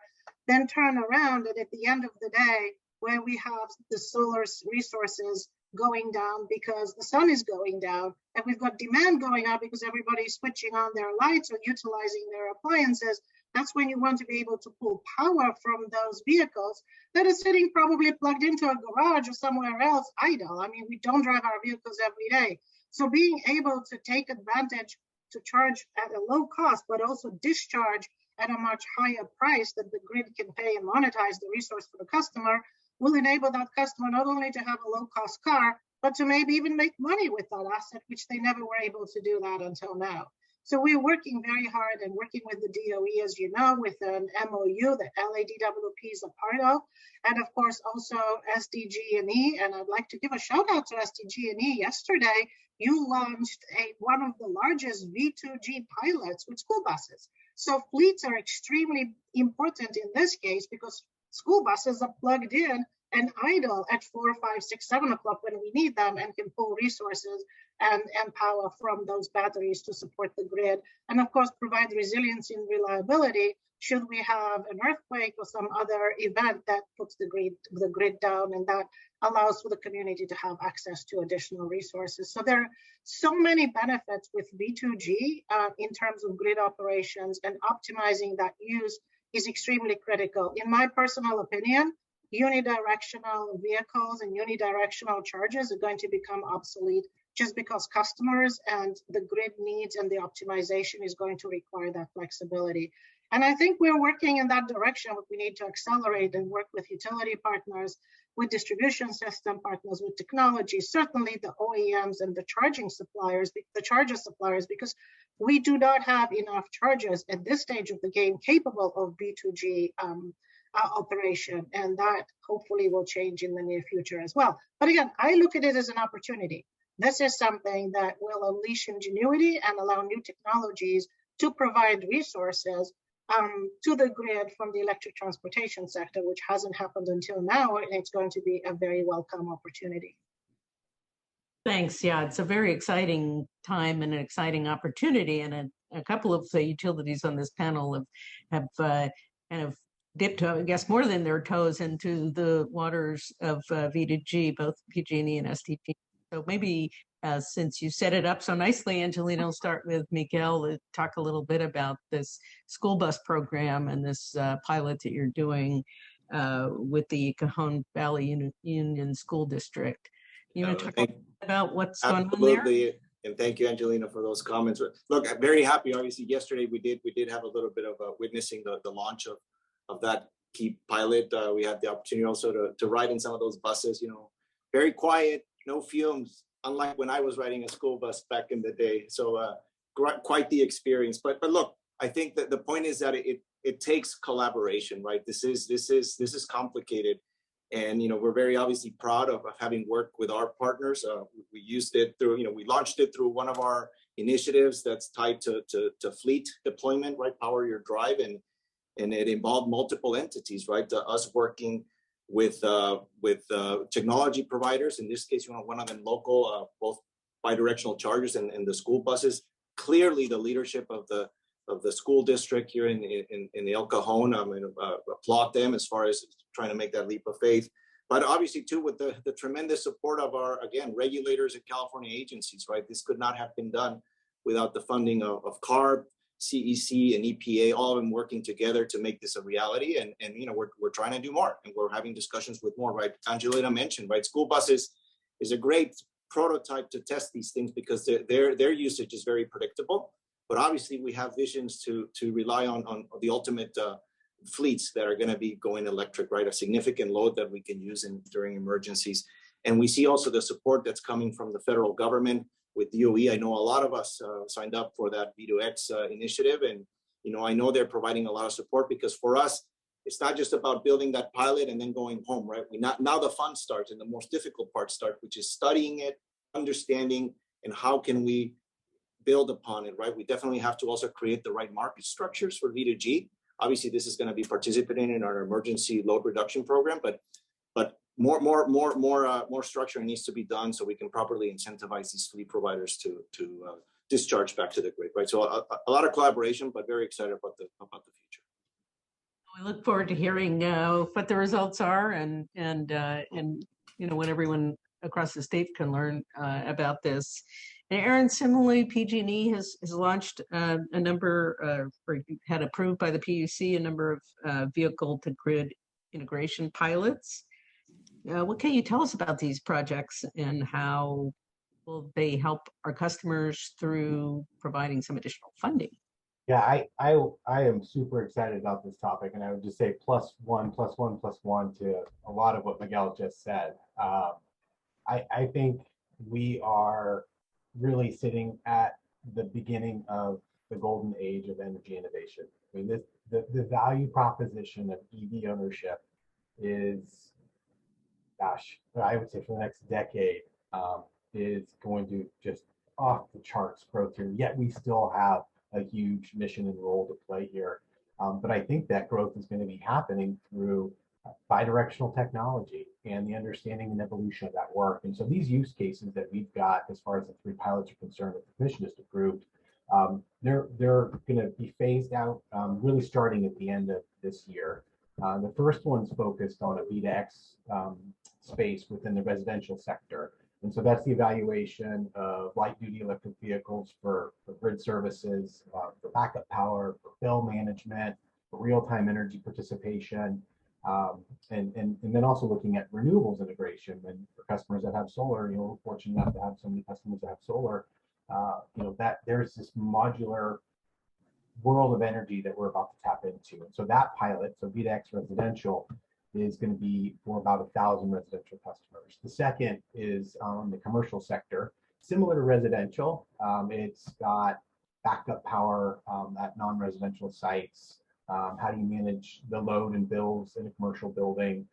then turn around and at the end of the day, where we have the solar resources going down because the sun is going down, and we've got demand going up because everybody's switching on their lights or utilizing their appliances, that's when you want to be able to pull power from those vehicles that are sitting probably plugged into a garage or somewhere else idle. I mean, we don't drive our vehicles every day. So being able to take advantage to charge at a low cost, but also discharge at a much higher price that the grid can pay and monetize the resource for the customer will enable that customer not only to have a low cost car, but to maybe even make money with that asset, which they never were able to do that until now. So we're working very hard and working with the DOE, as you know, with an MOU that LADWP is a part of, and of course also SDG&E. And I'd like to give a shout out to SDG&E. Yesterday, you launched one of the largest V2G pilots with school buses. So fleets are extremely important in this case because school buses are plugged in and idle at 4, 5, 6, 7 o'clock when we need them and can pull resources and power from those batteries to support the grid. And of course, provide resilience and reliability should we have an earthquake or some other event that puts the grid down, and that allows for the community to have access to additional resources. So there are so many benefits with V2G in terms of grid operations, and optimizing that use is extremely critical. In my personal opinion, unidirectional vehicles and unidirectional chargers are going to become obsolete just because customers and the grid needs and the optimization is going to require that flexibility. And I think we're working in that direction. We need to accelerate and work with utility partners, with distribution system partners, with technology, certainly the OEMs and the charging suppliers, the charger suppliers, because we do not have enough chargers at this stage of the game capable of V2G operation, and that hopefully will change in the near future as well. But again, I look at it as an opportunity. This is something that will unleash ingenuity and allow new technologies to provide resources to the grid from the electric transportation sector, which hasn't happened until now, and it's going to be a very welcome opportunity. Thanks. Yeah, it's a very exciting time and an exciting opportunity, and a couple of the utilities on this panel have kind of dipped, I guess, more than their toes into the waters of V2G, both PG&E and STP. So maybe since you set it up so nicely, Angelina, will start with Miguel to talk a little bit about this school bus program and this pilot that you're doing with the Cajon Valley Union School District. You want to talk about what's going on there? Absolutely. And thank you, Angelina, for those comments. Look, I'm very happy. Obviously, yesterday we did have a little bit of witnessing the launch of that key pilot. We had the opportunity also to ride in some of those buses, very quiet, no fumes, unlike when I was riding a school bus back in the day. So quite the experience. But look, I think that the point is that it takes collaboration, right? This is complicated. And, we're very obviously proud of having worked with our partners. We used it through, we launched it through one of our initiatives that's tied to fleet deployment, right? Power Your Drive. And it involved multiple entities, right? Us working with technology providers. In this case, one of them local, both bidirectional chargers and the school buses. Clearly, the leadership of the school district here in El Cajon, I'm going to applaud them as far as trying to make that leap of faith. But obviously, too, with the tremendous support of our, again, regulators and California agencies, right? This could not have been done without the funding of CARB, CEC, and EPA, all of them working together to make this a reality. And we're trying to do more, and we're having discussions with more, right? Angelina mentioned, right? School buses is a great prototype to test these things because their usage is very predictable. But obviously, we have visions to rely on the ultimate fleets that are going to be going electric, right? A significant load that we can use during emergencies. And we see also the support that's coming from the federal government with DOE. I know a lot of us signed up for that V2X initiative. And, I know they're providing a lot of support because for us, it's not just about building that pilot and then going home, right? Now the fun starts and the most difficult part starts, which is studying it, understanding, and how can we build upon it, right? We definitely have to also create the right market structures for V2G. Obviously, this is going to be participating in our emergency load reduction program, but more structure needs to be done so we can properly incentivize these fleet providers to discharge back to the grid, right? So a lot of collaboration, but very excited about the future. We look forward to hearing what the results are and what everyone across the state can learn about this. And Aaron, similarly, PG&E has launched a number, or had approved by the PUC, a number of vehicle-to-grid integration pilots. What can you tell us about these projects and how will they help our customers through providing some additional funding? Yeah, I am super excited about this topic, and I would just say plus one to a lot of what Miguel just said. I think we are really sitting at the beginning of the golden age of energy innovation. I mean, the value proposition of EV ownership is, gosh, I would say for the next decade, is going to just off the charts growth here. Yet we still have a huge mission and role to play here. But I think that growth is going to be happening through bidirectional technology and the understanding and evolution of that work. And so these use cases that we've got, as far as the 3 pilots are concerned, that the commission has approved, they're going to be phased out really starting at the end of this year. The first one's focused on a V2X space within the residential sector. And so that's the evaluation of light duty electric vehicles for grid services, for backup power, for bill management, for real-time energy participation, and then also looking at renewables integration. And for customers that have solar, we're fortunate enough to have so many customers that have solar, that there's this modular world of energy that we're about to tap into. And so that pilot, so V2X residential, is going to be for about 1,000 residential customers. The second is the commercial sector, similar to residential. It's got backup power at non-residential sites. How do you manage the load and bills in a commercial building?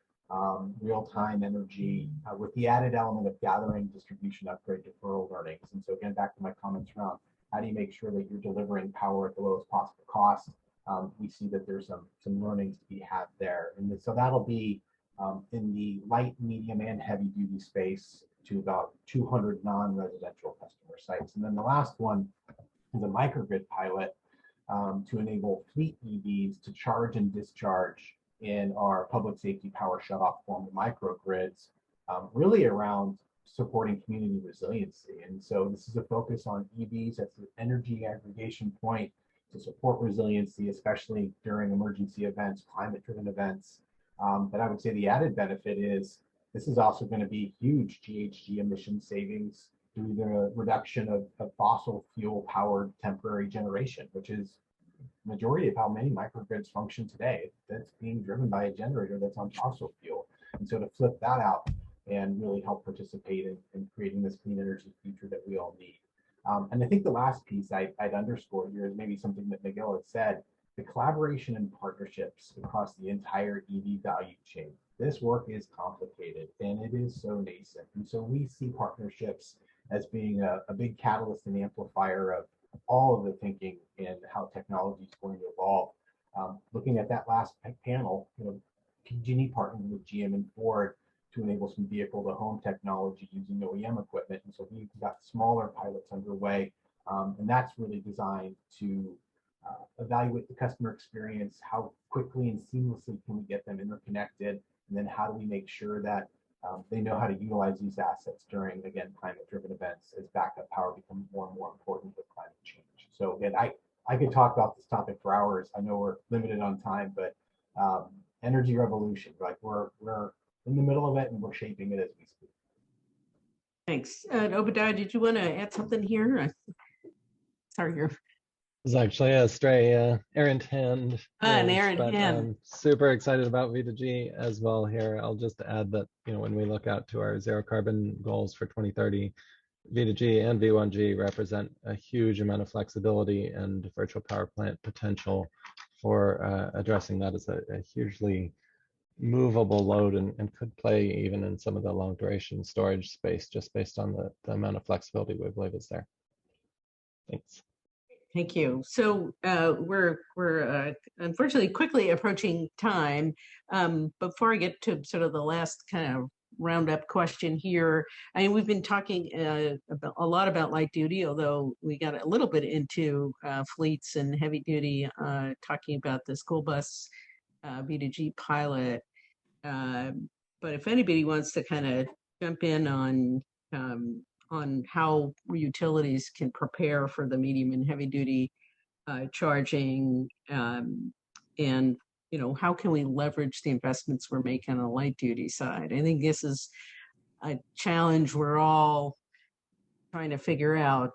Real-time energy with the added element of gathering, distribution, upgrade, deferral learnings. And so again, back to my comments around how do you make sure that you're delivering power at the lowest possible cost? We see that there's some learnings to be had there. And so that'll be in the light, medium, and heavy duty space to about 200 non-residential customer sites. And then the last one is a microgrid pilot to enable fleet EVs to charge and discharge in our public safety power shutoff formal microgrids, really around supporting community resiliency. And so this is a focus on EVs as an energy aggregation point to support resiliency, especially during emergency events, climate-driven events. But I would say the added benefit is this is also going to be huge GHG emission savings through the reduction of fossil fuel powered temporary generation, which is majority of how many microgrids function today. That's being driven by a generator that's on fossil fuel. And so to flip that out and really help participate in creating this clean energy future that we all need. And I think the last piece I'd underscore here is maybe something that Miguel had said, the collaboration and partnerships across the entire EV value chain. This work is complicated and it is so nascent. And so we see partnerships as being a big catalyst and amplifier of all of the thinking and how technology is going to evolve. Looking at that last panel, PG&E partnered with GM and Ford to enable some vehicle to home technology using OEM equipment. And so we've got smaller pilots underway. And that's really designed to evaluate the customer experience, how quickly and seamlessly can we get them interconnected, and then how do we make sure that they know how to utilize these assets during, again, climate-driven events as backup power becomes more and more important with climate change. So again, I could talk about this topic for hours. I know we're limited on time, but energy revolution, like we're in the middle of it and we're shaping it as we speak. Thanks. Obadiah, did you want to add something here? Sorry, you're. It's actually a stray errant hand. An errant hand. I'm super excited about V2G as well here. I'll just add that, when we look out to our zero carbon goals for 2030, V2G and V1G represent a huge amount of flexibility and virtual power plant potential for addressing that as a hugely movable load and could play even in some of the long duration storage space just based on the amount of flexibility we believe is there. Thanks. Thank you. So we're unfortunately quickly approaching time. Before I get to sort of the last kind of roundup question here, I mean, we've been talking a lot about light duty, although we got a little bit into fleets and heavy duty, talking about the school bus V2G pilot. But if anybody wants to kind of jump in on how utilities can prepare for the medium and heavy duty charging, and how can we leverage the investments we're making on the light duty side. I think this is a challenge we're all trying to figure out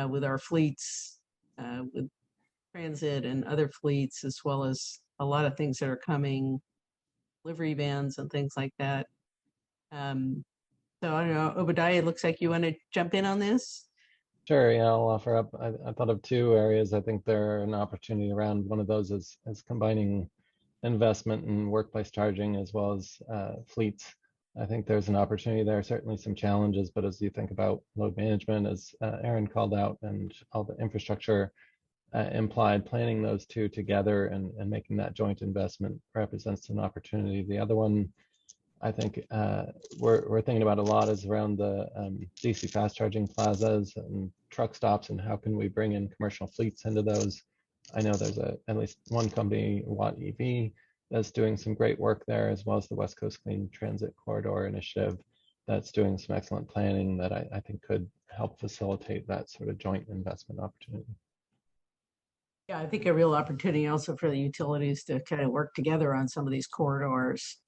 with our fleets, with transit and other fleets, as well as a lot of things that are coming, delivery vans and things like that. So I don't know, Obadiah, it looks like you want to jump in on this? Sure, yeah, I'll offer up. I thought of two areas. I think there are an opportunity around. One of those is combining investment in workplace charging as well as fleets. I think there's an opportunity there, certainly some challenges, but as you think about load management, as Aaron called out, and all the infrastructure implied, planning those two together and making that joint investment represents an opportunity. The other one I think we're thinking about a lot is around the DC fast charging plazas and truck stops, and how can we bring in commercial fleets into those. I know there's at least one company, Watt EV, that's doing some great work there, as well as the West Coast Clean Transit Corridor Initiative that's doing some excellent planning that I think could help facilitate that sort of joint investment opportunity. Yeah, I think a real opportunity also for the utilities to kind of work together on some of these corridors.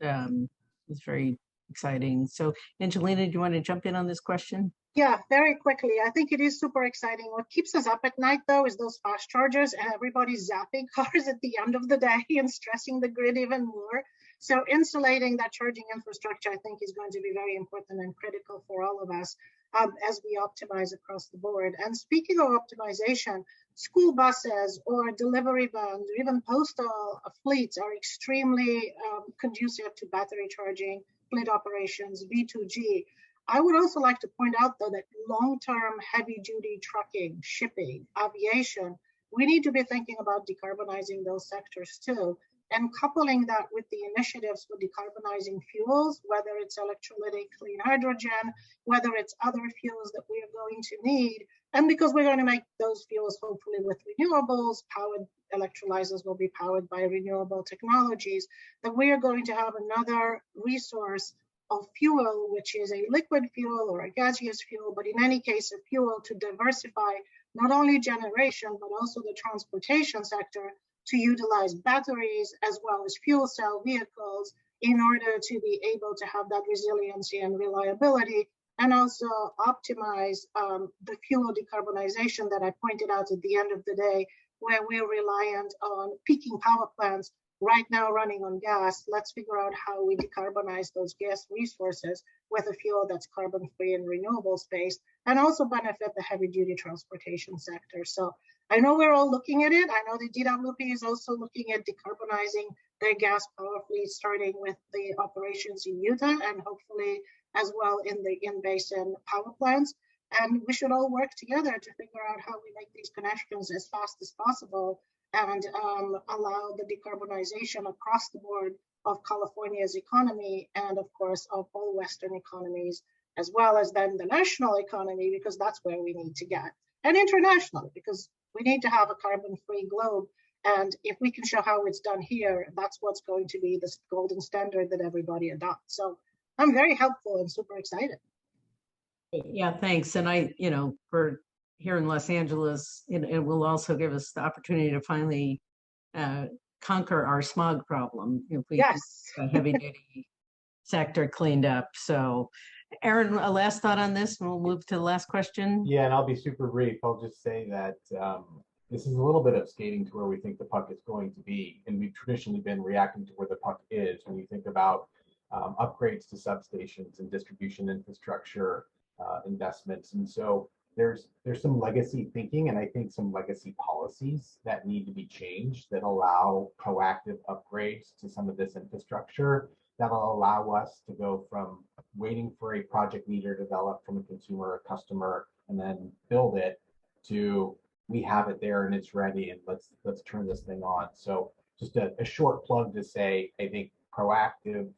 It's very exciting. So Angelina, do you want to jump in on this question? Yeah, very quickly. I think it is super exciting. What keeps us up at night, though, is those fast chargers and everybody's zapping cars at the end of the day and stressing the grid even more. So insulating that charging infrastructure, I think, is going to be very important and critical for all of us as we optimize across the board. And speaking of optimization, school buses or delivery vans or even postal fleets are extremely conducive to battery charging, fleet operations, V2G. I would also like to point out, though, that long-term heavy-duty trucking, shipping, aviation, we need to be thinking about decarbonizing those sectors too. and coupling that with the initiatives for decarbonizing fuels, whether it's electrolytic clean hydrogen, whether it's other fuels that we are going to need. And because we're going to make those fuels hopefully with renewables, powered electrolyzers will be powered by renewable technologies, that we are going to have another resource of fuel, which is a liquid fuel or a gaseous fuel, but in any case, a fuel to diversify not only generation, but also the transportation sector to utilize batteries as well as fuel cell vehicles in order to be able to have that resiliency and reliability, and also optimize the fuel decarbonization that I pointed out at the end of the day, where we're reliant on peaking power plants right now running on gas. Let's figure out how we decarbonize those gas resources with a fuel that's carbon-free and renewable space, and also benefit the heavy-duty transportation sector. So I know we're all looking at it. I know the DWP is also looking at decarbonizing their gas power fleet, starting with the operations in Utah and hopefully as well in the in-basin power plants. And we should all work together to figure out how we make these connections as fast as possible and allow the decarbonization across the board of California's economy and, of course, of all Western economies, as well as then the national economy, because that's where we need to get, and internationally, because we need to have a carbon-free globe. And if we can show how it's done here, that's what's going to be the golden standard that everybody adopts. So I'm very helpful and super excited. Yeah, thanks. And I, for here in Los Angeles, it will also give us the opportunity to finally conquer our smog problem if we get the heavy duty sector cleaned up. So Aaron, a last thought on this, and we'll move to the last question. Yeah, and I'll be super brief. I'll just say that this is a little bit of skating to where we think the puck is going to be. And we've traditionally been reacting to where the puck is when you think about upgrades to substations and distribution infrastructure investments. And so there's some legacy thinking and I think some legacy policies that need to be changed that allow proactive upgrades to some of this infrastructure that'll allow us to go from waiting for a project need or develop from a consumer or customer and then build it to we have it there and it's ready and let's turn this thing on. So just a short plug to say, I think proactive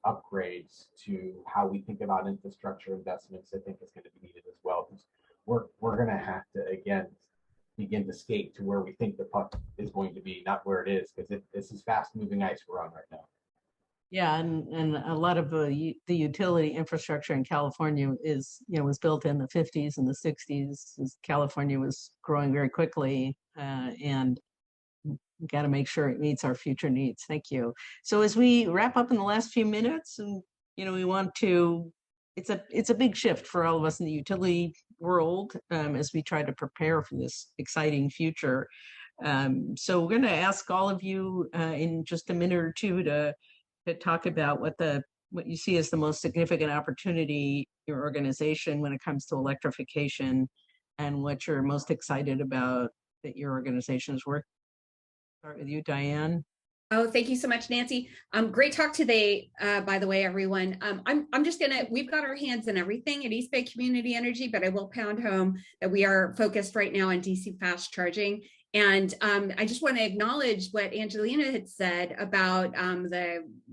upgrades to how we think about infrastructure investments, I think is going to be needed as well. Because we're going to have to, again, begin to skate to where we think the puck is going to be, not where it is, because this is fast moving ice we're on right now. Yeah, and a lot of the utility infrastructure in California is, was built in the 50s and the 60s as California was growing very quickly, and we've got to make sure it meets our future needs. Thank you. So as we wrap up in the last few minutes, and we want to, it's a big shift for all of us in the utility world as we try to prepare for this exciting future. So we're going to ask all of you in just a minute or two to talk about what you see as the most significant opportunity in your organization when it comes to electrification, and what you're most excited about that your organization is working. Start with you, Diane. Oh, thank you so much, Nancy. Great talk today, by the way, everyone. I'm just we've got our hands in everything at East Bay Community Energy, but I will pound home that we are focused right now on DC fast charging. And I just want to acknowledge what Angelina had said about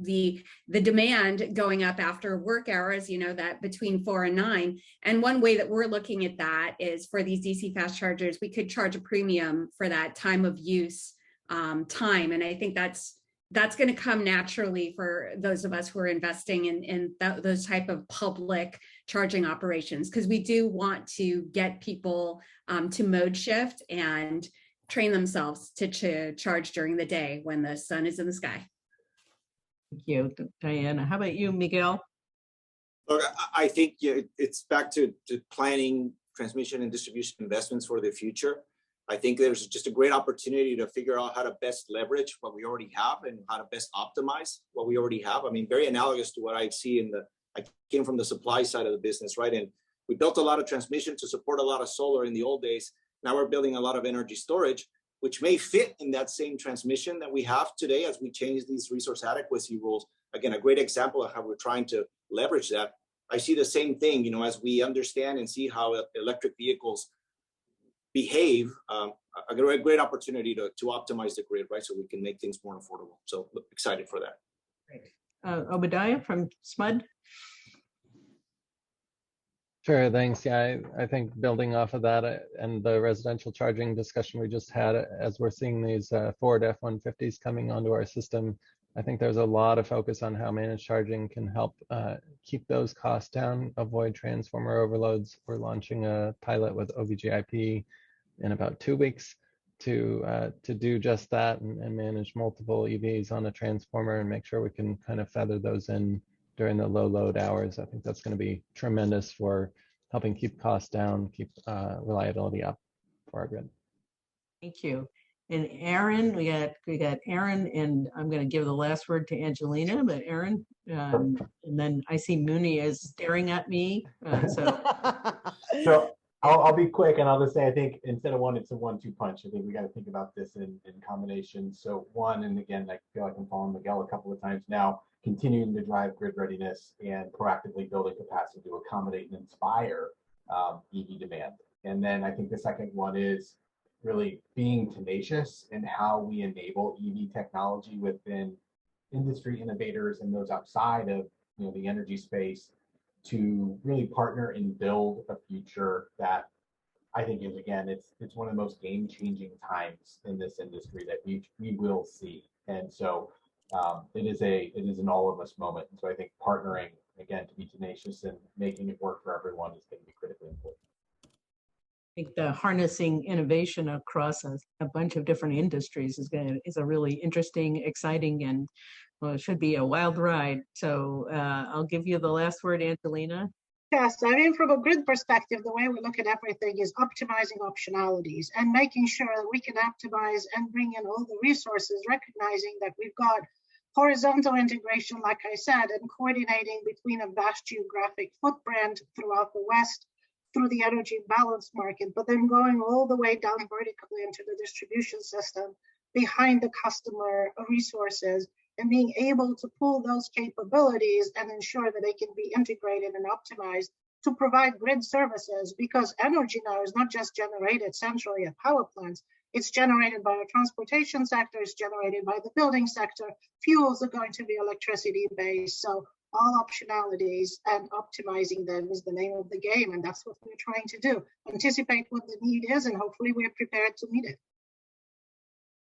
the demand going up after work hours, that between 4 and 9. And one way that we're looking at that is for these DC fast chargers, we could charge a premium for that time of use time. And I think that's going to come naturally for those of us who are investing in those type of public charging operations, because we do want to get people to mode shift and train themselves to charge during the day when the sun is in the sky. Thank you, Diana. How about you, Miguel? Look, I think it's back to planning transmission and distribution investments for the future. I think there's just a great opportunity to figure out how to best leverage what we already have and how to best optimize what we already have. I mean, very analogous to what I see I came from the supply side of the business, right? And we built a lot of transmission to support a lot of solar in the old days. Now we're building a lot of energy storage, which may fit in that same transmission that we have today as we change these resource adequacy rules. Again, a great example of how we're trying to leverage that. I see the same thing, as we understand and see how electric vehicles behave, a great opportunity to optimize the grid, right? So we can make things more affordable. So excited for that. Great. Obadiah from SMUD. Sure, thanks. Yeah, I think building off of that and the residential charging discussion we just had, as we're seeing these Ford F-150s coming onto our system, I think there's a lot of focus on how managed charging can help keep those costs down, avoid transformer overloads. We're launching a pilot with OVGIP in about 2 weeks to do just that and manage multiple EVs on a transformer and make sure we can kind of feather those in during the low load hours. I think that's going to be tremendous for helping keep costs down, keep reliability up for our grid. Thank you. And Aaron, we got Aaron, and I'm going to give the last word to Angelina, but Aaron, and then I see Mooney is staring at me. So I'll be quick, and I'll just say I think instead of one, it's a 1-2 punch. I think we got to think about this in combination. So one, and again, I feel like I'm following Miguel a couple of times now, continuing to drive grid readiness and proactively building capacity to accommodate and inspire EV demand. And then I think the second one is really being tenacious in how we enable EV technology within industry innovators and those outside of the energy space to really partner and build a future that I think is, again, it's one of the most game-changing times in this industry that we will see. And so it is an all of us moment. And so I think partnering, again, to be tenacious and making it work for everyone is going to be critically important. I think the harnessing innovation across a bunch of different industries is a really interesting, exciting, and well, it should be a wild ride. So I'll give you the last word, Angelina. Yes, I mean, from a grid perspective, the way we look at everything is optimizing optionalities and making sure that we can optimize and bring in all the resources, recognizing that we've got horizontal integration, like I said, and coordinating between a vast geographic footprint throughout the West, through the energy balance market, but then going all the way down vertically into the distribution system behind the customer resources and being able to pull those capabilities and ensure that they can be integrated and optimized to provide grid services, because energy now is not just generated centrally at power plants, it's generated by the transportation sector, it's generated by the building sector, fuels are going to be electricity based. So all optionalities and optimizing them is the name of the game. And that's what we're trying to do. Anticipate what the need is, and hopefully we're prepared to meet it.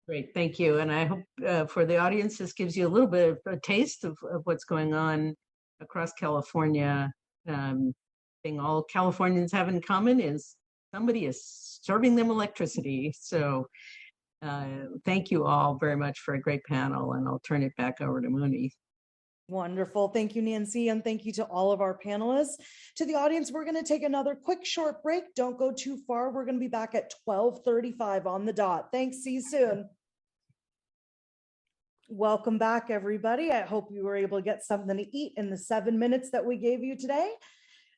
Great, thank you. And I hope for the audience, this gives you a little bit of a taste of what's going on across California. Thing all Californians have in common is somebody is serving them electricity. So thank you all very much for a great panel, and I'll turn it back over to Mooney. Wonderful. Thank you, Nancy. And thank you to all of our panelists. To the audience, we're going to take another quick short break. Don't go too far. We're going to be back at 12:35 on the dot. Thanks. See you soon. Welcome back, everybody. I hope you were able to get something to eat in the 7 minutes that we gave you today.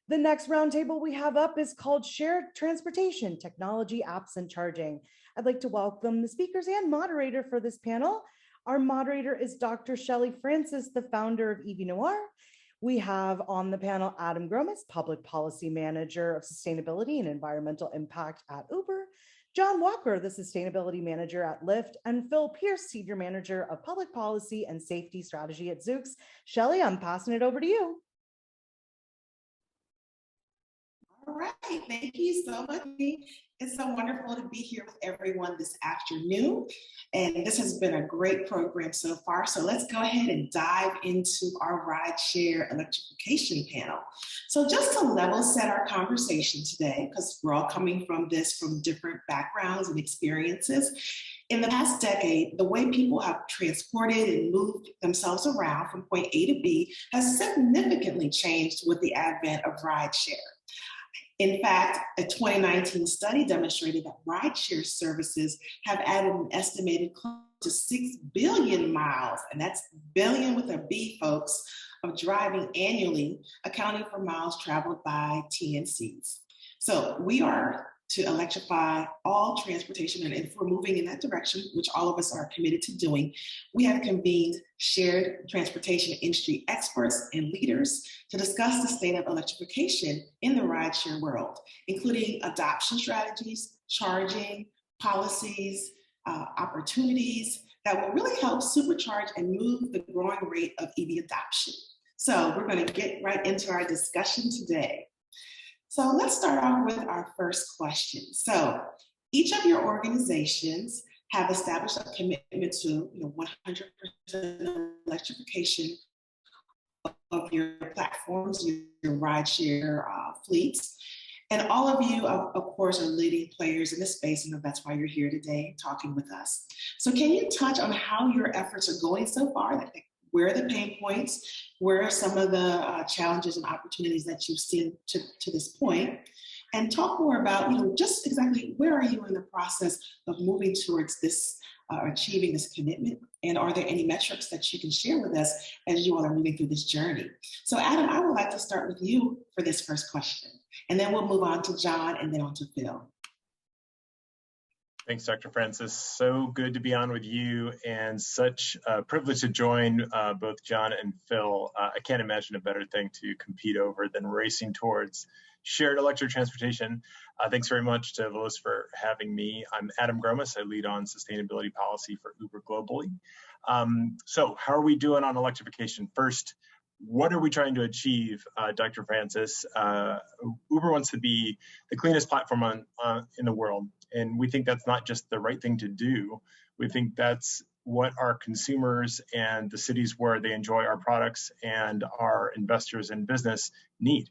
The next roundtable we have up is called Shared Transportation, Technology, Apps, and Charging. I'd like to welcome the speakers and moderator for this panel. Our moderator is Dr. Shelley Francis, the founder of EV Noir. We have on the panel Adam Gromis, Public Policy Manager of Sustainability and Environmental Impact at Uber, John Walker, the Sustainability Manager at Lyft, and Phil Pierce, Senior Manager of Public Policy and Safety Strategy at Zoox. Shelley, I'm passing it over to you. All right, thank you so much. It's so wonderful to be here with everyone this afternoon. And this has been a great program so far. So let's go ahead and dive into our rideshare electrification panel. So just to level set our conversation today, because we're all coming from different backgrounds and experiences. In the past decade, the way people have transported and moved themselves around from point A to B has significantly changed with the advent of rideshare. In fact, a 2019 study demonstrated that rideshare services have added an estimated close to 6 billion miles, and that's billion with a B, folks, of driving annually, accounting for miles traveled by TNCs. So we are to electrify all transportation. And if we're moving in that direction, which all of us are committed to doing, we have convened shared transportation industry experts and leaders to discuss the state of electrification in the rideshare world, including adoption strategies, charging, policies, opportunities that will really help supercharge and move the growing rate of EV adoption. So we're going to get right into our discussion today. So let's start off with our first question. So each of your organizations have established a commitment to 100% electrification of your platforms, your rideshare fleets. And all of you, of course, are leading players in this space, and that's why you're here today talking with us. So can you touch on how your efforts are going so far? Where are the pain points? Where are some of the challenges and opportunities that you've seen to this point? And talk more about, just exactly where are you in the process of moving towards this, achieving this commitment? And are there any metrics that you can share with us as you all are moving through this journey? So Adam, I would like to start with you for this first question, and then we'll move on to John and then on to Phil. Thanks, Dr. Francis. So good to be on with you, and such a privilege to join both John and Phil. I can't imagine a better thing to compete over than racing towards shared electric transportation. Thanks very much to Veloz for having me. I'm Adam Gromas. I lead on sustainability policy for Uber globally. So how are we doing on electrification? First, what are we trying to achieve, Dr. Francis? Uber wants to be the cleanest platform in the world. And we think that's not just the right thing to do. We think that's what our consumers and the cities where they enjoy our products and our investors in business need.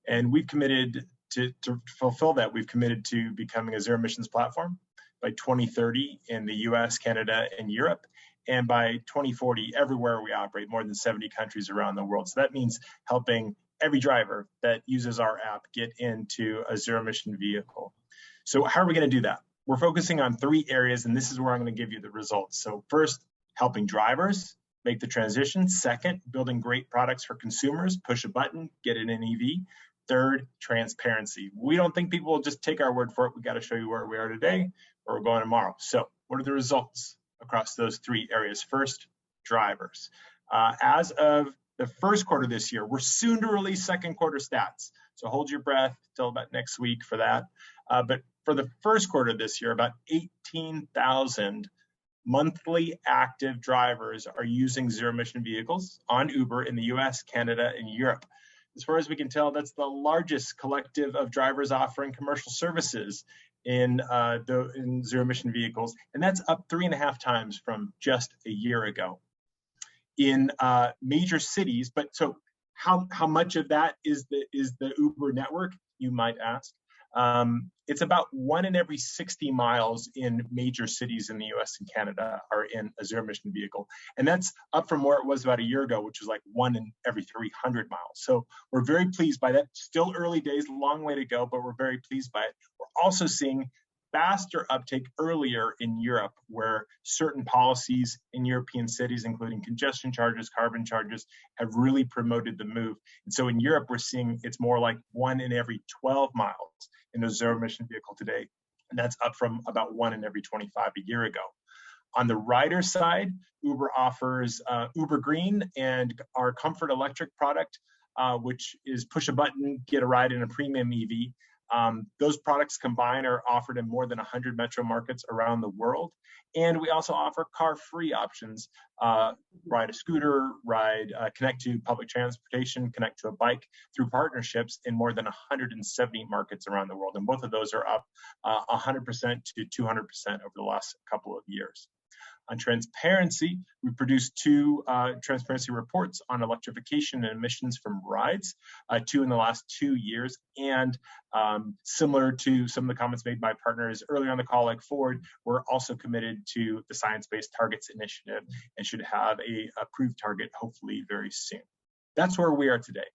And we've committed to fulfill that. We've committed to becoming a zero emissions platform by 2030 in the US, Canada, and Europe. And by 2040, everywhere we operate, more than 70 countries around the world. So that means helping every driver that uses our app get into a zero emission vehicle. So how are we going to do that? We're focusing on 3 areas, and this is where I'm going to give you the results. So first, helping drivers make the transition. Second, building great products for consumers, push a button, get in an EV. Third, transparency. We don't think people will just take our word for it. We got to show you where we are today, where we're going tomorrow. So what are the results across those 3 areas? First, drivers. As of the first quarter this year, we're soon to release second quarter stats. So hold your breath till about next week for that. But for the first quarter this year, about 18,000 monthly active drivers are using zero emission vehicles on Uber in the US, Canada, and Europe. As far as we can tell, that's the largest collective of drivers offering commercial services in zero emission vehicles. And that's up 3.5 times from just a year ago. In major cities, but so how much of that is the Uber network, you might ask? It's about 1 in every 60 miles in major cities in the US and Canada are in a zero emission vehicle. And that's up from where it was about a year ago, which was like 1 in every 300 miles. So we're very pleased by that. Still early days, long way to go, but we're very pleased by it. We're also seeing faster uptake earlier in Europe, where certain policies in European cities, including congestion charges, carbon charges, have really promoted the move. And so in Europe, we're seeing it's more like 1 in every 12 miles in a zero emission vehicle today. And that's up from about 1 in every 25 a year ago. On the rider side, Uber offers Uber Green and our Comfort Electric product, which is push a button, get a ride in a premium EV. Those products combined are offered in more than 100 metro markets around the world. And we also offer car-free options, ride a scooter, connect to public transportation, connect to a bike through partnerships in more than 170 markets around the world. And both of those are up 100% to 200% over the last couple of years. On transparency, we produced 2 transparency reports on electrification and emissions from rides, 2 in the last 2 years. And similar to some of the comments made by partners earlier on the call, like Ford, we're also committed to the Science Based Targets Initiative and should have a approved target hopefully very soon. That's where we are today.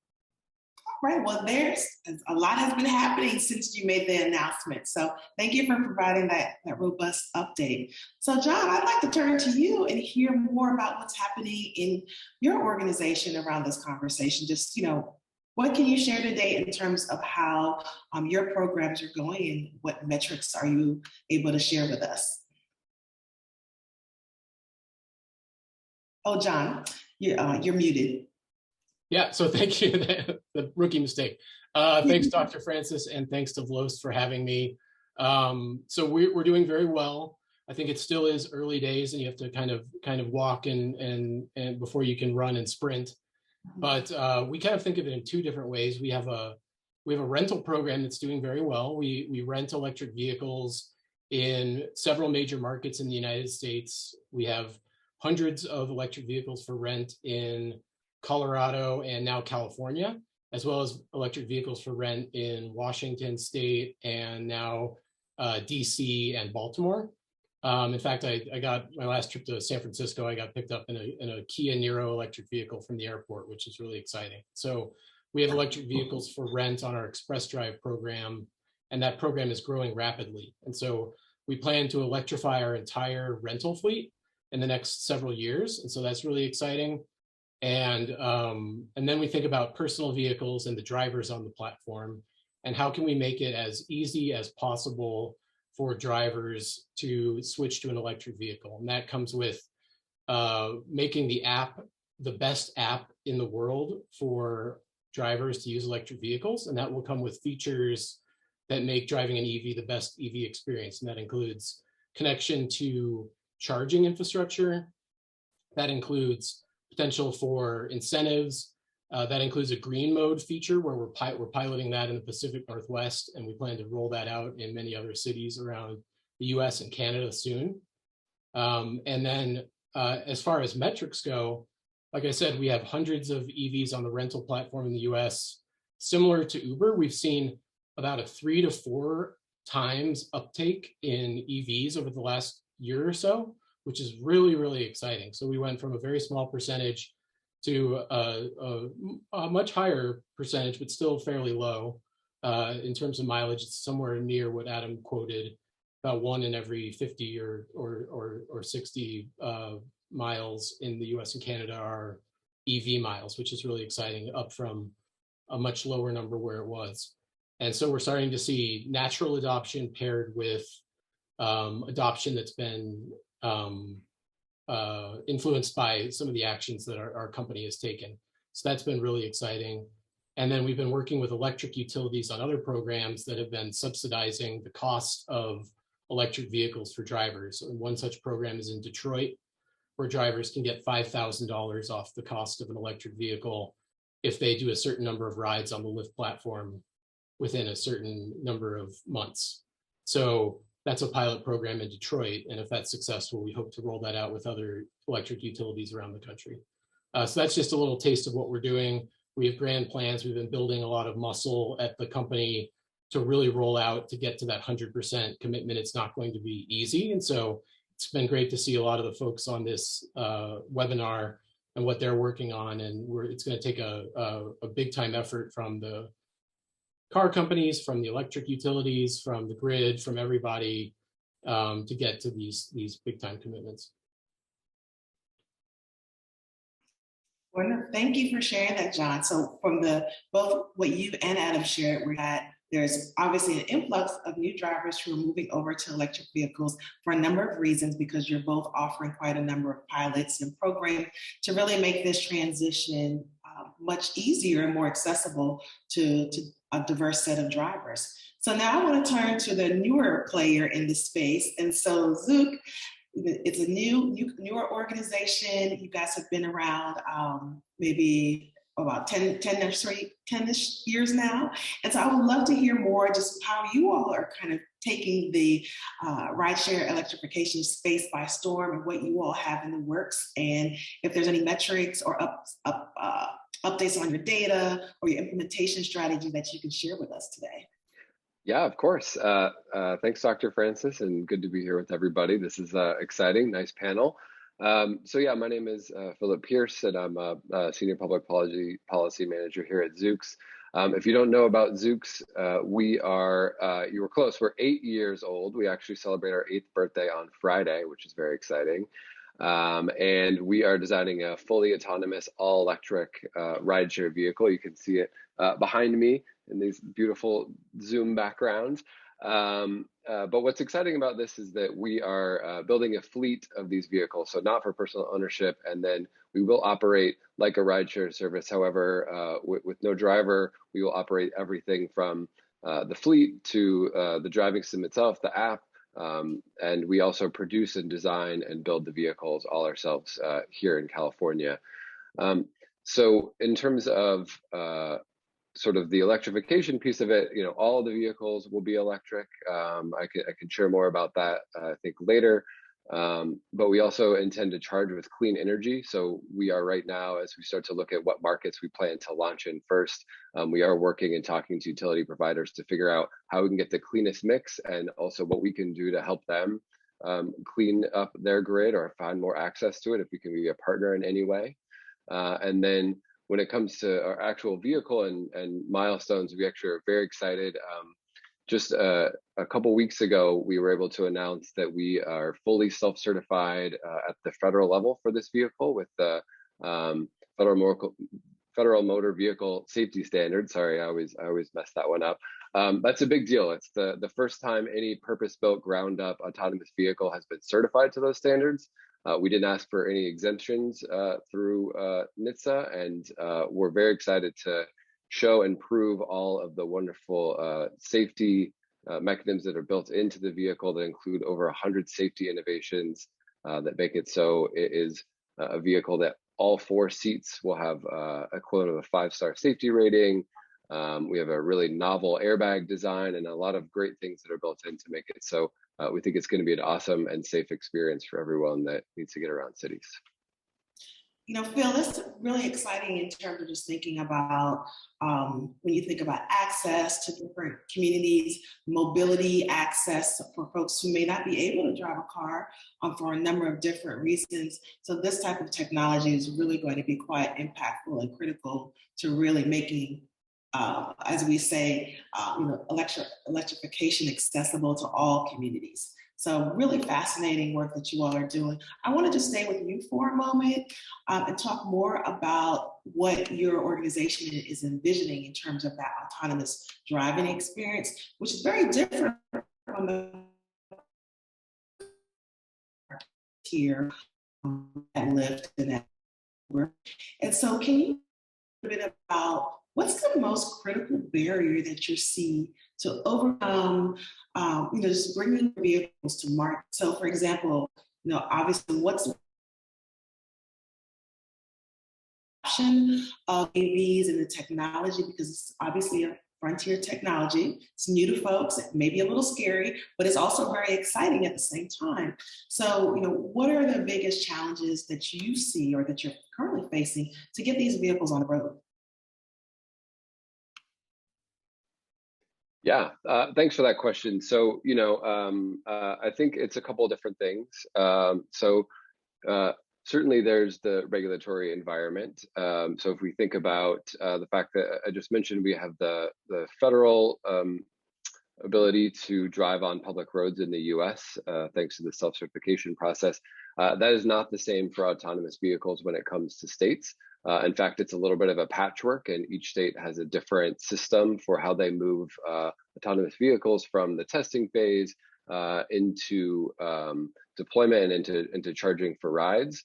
Right, well, there's a lot has been happening since you made the announcement. So thank you for providing that robust update. So John, I'd like to turn to you and hear more about what's happening in your organization around this conversation. Just, What can you share today in terms of how your programs are going and what metrics are you able to share with us? Oh, John, you're muted. Yeah, so thank you, the rookie mistake. Thanks, Dr. Francis, and thanks to Veloz for having me. So we're doing very well. I think it still is early days, and you have to kind of walk and before you can run and sprint. But we kind of think of it in two different ways. We have a rental program that's doing very well. We rent electric vehicles in several major markets in the United States. We have hundreds of electric vehicles for rent in Colorado and now California, as well as electric vehicles for rent in Washington State and now DC and Baltimore. In fact, I got my last trip to San Francisco, I got picked up in a Kia Niro electric vehicle from the airport, which is really exciting. So we have electric vehicles for rent on our Express Drive program, and that program is growing rapidly. And so we plan to electrify our entire rental fleet in the next several years. And so that's really exciting. And then we think about personal vehicles and the drivers on the platform, and how can we make it as easy as possible for drivers to switch to an electric vehicle. And that comes with making the app the best app in the world for drivers to use electric vehicles. And that will come with features that make driving an EV the best EV experience. And that includes connection to charging infrastructure. That includes potential for incentives. That includes a green mode feature where we're piloting that in the Pacific Northwest, and we plan to roll that out in many other cities around the US and Canada soon. And then as far as metrics go, like I said, we have hundreds of EVs on the rental platform in the US. Similar to Uber, we've seen about a 3 to 4 times uptake in EVs over the last year or so, which is really, really exciting. So we went from a very small percentage to a much higher percentage, but still fairly low in terms of mileage. It's somewhere near what Adam quoted, about 1 in every 50 or 60 miles in the US and Canada are EV miles, which is really exciting, up from a much lower number where it was. And so we're starting to see natural adoption paired with adoption that's been influenced by some of the actions that our company has taken. So that's been really exciting. And then we've been working with electric utilities on other programs that have been subsidizing the cost of electric vehicles for drivers. And one such program is in Detroit, where drivers can get $5,000 off the cost of an electric vehicle if they do a certain number of rides on the Lyft platform within a certain number of months. So that's a pilot program in Detroit. And if that's successful, we hope to roll that out with other electric utilities around the country. So that's just a little taste of what we're doing. We have grand plans. We've been building a lot of muscle at the company to really roll out to get to that 100% commitment. It's not going to be easy. And so it's been great to see a lot of the folks on this webinar and what they're working on. And it's going to take a big time effort from the car companies, from the electric utilities, from the grid, from everybody to get to these big time commitments. Wonderful. Thank you for sharing that, John. So from both what you and Adam shared, there's obviously an influx of new drivers who are moving over to electric vehicles for a number of reasons, because you're both offering quite a number of pilots and programs to really make this transition much easier and more accessible to a diverse set of drivers. So now I want to turn to the newer player in the space. And so Zoox, it's a newer organization. You guys have been around maybe about 10-ish years now. And so I would love to hear more just how you all are kind of taking the rideshare electrification space by storm and what you all have in the works, and if there's any metrics or updates on your data or your implementation strategy that you can share with us today. Yeah, of course. Thanks, Dr. Francis, and good to be here with everybody. This is exciting, nice panel. So yeah, my name is Philip Pierce, and I'm a Senior Public Policy Manager here at Zoox. If you don't know about Zoox, we are, you were close, we're 8 years old. We actually celebrate our 8th birthday on Friday, which is very exciting. And we are designing a fully autonomous, all-electric rideshare vehicle. You can see it behind me in these beautiful Zoom backgrounds. But what's exciting about this is that we are building a fleet of these vehicles, so not for personal ownership, and then we will operate like a rideshare service. However, with no driver, we will operate everything from the fleet to the driving sim itself, the app, and we also produce and design and build the vehicles all ourselves here in California. So in terms of sort of the electrification piece of it, all of the vehicles will be electric. I can share more about that, I think, later. But we also intend to charge with clean energy. So we are right now, as we start to look at what markets we plan to launch in first, we are working and talking to utility providers to figure out how we can get the cleanest mix and also what we can do to help them clean up their grid or find more access to it if we can be a partner in any way. And then when it comes to our actual vehicle and milestones, we actually are very excited. Just a couple weeks ago, we were able to announce that we are fully self-certified at the federal level for this vehicle with the Federal Motor Vehicle Safety Standards. Sorry, I always mess that one up. That's a big deal. It's the first time any purpose-built, ground-up autonomous vehicle has been certified to those standards. We didn't ask for any exemptions through NHTSA, and we're very excited to show and prove all of the wonderful safety mechanisms that are built into the vehicle that include over 100 safety innovations that make it so it is a vehicle that all 4 seats will have equivalent of a 5-star safety rating. We have a really novel airbag design and a lot of great things that are built in to make it so we think it's going to be an awesome and safe experience for everyone that needs to get around cities. Phil, this is really exciting in terms of just thinking about when you think about access to different communities, mobility access for folks who may not be able to drive a car for a number of different reasons. So this type of technology is really going to be quite impactful and critical to really making, as we say, electrification accessible to all communities. So really fascinating work that you all are doing. I want to just stay with you for a moment and talk more about what your organization is envisioning in terms of that autonomous driving experience, which is very different from the here at Lyft and at Uber. And so can you talk a bit about what's the most critical barrier that you see to overcome, just bringing vehicles to market? So, for example, obviously, what's the option of AVs and the technology? Because it's obviously a frontier technology. It's new to folks. It may be a little scary, but it's also very exciting at the same time. So, what are the biggest challenges that you see or that you're currently facing to get these vehicles on the road? Yeah, thanks for that question. So, I think it's a couple of different things. Certainly there's the regulatory environment. So if we think about the fact that I just mentioned, we have the federal ability to drive on public roads in the US, thanks to the self-certification process. That is not the same for autonomous vehicles when it comes to states. In fact, it's a little bit of a patchwork, and each state has a different system for how they move autonomous vehicles from the testing phase into deployment and into charging for rides.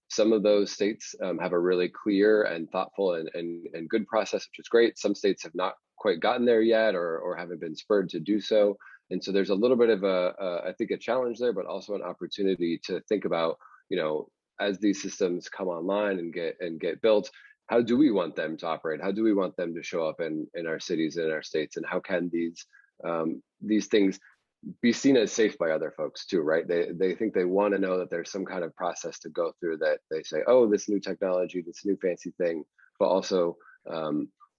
Some of those states have a really clear and thoughtful and good process, which is great. Some states have not quite gotten there yet or haven't been spurred to do so. And so there's a little bit of I think a challenge there, but also an opportunity to think about, as these systems come online and get built, how do we want them to operate? How do we want them to show up in our cities and in our states? And how can these things be seen as safe by other folks too, right? They think they want to know that there's some kind of process to go through that they say, oh, this new technology, this new fancy thing, but also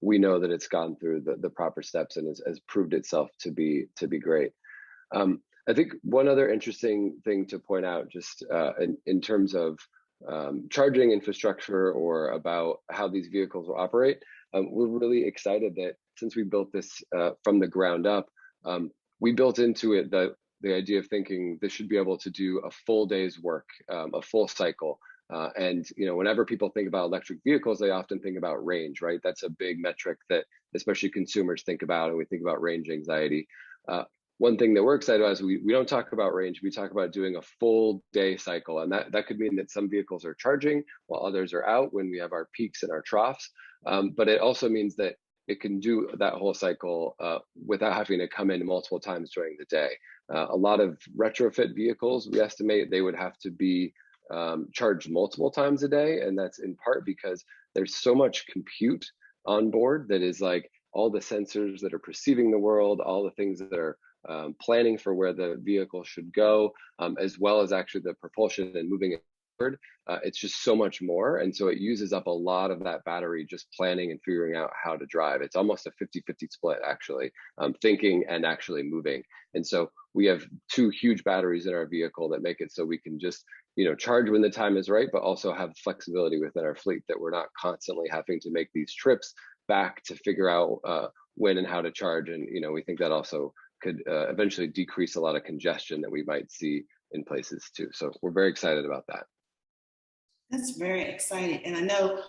we know that it's gone through the proper steps and has proved itself to be great. I think one other interesting thing to point out, just in terms of charging infrastructure or about how these vehicles will operate, we're really excited that since we built this from the ground up, we built into it the the idea of thinking this should be able to do a full day's work, a full cycle. And whenever people think about electric vehicles, they often think about range, right? That's a big metric that especially consumers think about, and we think about range anxiety. One thing that we're excited about is we don't talk about range, we talk about doing a full day cycle. And that could mean that some vehicles are charging while others are out when we have our peaks and our troughs. But it also means that it can do that whole cycle without having to come in multiple times during the day. A lot of retrofit vehicles, we estimate they would have to be charged multiple times a day. And that's in part because there's so much compute on board that is like all the sensors that are perceiving the world, all the things that are planning for where the vehicle should go, as well as actually the propulsion and moving it forward. It's just so much more. And so it uses up a lot of that battery just planning and figuring out how to drive. It's almost a 50-50 split, actually, thinking and actually moving. And so we have two huge batteries in our vehicle that make it so we can just charge when the time is right, but also have flexibility within our fleet that we're not constantly having to make these trips back to figure out when and how to charge. And we think that also could eventually decrease a lot of congestion that we might see in places too. So we're very excited about that. That's very exciting. And I know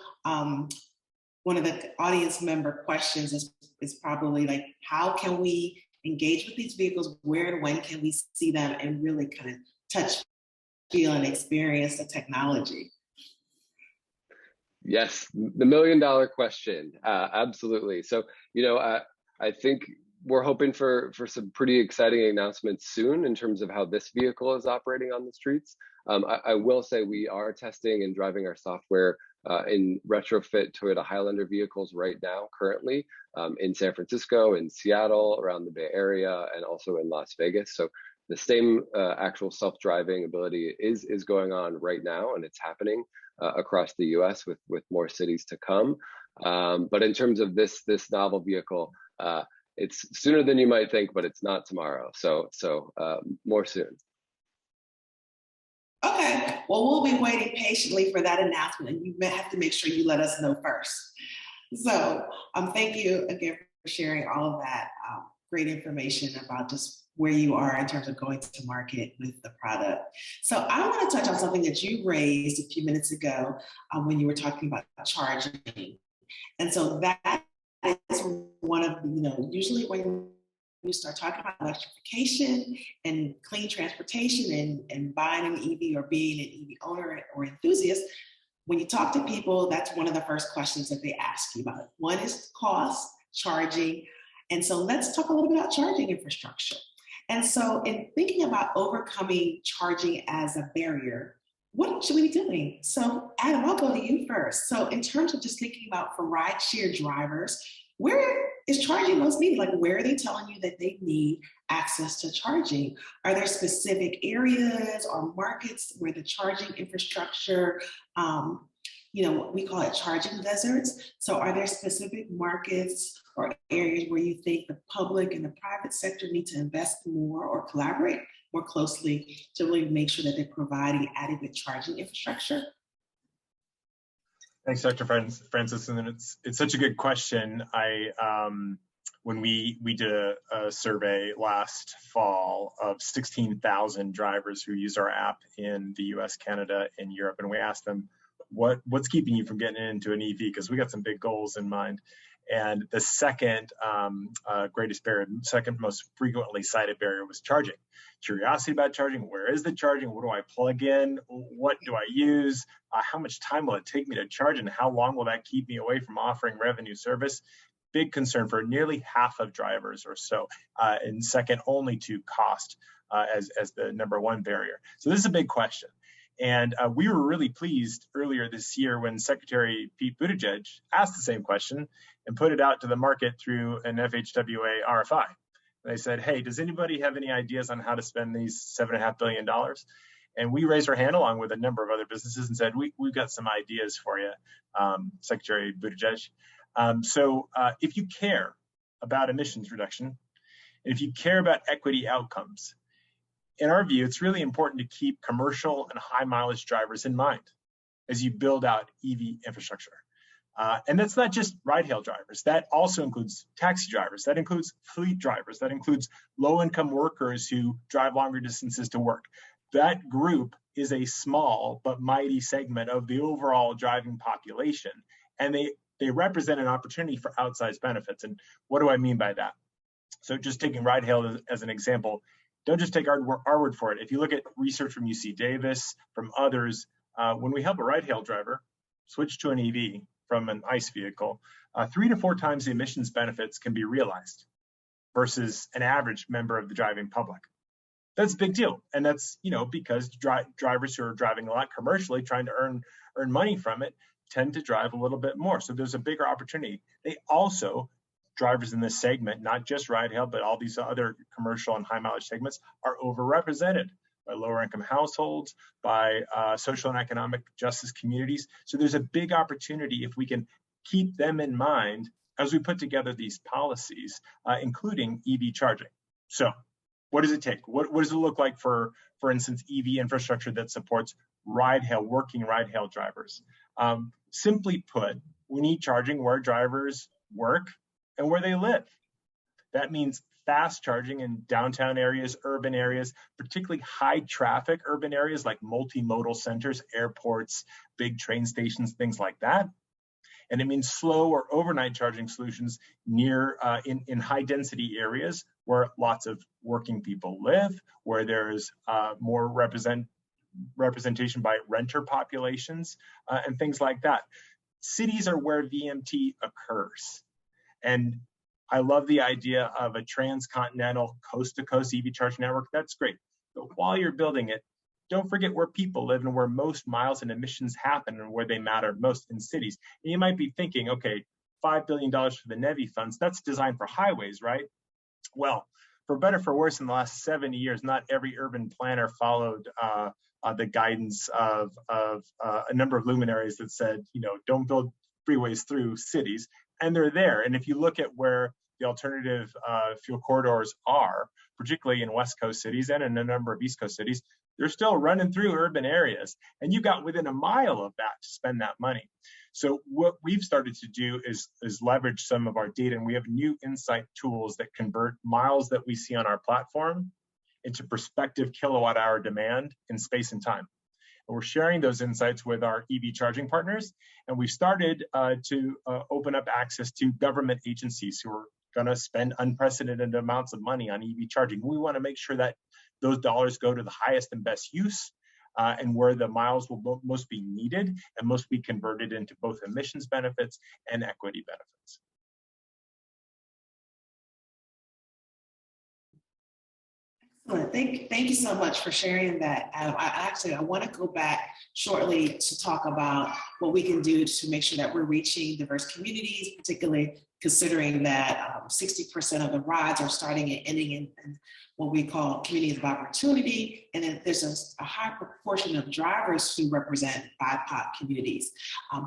one of the audience member questions is probably like, how can we engage with these vehicles? Where and when can we see them and really kind of touch, feel, and experience the technology? Yes, the $1 million question. Absolutely. So, I think we're hoping for some pretty exciting announcements soon in terms of how this vehicle is operating on the streets. I will say we are testing and driving our software in retrofit Toyota Highlander vehicles right now, currently in San Francisco, in Seattle, around the Bay Area, and also in Las Vegas. So the same actual self-driving ability is going on right now, and it's happening across the U.S. with more cities to come. But in terms of this novel vehicle, it's sooner than you might think, but it's not tomorrow. So more soon. Okay, well, we'll be waiting patiently for that announcement, and you have to make sure you let us know first. So thank you again for sharing all of that great information about just where you are in terms of going to market with the product. So I want to touch on something that you raised a few minutes ago when you were talking about charging. And so that is one of, usually when you start talking about electrification and clean transportation and buying an EV or being an EV owner or enthusiast, when you talk to people, that's one of the first questions that they ask you about. One is cost, charging. And so let's talk a little bit about charging infrastructure. And so in thinking about overcoming charging as a barrier, what should we be doing? So Adam, I'll go to you first. So in terms of just thinking about for rideshare drivers, where is charging most needed? Like, where are they telling you that they need access to charging? Are there specific areas or markets where the charging infrastructure, we call it charging deserts. So are there specific markets or areas where you think the public and the private sector need to invest more or collaborate more closely to really make sure that they're providing adequate charging infrastructure? Thanks, Dr. Francis, and it's such a good question. When we did a survey last fall of 16,000 drivers who use our app in the U.S., Canada, and Europe, and we asked them, what's keeping you from getting into an EV? Because we got some big goals in mind. And the second greatest barrier, second most frequently cited barrier was charging. Curiosity about charging. Where is the charging? What do I plug in? What do I use? How much time will it take me to charge? And how long will that keep me away from offering revenue service? Big concern for nearly half of drivers or so. And second only to cost as the number one barrier. So this is a big question. And we were really pleased earlier this year when Secretary Pete Buttigieg asked the same question and put it out to the market through an FHWA RFI. They said, hey, does anybody have any ideas on how to spend these $7.5 billion? And we raised our hand along with a number of other businesses and said, we've got some ideas for you, Secretary Buttigieg. So if you care about emissions reduction, and if you care about equity outcomes, in our view, it's really important to keep commercial and high mileage drivers in mind as you build out EV infrastructure. And that's not just ride-hail drivers. That also includes taxi drivers. That includes fleet drivers. That includes low-income workers who drive longer distances to work. That group is a small but mighty segment of the overall driving population. And they represent an opportunity for outsized benefits. And what do I mean by that? So just taking ride-hail as an example, don't just take our word for it. If you look at research from UC Davis, from others, when we help a ride-hail driver switch to an EV from an ICE vehicle, 3 to 4 times the emissions benefits can be realized versus an average member of the driving public. That's a big deal. And that's, because drivers who are driving a lot commercially, trying to earn money from it, tend to drive a little bit more. So there's a bigger opportunity. They also, drivers in this segment, not just ride-hail, but all these other commercial and high mileage segments, are overrepresented by lower income households, by social and economic justice communities. So there's a big opportunity if we can keep them in mind as we put together these policies, including EV charging. So what does it take? What does it look like for instance, EV infrastructure that supports working ride-hail drivers? Simply put, we need charging where drivers work and where they live. That means fast charging in downtown areas, urban areas, particularly high traffic urban areas like multimodal centers, airports, big train stations, things like that. And it means slow or overnight charging solutions near in high density areas where lots of working people live, where there's more representation by renter populations and things like that. Cities are where VMT occurs. And I love the idea of a transcontinental coast-to-coast EV charging network. That's great. But while you're building it, don't forget where people live and where most miles and emissions happen and where they matter most in cities. And you might be thinking, okay, $5 billion for the NEVI funds, that's designed for highways, right? Well, for better or for worse, in the last 70 years, not every urban planner followed the guidance of a number of luminaries that said, don't build freeways through cities. And they're there. And if you look at where the alternative fuel corridors are, particularly in West Coast cities and in a number of East Coast cities, they're still running through urban areas. And you got within a mile of that to spend that money. So what we've started to do is leverage some of our data, and we have new insight tools that convert miles that we see on our platform into prospective kilowatt hour demand in space and time. And we're sharing those insights with our EV charging partners. And we've started to open up access to government agencies who are going to spend unprecedented amounts of money on EV charging. We want to make sure that those dollars go to the highest and best use and where the miles will most be needed and most be converted into both emissions benefits and equity benefits. Excellent. Thank you so much for sharing that, Adam. I want to go back shortly to talk about what we can do to make sure that we're reaching diverse communities, particularly considering that 60% of the rides are starting and ending in what we call communities of opportunity. And then there's a high proportion of drivers who represent BIPOC communities.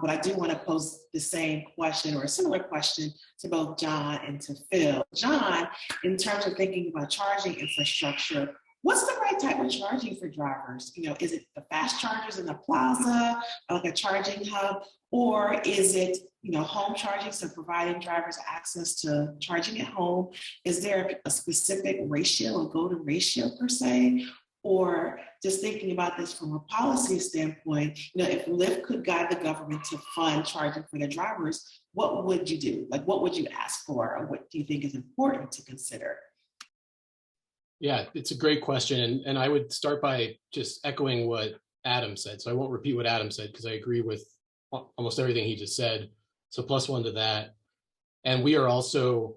But I do want to pose the same question or a similar question to both John and to Phil. John, in terms of thinking about charging infrastructure, what's the right type of charging for drivers? Is it the fast chargers in the plaza, like a charging hub, or is it home charging, so providing drivers access to charging at home? Is there a specific ratio, a golden ratio per se? Or just thinking about this from a policy standpoint, if Lyft could guide the government to fund charging for their drivers, what would you do? Like, what would you ask for, or what do you think is important to consider? Yeah, it's a great question. And I would start by just echoing what Adam said. So I won't repeat what Adam said because I agree with almost everything he just said. So +1 to that. And we are also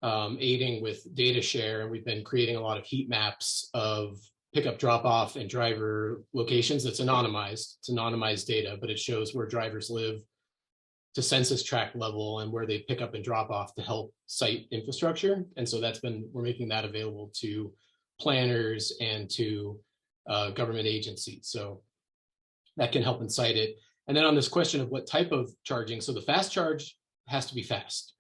aiding with data share. And we've been creating a lot of heat maps of pickup, drop off, and driver locations. That's anonymized. It's anonymized data, but it shows where drivers live to census tract level and where they pick up and drop off to help site infrastructure. And so we're making that available to planners and to government agencies. So that can help incite it. And then on this question of what type of charging, so the fast charge has to be fast.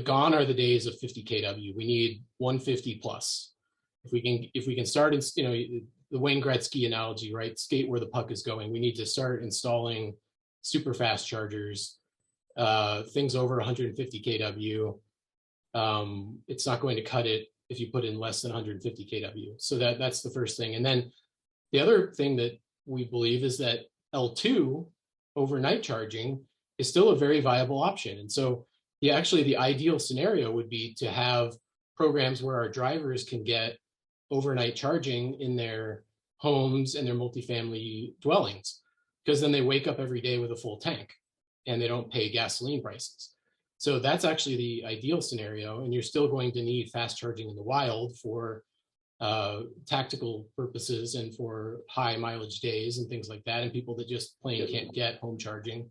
Gone are the days of 50 kW. We need 150 plus. If we can start, the Wayne Gretzky analogy, right? Skate where the puck is going. We need to start installing super fast chargers Things over 150 kW, it's not going to cut it if you put in less than 150 kW. So that's the first thing. And then the other thing that we believe is that L2 overnight charging is still a very viable option. And so actually the ideal scenario would be to have programs where our drivers can get overnight charging in their homes and their multifamily dwellings, because then they wake up every day with a full tank and they don't pay gasoline prices. So that's actually the ideal scenario. And you're still going to need fast charging in the wild for tactical purposes and for high mileage days and things like that, and people that just plain can't get home charging.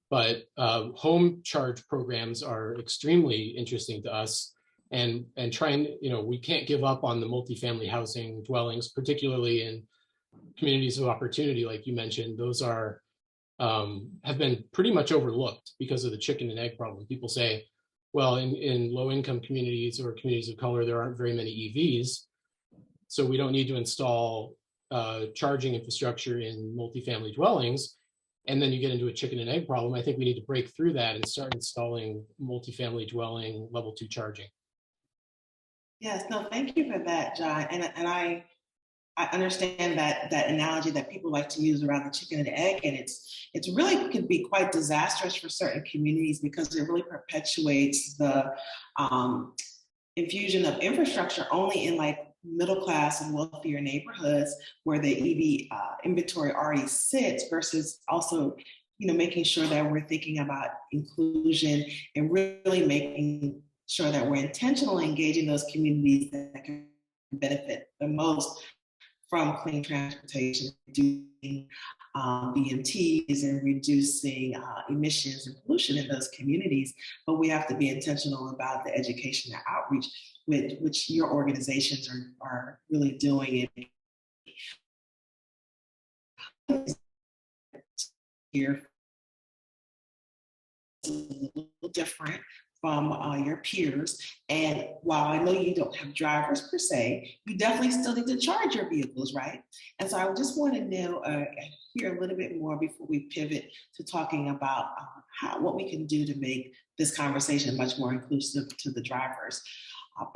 But home charge programs are extremely interesting to us, and trying, we can't give up on the multifamily housing dwellings, particularly in communities of opportunity, like you mentioned. Those are have been pretty much overlooked because of the chicken and egg problem. People say, well, in low income communities or communities of color, there aren't very many EVs, so we don't need to install charging infrastructure in multifamily dwellings. And then you get into a chicken and egg problem. I think we need to break through that and start installing multifamily dwelling level 2 charging. Yes, no, thank you for that, John. And I understand that analogy that people like to use around the chicken and egg, and it's really can be quite disastrous for certain communities because it really perpetuates the infusion of infrastructure only in like middle class and wealthier neighborhoods where the EV inventory already sits, versus also, making sure that we're thinking about inclusion and really making sure that we're intentionally engaging those communities that can benefit the most from clean transportation, reducing BMTs and reducing emissions and pollution in those communities. But we have to be intentional about the education and outreach, which your organizations are really doing. Here, a little different from your peers. And while I know you don't have drivers per se, you definitely still need to charge your vehicles, right? And so I just want to know, hear a little bit more before we pivot to talking about what we can do to make this conversation much more inclusive to the drivers.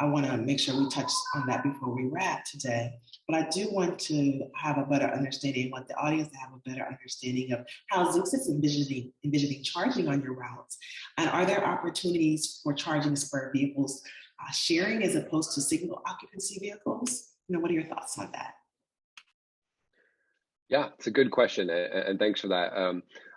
I want to make sure we touch on that before we wrap today. But I do want to have a better understanding, want the audience to have a better understanding of how Zoox is envisioning charging on your routes. And are there opportunities for charging spur vehicles sharing as opposed to single occupancy vehicles? What are your thoughts on that? Yeah, it's a good question, and thanks for that.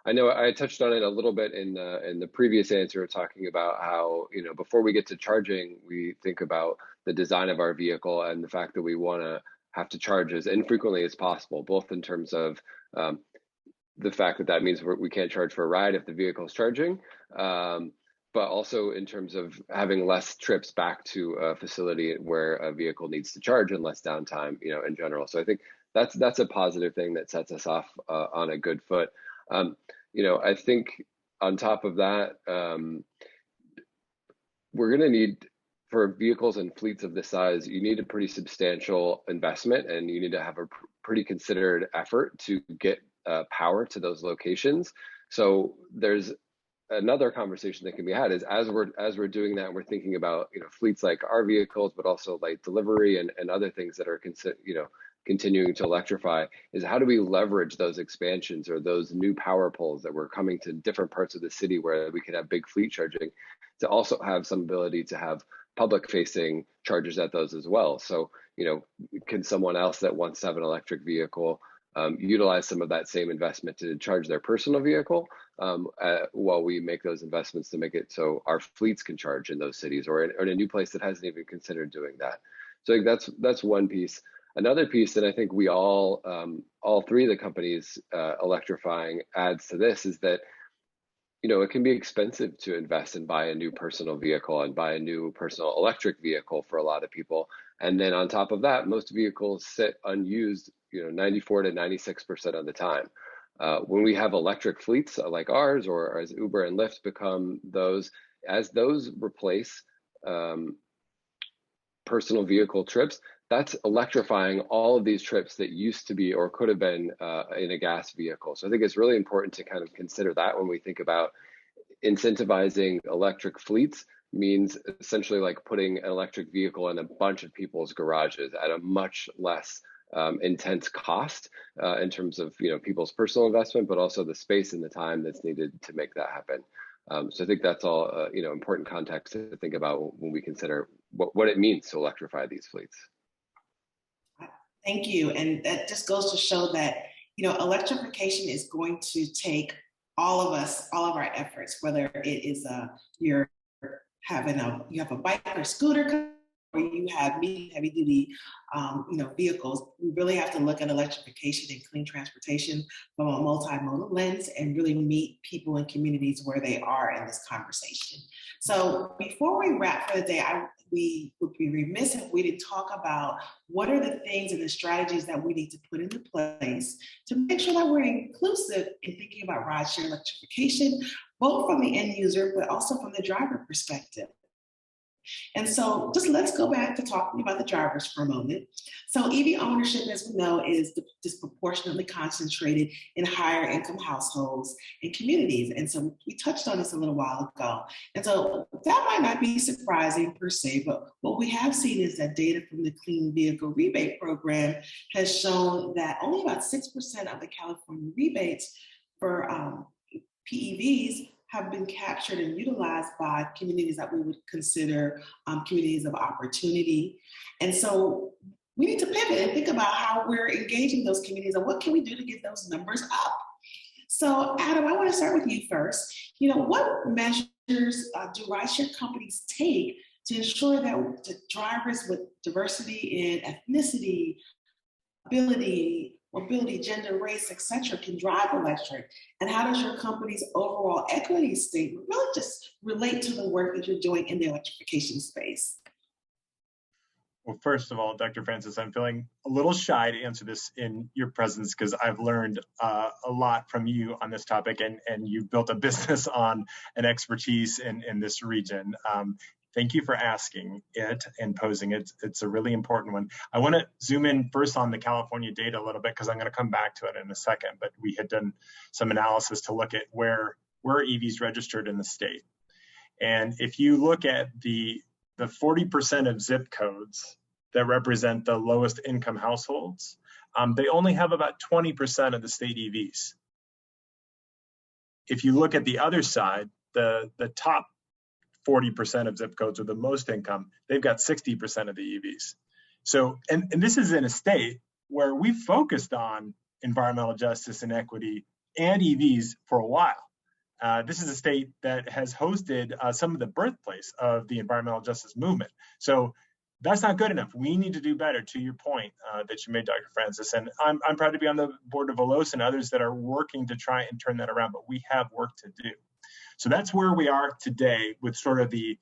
I know I touched on it a little bit in the previous answer, talking about how, before we get to charging, we think about the design of our vehicle and the fact that we want to have to charge as infrequently as possible, both in terms of the fact that means we can't charge for a ride if the vehicle is charging, but also in terms of having less trips back to a facility where a vehicle needs to charge and less downtime, in general. So I think that's a positive thing that sets us off on a good foot. I think on top of that, we're going to need, for vehicles and fleets of this size, you need a pretty substantial investment, and you need to have a pretty considered effort to get power to those locations. So there's another conversation that can be had is as we're doing that, and we're thinking about fleets like our vehicles, but also like delivery and other things that are continuing to electrify, is how do we leverage those expansions or those new power poles that we're coming to different parts of the city where we can have big fleet charging, to also have some ability to have public facing chargers at those as well. So, can someone else that wants to have an electric vehicle utilize some of that same investment to charge their personal vehicle while we make those investments to make it so our fleets can charge in those cities, or in a new place that hasn't even considered doing that. So I think that's one piece. Another piece that I think we all three of the companies electrifying adds to this is that, it can be expensive to invest and buy a new personal vehicle and buy a new personal electric vehicle for a lot of people. And then on top of that, most vehicles sit unused, 94 to 96% of the time. When we have electric fleets like ours, or as Uber and Lyft become those, as those replace personal vehicle trips, that's electrifying all of these trips that used to be or could have been in a gas vehicle. So I think it's really important to kind of consider that when we think about incentivizing electric fleets means essentially like putting an electric vehicle in a bunch of people's garages at a much less intense cost in terms of people's personal investment, but also the space and the time that's needed to make that happen. So I think that's all important context to think about when we consider what it means to electrify these fleets. Thank you, and that just goes to show that electrification is going to take all of us, all of our efforts, whether it is you have a bike or scooter, or you have medium heavy duty vehicles. We really have to look at electrification and clean transportation from a multimodal lens and really meet people and communities where they are in this conversation. So before we wrap for the day, we would be remiss if we didn't talk about what are the things and the strategies that we need to put into place to make sure that we're inclusive in thinking about rideshare electrification, both from the end user, but also from the driver perspective. And so just let's go back to talking about the drivers for a moment. So EV ownership, as we know, is disproportionately concentrated in higher income households and communities. And so we touched on this a little while ago. And so that might not be surprising per se, but what we have seen is that data from the Clean Vehicle Rebate Program has shown that only about 6% of the California rebates for PEVs have been captured and utilized by communities that we would consider communities of opportunity. And so we need to pivot and think about how we're engaging those communities and what can we do to get those numbers up. So Adam, I want to start with you first. What measures do rideshare companies take to ensure that the drivers with diversity in ethnicity, mobility, gender, race, et cetera, can drive electric? And how does your company's overall equity statement really just relate to the work that you're doing in the electrification space? Well, first of all, Dr. Francis, I'm feeling a little shy to answer this in your presence because I've learned a lot from you on this topic, and you've built a business on an expertise in this region. Thank you for asking it and posing it. It's a really important one. I want to zoom in first on the California data a little bit because I'm going to come back to it in a second, but we had done some analysis to look at where EVs registered in the state. And if you look at the 40% of zip codes that represent the lowest income households, they only have about 20% of the state EVs. If you look at the other side, the top 40% of zip codes with the most income, they've got 60% of the EVs. So, and this is in a state where we've focused on environmental justice and equity and EVs for a while. This is a state that has hosted some of the birthplace of the environmental justice movement. So that's not good enough. We need to do better, to your point that you made, Dr. Francis. And I'm proud to be on the board of Veloz and others that are working to try and turn that around, but we have work to do. So that's where we are today with sort of the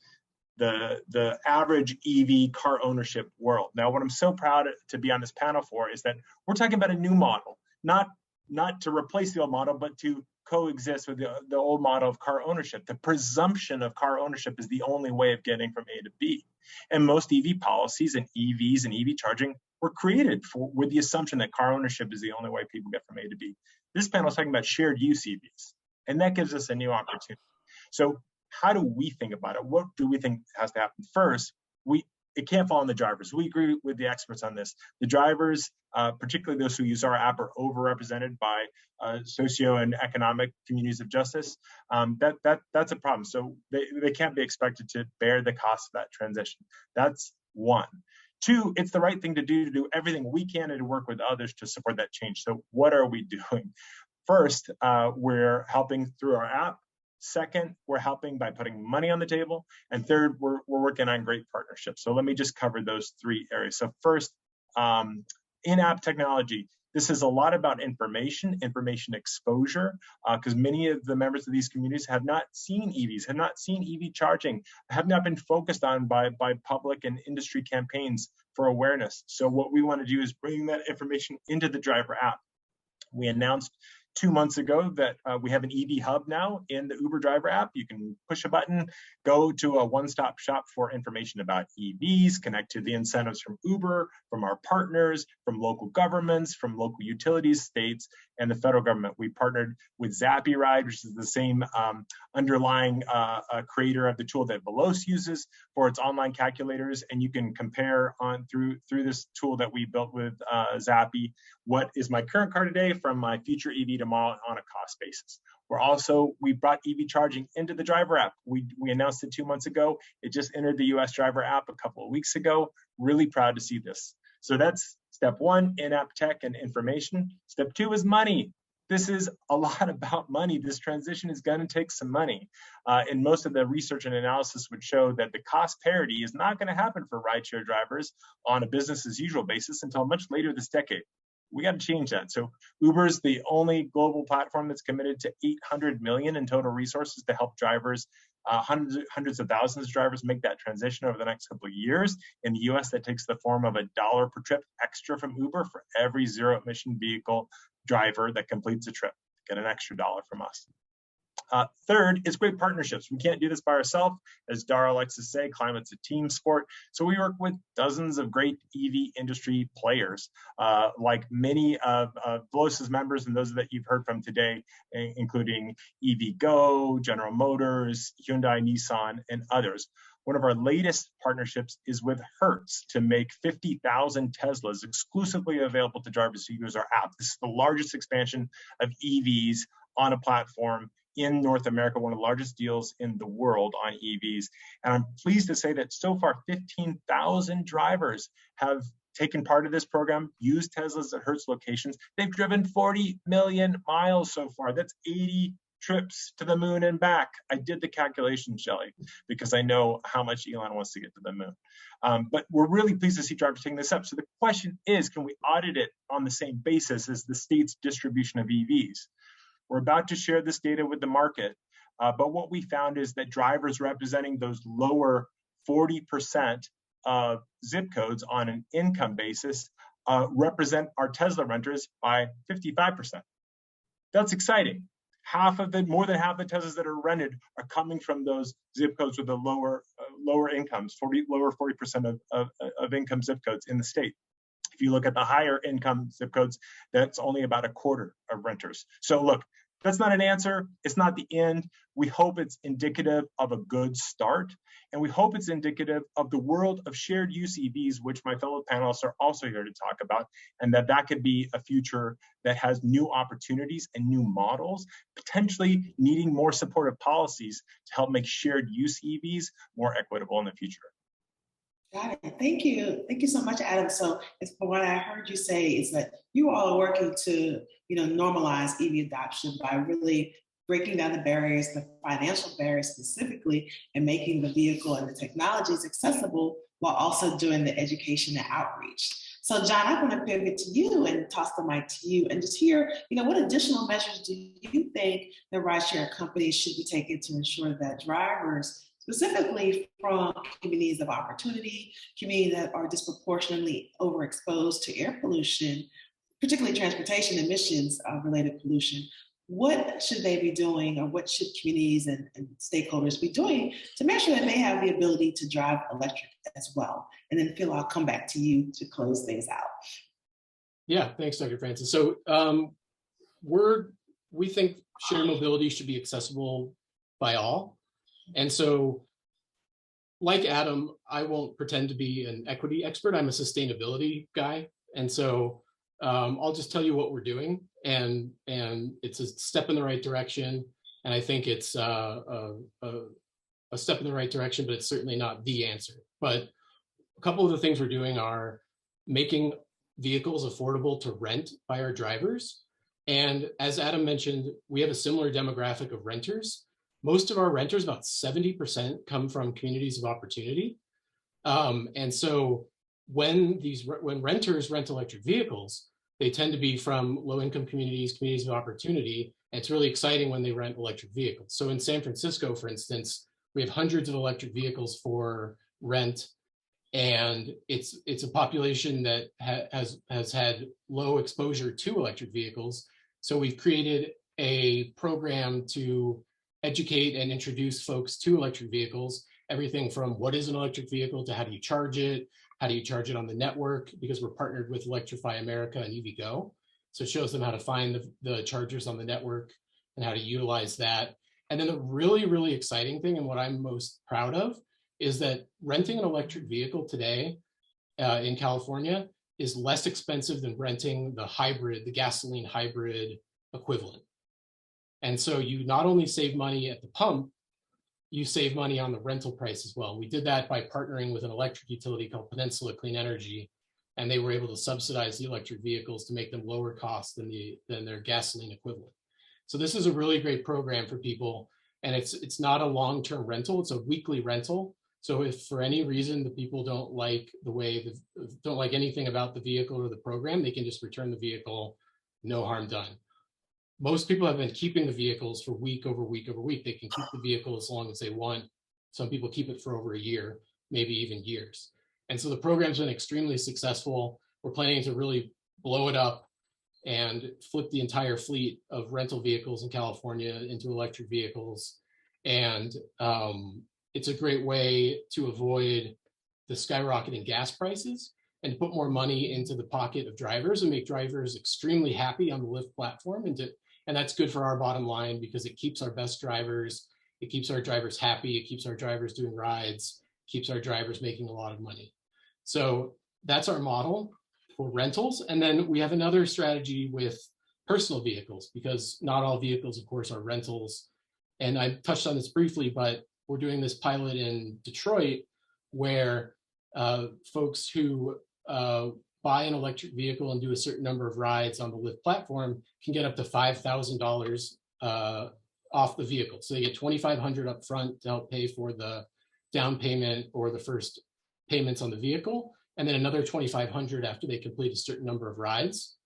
average EV car ownership world. Now, what I'm so proud to be on this panel for is that we're talking about a new model, not to replace the old model, but to coexist with the old model of car ownership. The presumption of car ownership is the only way of getting from A to B. And most EV policies and EVs and EV charging were created with the assumption that car ownership is the only way people get from A to B. This panel is talking about shared use EVs, and that gives us a new opportunity. So how do we think about it? What do we think has to happen? First, it can't fall on the drivers. We agree with the experts on this. The drivers, particularly those who use our app, are overrepresented by socio and economic communities of justice. That's a problem. So they can't be expected to bear the cost of that transition. That's one. Two, it's the right thing to do everything we can and to work with others to support that change. So what are we doing? First, we're helping through our app. Second, we're helping by putting money on the table. And third, we're working on great partnerships. So let me just cover those three areas. So first, in-app technology. This is a lot about information exposure, because many of the members of these communities have not seen EVs, have not seen EV charging, have not been focused on by public and industry campaigns for awareness. So what we want to do is bring that information into the driver app. We announced 2 months ago that we have an EV hub now in the Uber driver app. You can push a button, go to a one-stop shop for information about EVs, connect to the incentives from Uber, from our partners, from local governments, from local utilities, states, and the federal government. We partnered with ZappyRide, which is the same underlying creator of the tool that Veloz uses for its online calculators, and you can compare on through this tool that we built with Zappy, what is my current car today from my future EV tomorrow on a cost basis. We brought EV charging into the driver app. We announced it 2 months ago. It just entered the US driver app a couple of weeks ago. Really proud to see this. So that's step one, in-app tech and information. Step two is money. This is a lot about money. This transition is going to take some money. And most of the research and analysis would show that the cost parity is not going to happen for rideshare drivers on a business as usual basis until much later this decade. We got to change that. So Uber is the only global platform that's committed to 800 million in total resources to help drivers, hundreds of thousands of drivers make that transition over the next couple of years. In the US, that takes the form of $1 per trip extra from Uber for every zero emission vehicle driver that completes a trip. Get an extra $1 from us. Third is great partnerships. We can't do this by ourselves. As Dara likes to say, climate's a team sport. So we work with dozens of great EV industry players, like many of Veloz's members and those that you've heard from today, including EVgo, General Motors, Hyundai, Nissan, and others. One of our latest partnerships is with Hertz to make 50,000 Teslas exclusively available to drivers who use our app. This is the largest expansion of EVs on a platform in North America, one of the largest deals in the world on EVs. And I'm pleased to say that so far, 15,000 drivers have taken part of this program, used Teslas at Hertz locations. They've driven 40 million miles so far. That's 80 trips to the moon and back. I did the calculations, Shelley, because I know how much Elon wants to get to the moon. But we're really pleased to see drivers taking this up. So the question is, can we audit it on the same basis as the state's distribution of EVs? We're about to share this data with the market, but what we found is that drivers representing those lower 40% of zip codes on an income basis represent our Tesla renters by 55%. That's exciting. More than half the Teslas that are rented are coming from those zip codes with the lower incomes, lower 40% of income zip codes in the state. If you look at the higher income zip codes, that's only about a quarter of renters. So look, that's not an answer. It's not the end. We hope it's indicative of a good start. And we hope it's indicative of the world of shared use EVs, which my fellow panelists are also here to talk about, and that could be a future that has new opportunities and new models, potentially needing more supportive policies to help make shared use EVs more equitable in the future. Got it. Thank you. Thank you so much, Adam. So from what I heard you say is that you all are working to, normalize EV adoption by really breaking down the barriers, the financial barriers specifically, and making the vehicle and the technologies accessible while also doing the education and outreach. So John, I want to pivot to you and toss the mic to you and just hear, what additional measures do you think the rideshare companies should be taking to ensure that drivers, specifically from communities of opportunity, communities that are disproportionately overexposed to air pollution, particularly transportation emissions related pollution, what should they be doing, or what should communities and stakeholders be doing to make sure that they have the ability to drive electric as well? And then Phil, I'll come back to you to close things out. Yeah, thanks, Dr. Francis. So we think shared mobility should be accessible by all. And so, like Adam, I won't pretend to be an equity expert. I'm a sustainability guy. And so I'll just tell you what we're doing. And it's a step in the right direction. And I think it's a step in the right direction, but it's certainly not the answer. But a couple of the things we're doing are making vehicles affordable to rent by our drivers. And as Adam mentioned, we have a similar demographic of renters. Most of our renters, about 70%, come from communities of opportunity. And so when renters rent electric vehicles, they tend to be from low-income communities of opportunity. And it's really exciting when they rent electric vehicles. So in San Francisco, for instance, we have hundreds of electric vehicles for rent. And it's a population that has had low exposure to electric vehicles. So we've created a program to educate and introduce folks to electric vehicles, everything from what is an electric vehicle to how do you charge it on the network, because we're partnered with Electrify America and EVgo. So it shows them how to find the chargers on the network and how to utilize that. And then the really, really exciting thing, and what I'm most proud of, is that renting an electric vehicle today in California is less expensive than renting the gasoline hybrid equivalent. And so you not only save money at the pump, you save money on the rental price as well. We did that by partnering with an electric utility called Peninsula Clean Energy, and they were able to subsidize the electric vehicles to make them lower cost than their gasoline equivalent. So this is a really great program for people, and it's not a long-term rental, it's a weekly rental. So if for any reason the people don't like anything about the vehicle or the program, they can just return the vehicle, no harm done. Most people have been keeping the vehicles for week over week over week. They can keep the vehicle as long as they want. Some people keep it for over a year, maybe even years. And so the program's been extremely successful. We're planning to really blow it up and flip the entire fleet of rental vehicles in California into electric vehicles. And it's a great way to avoid the skyrocketing gas prices and to put more money into the pocket of drivers and make drivers extremely happy on the Lyft platform. And that's good for our bottom line because it keeps our best drivers, it keeps our drivers happy, it keeps our drivers doing rides, keeps our drivers making a lot of money. So that's our model for rentals. And then we have another strategy with personal vehicles, because not all vehicles, of course, are rentals. And I touched on this briefly, but we're doing this pilot in Detroit where folks who buy an electric vehicle and do a certain number of rides on the Lyft platform can get up to $5,000 off the vehicle. So they get $2,500 up front to help pay for the down payment or the first payments on the vehicle, and then another $2,500 after they complete a certain number of rides.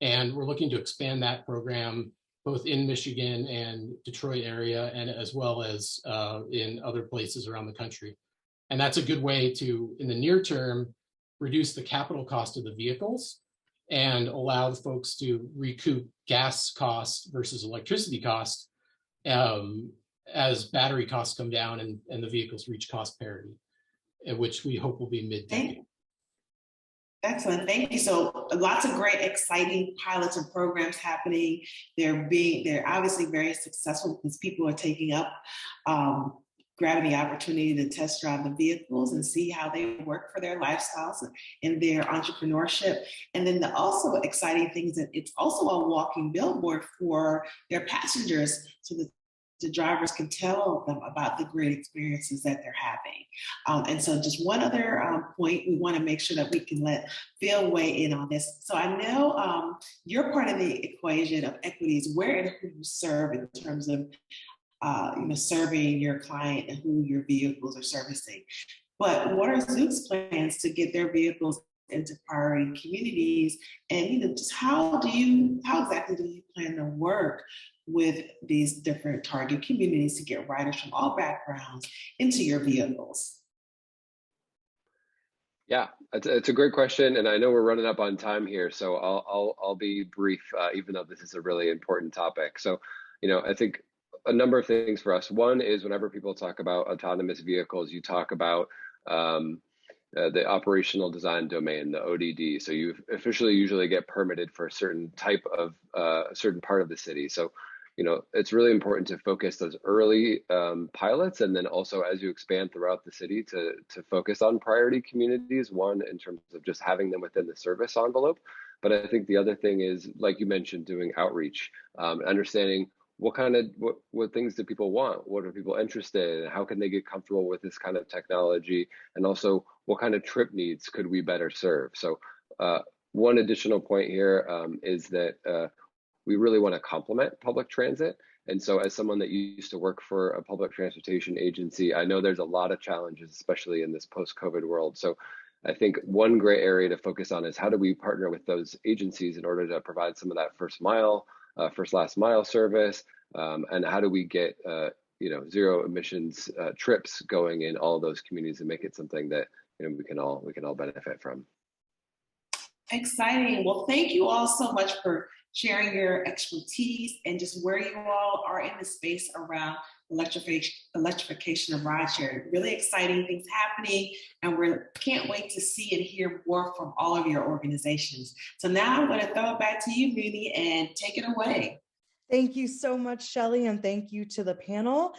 And we're looking to expand that program both in Michigan and Detroit area, and as well as in other places around the country. And that's a good way to, in the near term, reduce the capital cost of the vehicles and allow the folks to recoup gas costs versus electricity costs as battery costs come down and the vehicles reach cost parity, which we hope will be mid-decade. Excellent, thank you. So lots of great, exciting pilots and programs happening. They're obviously very successful because people are taking up, grabbing the opportunity to test drive the vehicles and see how they work for their lifestyles and their entrepreneurship. And then the also exciting things that it's also a walking billboard for their passengers, so that the drivers can tell them about the great experiences that they're having. And so just one other point, we want to make sure that we can let Phil weigh in on this. So I know you're part of the equation of equities, where and who you serve in terms of serving your client and who your vehicles are servicing. But what are Zoox's plans to get their vehicles into priority communities? And just how exactly do you plan to work with these different target communities to get riders from all backgrounds into your vehicles? Yeah, it's a great question, and I know we're running up on time here, so I'll be brief, even though this is a really important topic. So, I think a number of things for us. One is whenever people talk about autonomous vehicles, you talk about the operational design domain, the ODD. So you officially usually get permitted for a certain type of a certain part of the city. So, it's really important to focus those early pilots, and then also as you expand throughout the city to focus on priority communities, one, in terms of just having them within the service envelope. But I think the other thing is, like you mentioned, doing outreach, understanding what things do people want? What are people interested in? How can they get comfortable with this kind of technology? And also, what kind of trip needs could we better serve? So one additional point here is that we really want to complement public transit. And so as someone that used to work for a public transportation agency, I know there's a lot of challenges, especially in this post-COVID world. So I think one great area to focus on is how do we partner with those agencies in order to provide some of that first last mile service, and how do we get zero emissions trips going in all of those communities and make it something that we can all benefit from. Exciting. Well, thank you all so much for sharing your expertise and just where you all are in the space around electrification of rideshare. Really exciting things happening, and we can't wait to see and hear more from all of your organizations. So now I'm going to throw it back to you, Mooney, and take it away. Thank you so much, Shelley, and thank you to the panel.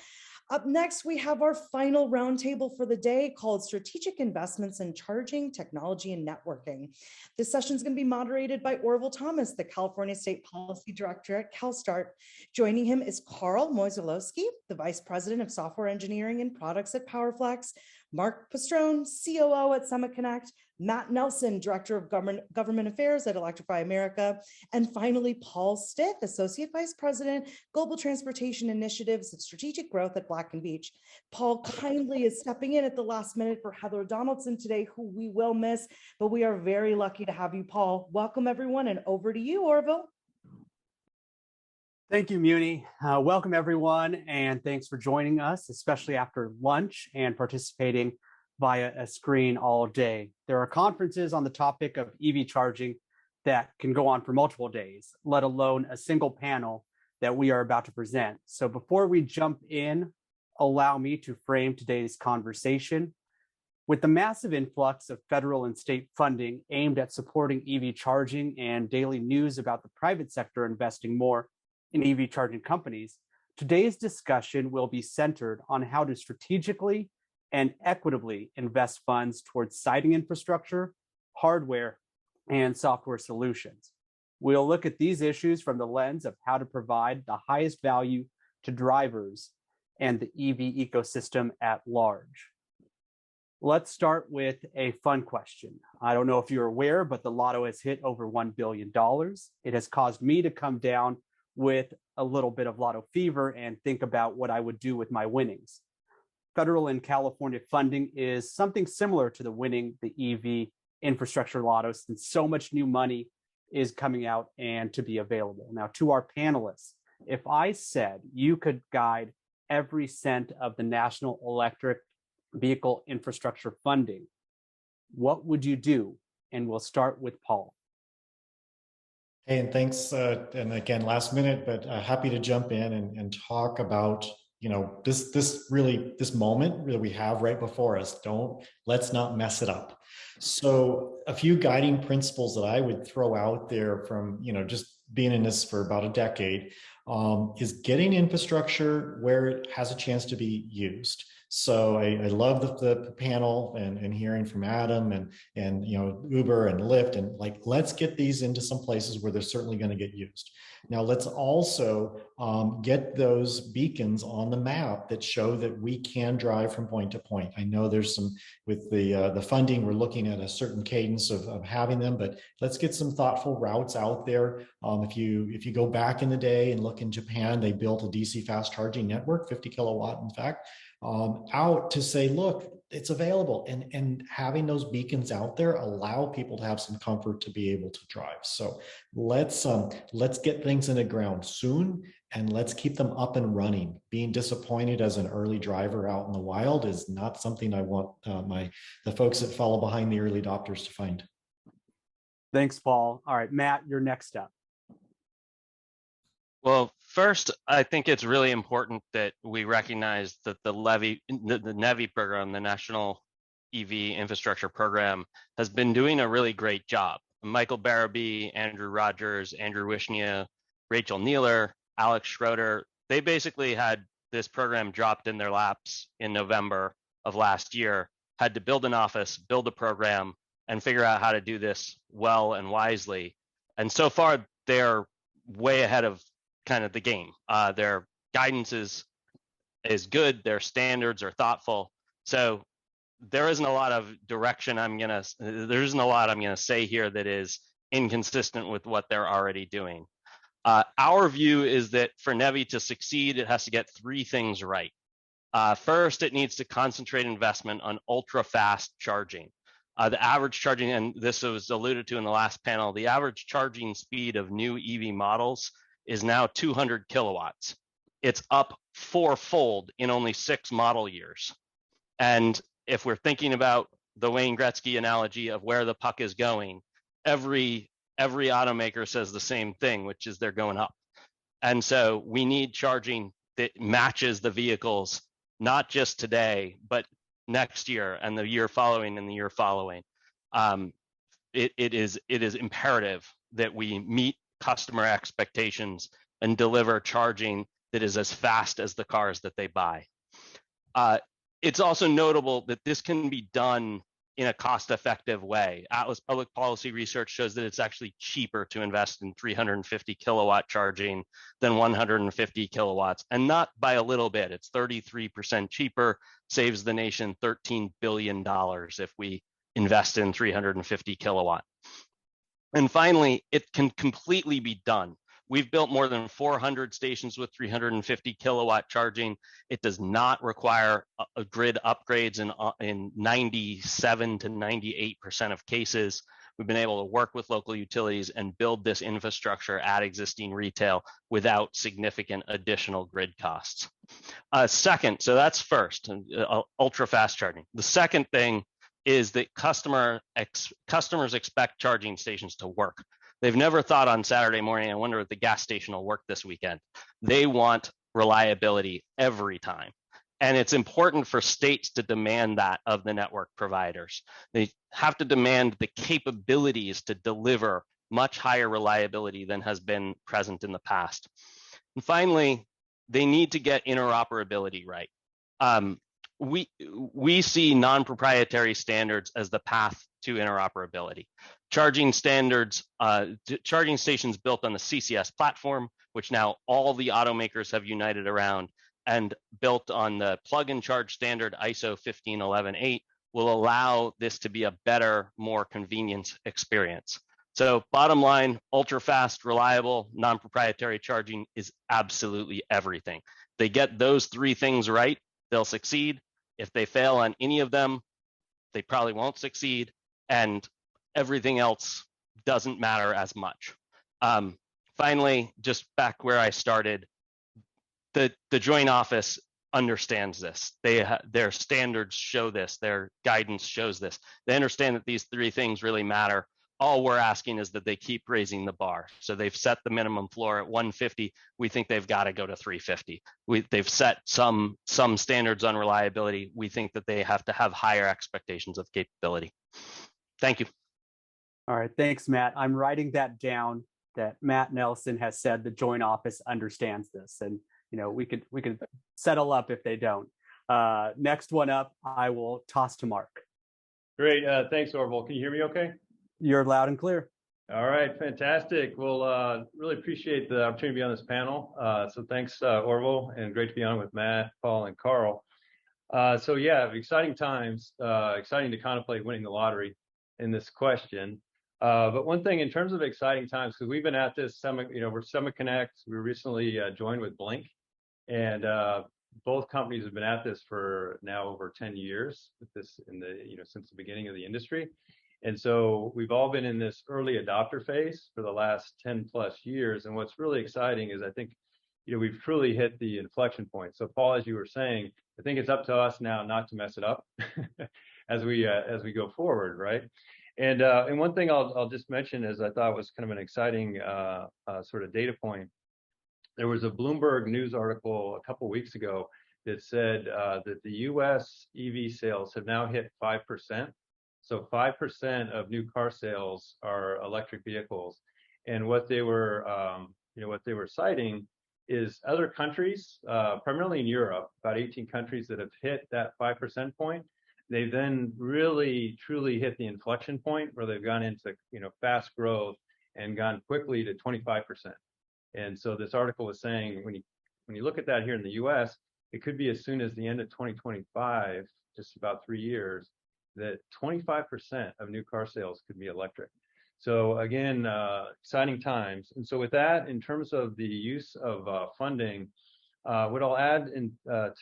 Up next, we have our final roundtable for the day called Strategic Investments in Charging, Technology, and Networking. This session is going to be moderated by Orville Thomas, the California State Policy Director at CalSTART. Joining him is Carl Moizolowski, the Vice President of Software Engineering and Products at PowerFlex, Mark Pastrone, COO at Summit Connect, Matt Nelson, Director of Government Affairs at Electrify America, and finally, Paul Stith, Associate Vice President, Global Transportation Initiatives of Strategic Growth at Black & Veatch. Paul kindly is stepping in at the last minute for Heather Donaldson today, who we will miss, but we are very lucky to have you, Paul. Welcome, everyone, and over to you, Orville. Thank you, Muni. Welcome, everyone, and thanks for joining us, especially after lunch and participating via a screen all day. There are conferences on the topic of EV charging that can go on for multiple days, let alone a single panel that we are about to present. So before we jump in, allow me to frame today's conversation. With the massive influx of federal and state funding aimed at supporting EV charging and daily news about the private sector investing more in EV charging companies, today's discussion will be centered on how to strategically and equitably invest funds towards siting infrastructure, hardware, and software solutions. We'll look at these issues from the lens of how to provide the highest value to drivers and the EV ecosystem at large. Let's start with a fun question. I don't know if you're aware, but the lotto has hit over $1 billion. It has caused me to come down with a little bit of lotto fever and think about what I would do with my winnings. Federal and California funding is something similar to the winning the EV infrastructure lotto, since so much new money is coming out and to be available. Now, to our panelists, if I said you could guide every cent of the National Electric Vehicle Infrastructure funding, what would you do? And we'll start with Paul. Hey, and thanks, and again, last minute, but happy to jump in and talk about this moment that we have right before us. Let's not mess it up. So a few guiding principles that I would throw out there from, just being in this for about a decade, is getting infrastructure where it has a chance to be used. So I love the panel and hearing from Adam and Uber and Lyft, and let's get these into some places where they're certainly going to get used. Now let's also get those beacons on the map that show that we can drive from point to point. I know there's some with the funding, we're looking at a certain cadence of having them, but let's get some thoughtful routes out there. If you go back in the day and look in Japan, they built a DC fast charging network, 50 kilowatt, in fact, out to say, look, it's available, and having those beacons out there allow people to have some comfort to be able to drive. So let's get things in the ground soon, and let's keep them up and running. Being disappointed as an early driver out in the wild is not something I want the folks that follow behind the early adopters to find. Thanks, Paul. All right, Matt, you're next up. Well, first, I think it's really important that we recognize that the NEVI program, the National EV Infrastructure Program, has been doing a really great job. Michael Barabee, Andrew Rogers, Andrew Wishnia, Rachel Neeler, Alex Schroeder, they basically had this program dropped in their laps in November of last year, had to build an office, build a program, and figure out how to do this well and wisely. And so far, they're way ahead of kind of the game. Their guidance is good. Their standards are thoughtful. So there isn't a lot of direction there isn't a lot I'm gonna say here that is inconsistent with what they're already doing. Our view is that for NEVI to succeed, it has to get three things right. First, it needs to concentrate investment on ultra fast charging. The average charging, and this was alluded to in the last panel, the average charging speed of new EV models is now 200 kilowatts. It's up fourfold in only 6 model years. And if we're thinking about the Wayne Gretzky analogy of where the puck is going, every automaker says the same thing, which is they're going up. And so we need charging that matches the vehicles, not just today, but next year and the year following and the year following. It is imperative that we meet customer expectations and deliver charging that is as fast as the cars that they buy. It's also notable that this can be done in a cost-effective way. Atlas Public Policy Research shows that it's actually cheaper to invest in 350 kilowatt charging than 150 kilowatts, and not by a little bit. It's 33% cheaper, saves the nation $13 billion if we invest in 350 kilowatt. And finally, it can completely be done. We've built more than 400 stations with 350 kilowatt charging. It does not require a grid upgrades in 97 to 98% of cases. We've been able to work with local utilities and build this infrastructure at existing retail without significant additional grid costs. Second, so that's first, ultra fast charging. The second thing is that customers expect charging stations to work. They've never thought on Saturday morning, I wonder if the gas station will work this weekend. They want reliability every time. And it's important for states to demand that of the network providers. They have to demand the capabilities to deliver much higher reliability than has been present in the past. And finally, they need to get interoperability right. We see non-proprietary standards as the path to interoperability. Charging standards, charging stations built on the CCS platform, which now all the automakers have united around, and built on the plug and charge standard ISO 15118 will allow this to be a better, more convenient experience. So bottom line, ultra fast, reliable, non-proprietary charging is absolutely everything. They get those three things right, they'll succeed. If they fail on any of them, they probably won't succeed, and everything else doesn't matter as much. Finally, just back where I started, the Joint Office understands this. Their standards show this, their guidance shows this. They understand that these three things really matter. All we're asking is that they keep raising the bar. So they've set the minimum floor at 150. We think they've got to go to 350. They've set some standards on reliability. We think that they have to have higher expectations of capability. Thank you. All right, thanks, Matt. I'm writing that down, that Matt Nelson has said the Joint Office understands this, and we could settle up if they don't. Next one up, I will toss to Mark. Great, thanks, Orville. Can you hear me okay? You're loud and clear. All right, fantastic. Well, really appreciate the opportunity to be on this panel. So thanks, Orville, and great to be on with Matt, Paul, and Carl. So yeah, exciting times, exciting to contemplate winning the lottery in this question. But one thing in terms of exciting times, because we've been at this, we're SemaConnect. We were recently joined with Blink, and both companies have been at this for now over 10 years, with this since the beginning of the industry. And so we've all been in this early adopter phase for the last 10 plus years. And what's really exciting is I think, we've truly hit the inflection point. So Paul, as you were saying, I think it's up to us now not to mess it up as we go forward, right? And one thing I'll just mention is I thought was kind of an exciting sort of data point. There was a Bloomberg News article a couple weeks ago that said that the U.S. EV sales have now hit 5%. So 5% of new car sales are electric vehicles, and what they were citing is other countries, primarily in Europe, about 18 countries that have hit that 5% point. They then really truly hit the inflection point where they've gone into fast growth and gone quickly to 25%. And so this article was saying when you look at that here in the U.S., it could be as soon as the end of 2025, just about 3 years, that 25% of new car sales could be electric. So again, exciting times. And so with that, in terms of the use of funding, what I'll add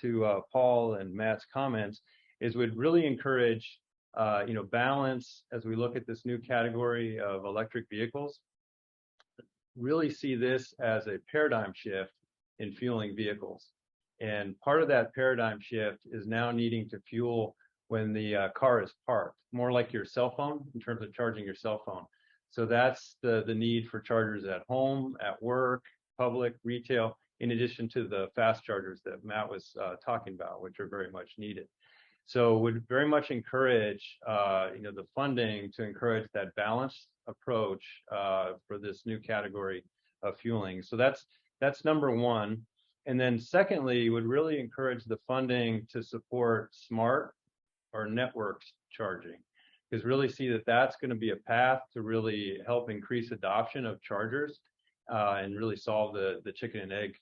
to Paul and Matt's comments is would really encourage balance as we look at this new category of electric vehicles. Really see this as a paradigm shift in fueling vehicles. And part of that paradigm shift is now needing to fuel when the car is parked, more like your cell phone in terms of charging your cell phone. So that's the need for chargers at home, at work, public, retail, in addition to the fast chargers that Matt was talking about, which are very much needed. So would very much encourage, the funding to encourage that balanced approach for this new category of fueling. So that's number one. And then secondly, would really encourage the funding to support smart or networked charging, because really see that that's going to be a path to really help increase adoption of chargers and really solve the chicken and egg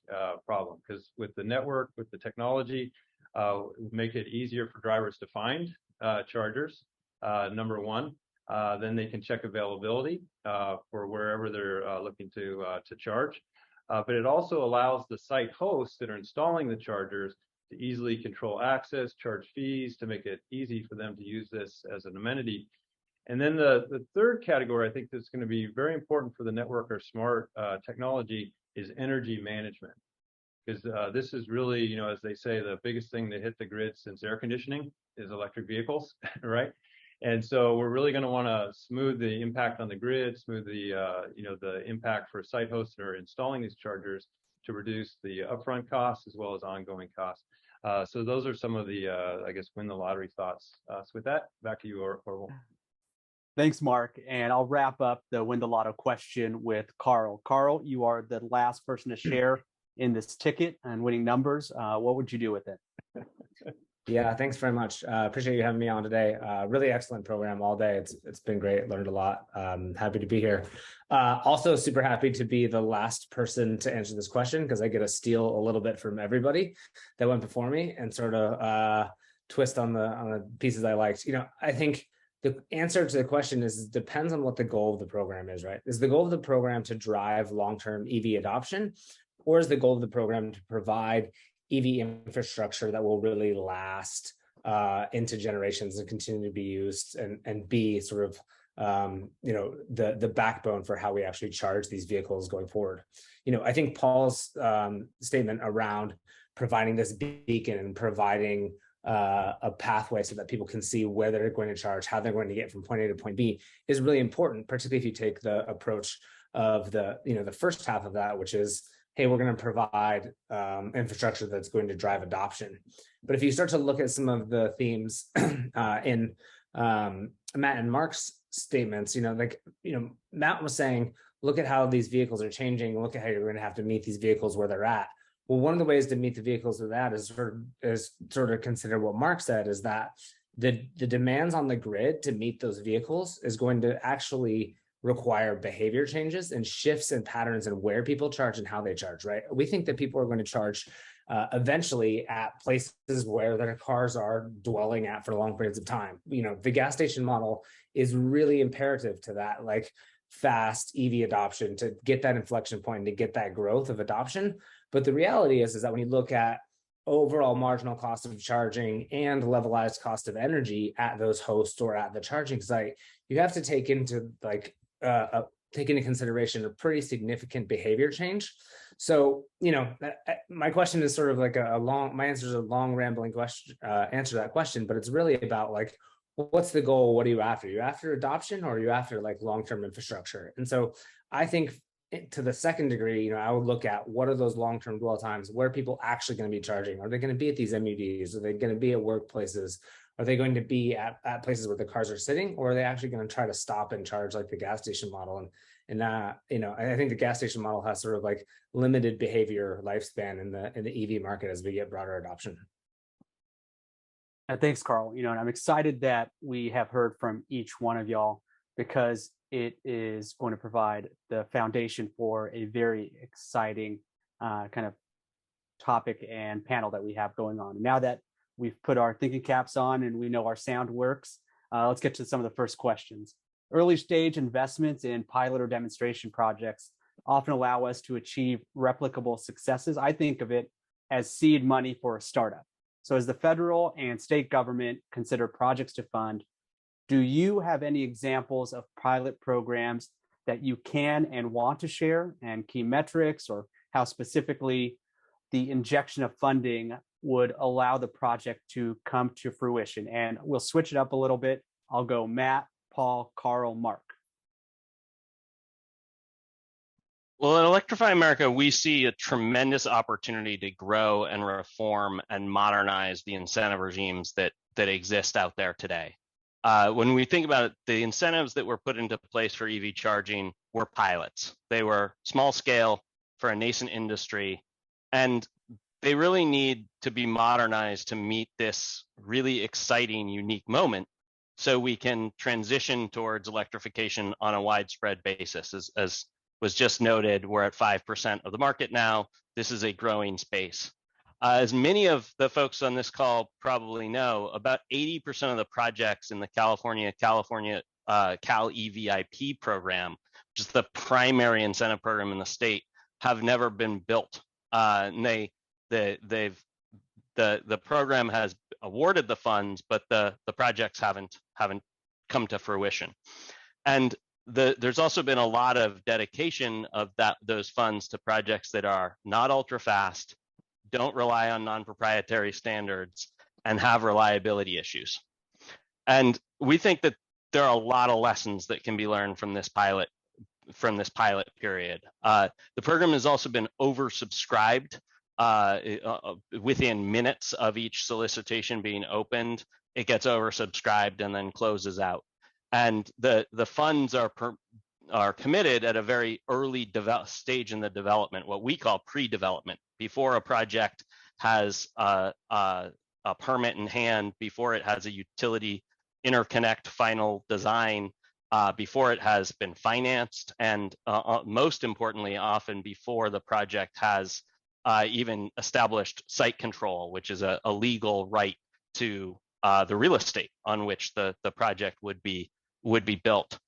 problem. Because with the network, with the technology, make it easier for drivers to find chargers, number one. Then they can check availability for wherever they're looking to charge. But it also allows the site hosts that are installing the chargers to easily control access, charge fees, to make it easy for them to use this as an amenity. And then the third category, I think that's going to be very important for the network or smart technology, is energy management. Because this is really, as they say, the biggest thing to hit the grid since air conditioning is electric vehicles, right? And so we're really going to want to smooth the impact on the grid, smooth the, the impact for site hosts that are installing these chargers to reduce the upfront costs as well as ongoing costs. So those are some of the, win the lottery thoughts. So with that, back to you, Orville. Thanks, Mark. And I'll wrap up the Win the Lotto question with Carl. Carl, you are the last person to share in this ticket and winning numbers. What would you do with it? Yeah, thanks very much. Appreciate you having me on today. Really excellent program all day. It's been great. Learned a lot. Happy to be here. Also super happy to be the last person to answer this question, because I get to steal a little bit from everybody that went before me and sort of twist on the pieces I liked. I think the answer to the question is depends on what the goal of the program is, right? Is the goal of the program to drive long-term EV adoption, or is the goal of the program to provide EV infrastructure that will really last into generations and continue to be used and be sort of the backbone for how we actually charge these vehicles going forward? I think Paul's statement around providing this beacon and providing a pathway so that people can see where they're going to charge, how they're going to get from point A to point B is really important, particularly if you take the approach of the first half of that, which is, hey, we're going to provide infrastructure that's going to drive adoption. But if you start to look at some of the themes in Matt and Mark's statements, Matt was saying, look at how these vehicles are changing. Look at how you're going to have to meet these vehicles where they're at. Well, one of the ways to meet the vehicles where they're at is sort of consider what Mark said, is that the demands on the grid to meet those vehicles is going to actually require behavior changes and shifts in patterns in where people charge and how they charge, right? We think that people are going to charge eventually at places where their cars are dwelling at for long periods of time. The gas station model is really imperative to that, like fast EV adoption, to get that inflection point, to get that growth of adoption. But the reality is that when you look at overall marginal cost of charging and levelized cost of energy at those hosts or at the charging site, you have to take into consideration a pretty significant behavior change. So, my question is sort of like my answer is a long rambling question, answer to that question, but it's really about like, what's the goal? What are you after? Are you after adoption, or are you after like long-term infrastructure? And so I think to the second degree, I would look at what are those long-term dwell times, where are people actually going to be charging? Are they going to be at these MUDs? Are they going to be at workplaces? Are they going to be at places where the cars are sitting, or are they actually going to try to stop and charge like the gas station model? And I think the gas station model has sort of like limited behavior lifespan in the EV market as we get broader adoption. Thanks, Carl. And I'm excited that we have heard from each one of y'all, because it is going to provide the foundation for a very exciting kind of topic and panel that we have going on. Now that we've put our thinking caps on and we know our sound works, let's get to some of the first questions. Early stage investments in pilot or demonstration projects often allow us to achieve replicable successes. I think of it as seed money for a startup. So as the federal and state government consider projects to fund, do you have any examples of pilot programs that you can and want to share, and key metrics, or how specifically the injection of funding would allow the project to come to fruition? And we'll switch it up a little bit. I'll go Matt, Paul, Carl, Mark. Well, in Electrify America, we see a tremendous opportunity to grow and reform and modernize the incentive regimes that exist out there today. When we think about it, the incentives that were put into place for EV charging were pilots. They were small scale for a nascent industry, and they really need to be modernized to meet this really exciting, unique moment so we can transition towards electrification on a widespread basis. As was just noted, we're at 5% of the market now. This is a growing space. As many of the folks on this call probably know, about 80% of the projects in the California Cal EVIP program, which is the primary incentive program in the state, have never been built. And the program has awarded the funds, but the projects haven't come to fruition. And there's also been a lot of dedication of those funds to projects that are not ultra fast, don't rely on non-proprietary standards, and have reliability issues. And we think that there are a lot of lessons that can be learned from this pilot period. The program has also been oversubscribed within minutes of each solicitation being opened. It gets oversubscribed and then closes out. And the funds are committed at a very early stage in the development, what we call pre-development, before a project has a permit in hand, before it has a utility interconnect final design, before it has been financed, and most importantly, often before the project has even established site control, which is a legal right to the real estate on which the project would be built.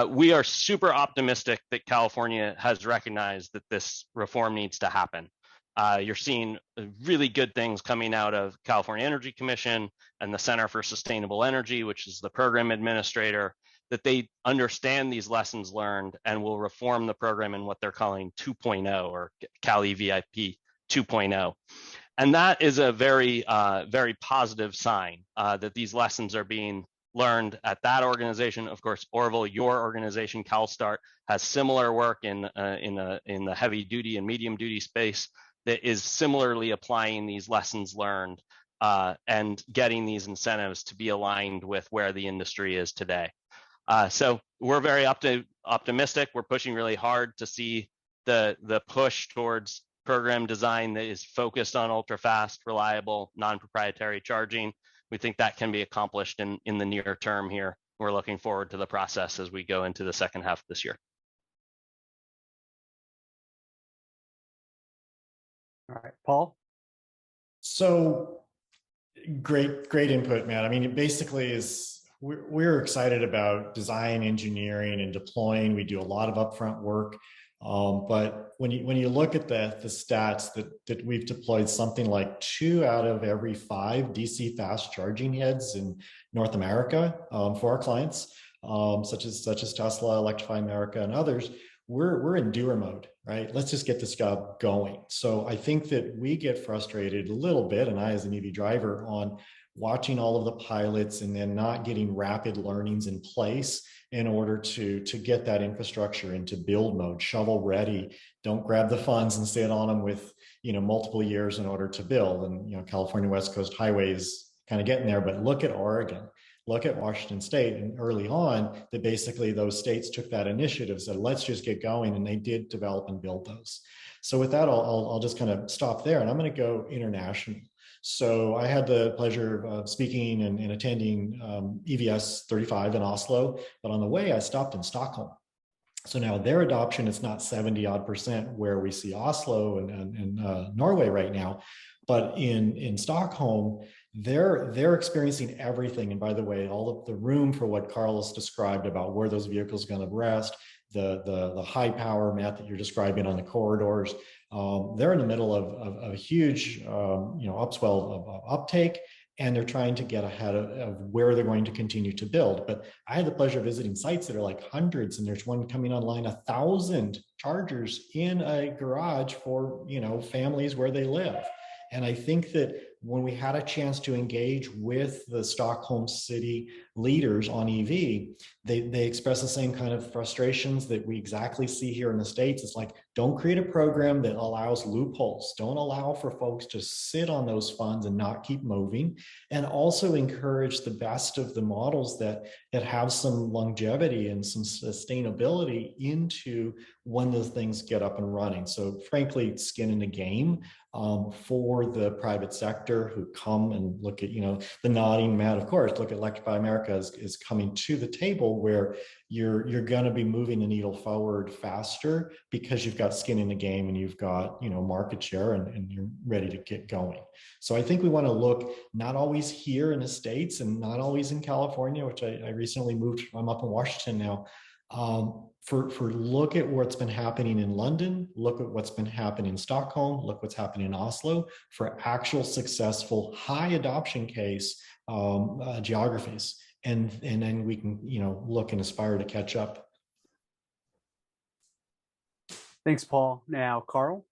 We are super optimistic that California has recognized that this reform needs to happen. You're seeing really good things coming out of California Energy Commission and the Center for Sustainable Energy, which is the program administrator, that they understand these lessons learned and will reform the program in what they're calling 2.0 or Cal EVIP 2.0. And that is a very, very positive sign that these lessons are being learned at that organization. Of course, Orville, your organization, CalSTART, has similar work in the heavy duty and medium duty space that is similarly applying these lessons learned and getting these incentives to be aligned with where the industry is today. So we're very optimistic. We're pushing really hard to see the push towards program design that is focused on ultra fast, reliable, non-proprietary charging. We think that can be accomplished in the near term here. We're looking forward to the process as we go into the second half of this year. All right, Paul. So great input, Matt. I mean, it basically is, we're excited about design, engineering, and deploying. We do a lot of upfront work. But when you look at the stats that we've deployed something like 2 out of every 5 DC fast charging heads in North America for our clients, such as Tesla, Electrify America, and others, we're in doer mode, right? Let's just get this job going. So I think that we get frustrated a little bit, and I as an EV driver, on watching all of the pilots and then not getting rapid learnings in place in order to get that infrastructure into build mode, shovel ready. Don't grab the funds and sit on them with multiple years in order to build. And California West Coast Highway is kind of getting there, but look at Oregon, look at Washington State, and early on that basically those states took that initiative, said let's just get going, and they did develop and build those. So with that, I'll just kind of stop there, and I'm going to go international. So I had the pleasure of speaking and attending EVS 35 in Oslo, but on the way I stopped in Stockholm. So now their adoption is not 70% where we see Oslo and Norway right now, but in Stockholm, they're experiencing everything. And by the way, all of the room for what Carlos described about where those vehicles are going to rest, the high power, Matt, that you're describing on the corridors, they're in the middle of a huge upswell of uptake, and they're trying to get ahead of where they're going to continue to build. But I had the pleasure of visiting sites that are like hundreds, and there's one coming online, 1,000 chargers in a garage for families where they live. And I think that when we had a chance to engage with the Stockholm city leaders on EV, they express the same kind of frustrations that we exactly see here in the States. It's like, don't create a program that allows loopholes. Don't allow for folks to sit on those funds and not keep moving. And also encourage the best of the models that have some longevity and some sustainability into when those things get up and running. So frankly, skin in the game for the private sector who come and look at, the nodding Matt, of course, look at Electrify America is coming to the table where you're going to be moving the needle forward faster because you've got skin in the game and you've got, market share and you're ready to get going. So I think we want to look not always here in the States and not always in California, which I recently moved. I'm up in Washington now. For look at what's been happening in London, look at what's been happening in Stockholm, look what's happening in Oslo for actual successful high adoption case geographies. And then we can, look and aspire to catch up. Thanks, Paul. Now, Carl.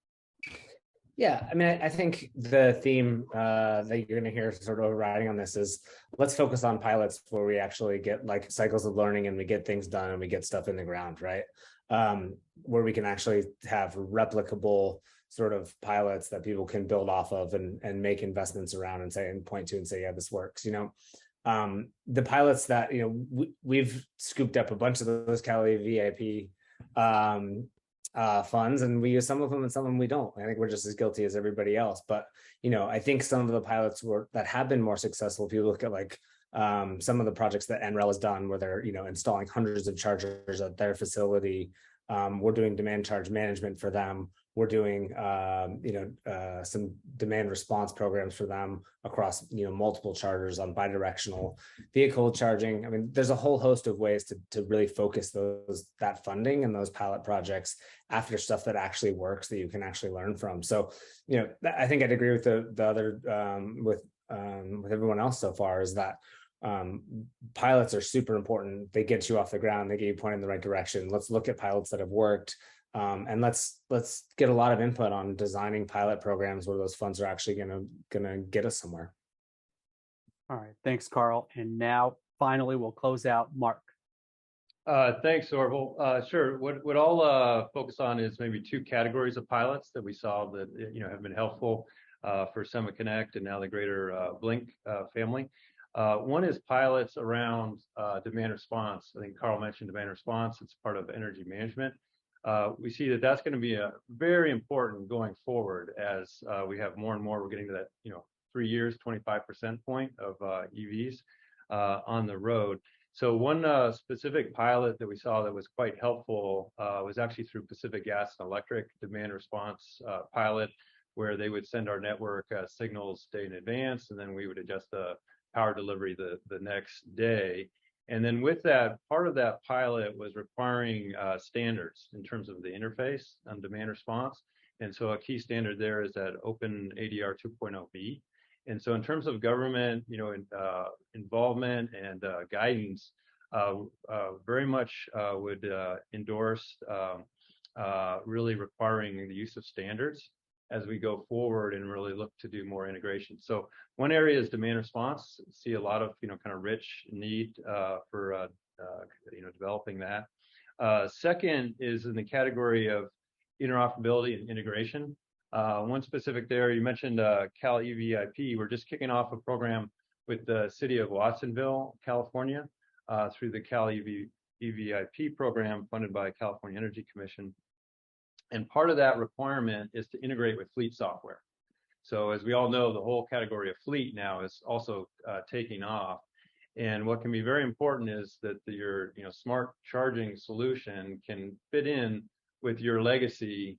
Yeah, I mean, I think the theme that you're going to hear sort of overriding on this is let's focus on pilots where we actually get like cycles of learning and we get things done and we get stuff in the ground, right? Where we can actually have replicable sort of pilots that people can build off of and make investments around and say and point to and say, yeah, this works. The pilots that we've scooped up a bunch of those Cali VIP funds, and we use some of them and some of them we don't. I think we're just as guilty as everybody else. But I think some of the pilots that have been more successful, if you look at like some of the projects that NREL has done, where they're installing hundreds of chargers at their facility. We're doing demand charge management for them. We're doing some demand response programs for them across multiple chargers on bidirectional vehicle charging. I mean, there's a whole host of ways to really focus that funding and those pilot projects after stuff that actually works that you can actually learn from. So I think I'd agree with the other with everyone else so far, is that pilots are super important. They get you off the ground, they get you pointed in the right direction. Let's look at pilots that have worked. And let's get a lot of input on designing pilot programs where those funds are actually gonna get us somewhere. All right, thanks, Carl. And now finally we'll close out. Mark. Thanks, Orville. Sure. What I'll focus on is maybe two categories of pilots that we saw that have been helpful for SemaConnect and now the greater Blink family. One is pilots around demand response. I think Carl mentioned demand response. It's part of energy management. We see that that's going to be a very important going forward as we have more and more. We're getting to that 3 years, 25% point of EVs on the road. So one specific pilot that we saw that was quite helpful was actually through Pacific Gas and Electric demand response pilot, where they would send our network signals day in advance, and then we would adjust the power delivery the next day. And then with that, part of that pilot was requiring standards in terms of the interface on demand response. And so a key standard there is that Open ADR 2.0b. And so in terms of government, involvement and guidance, very much would endorse really requiring the use of standards as we go forward and really look to do more integration. So one area is demand response. See a lot of kind of rich need for developing that. Second is in the category of interoperability and integration. One specific there, you mentioned Cal EVIP. We're just kicking off a program with the city of Watsonville, California, through the Cal EVIP program funded by California Energy Commission. And part of that requirement is to integrate with fleet software. So as we all know, the whole category of fleet now is also taking off. And what can be very important is that your smart charging solution can fit in with your legacy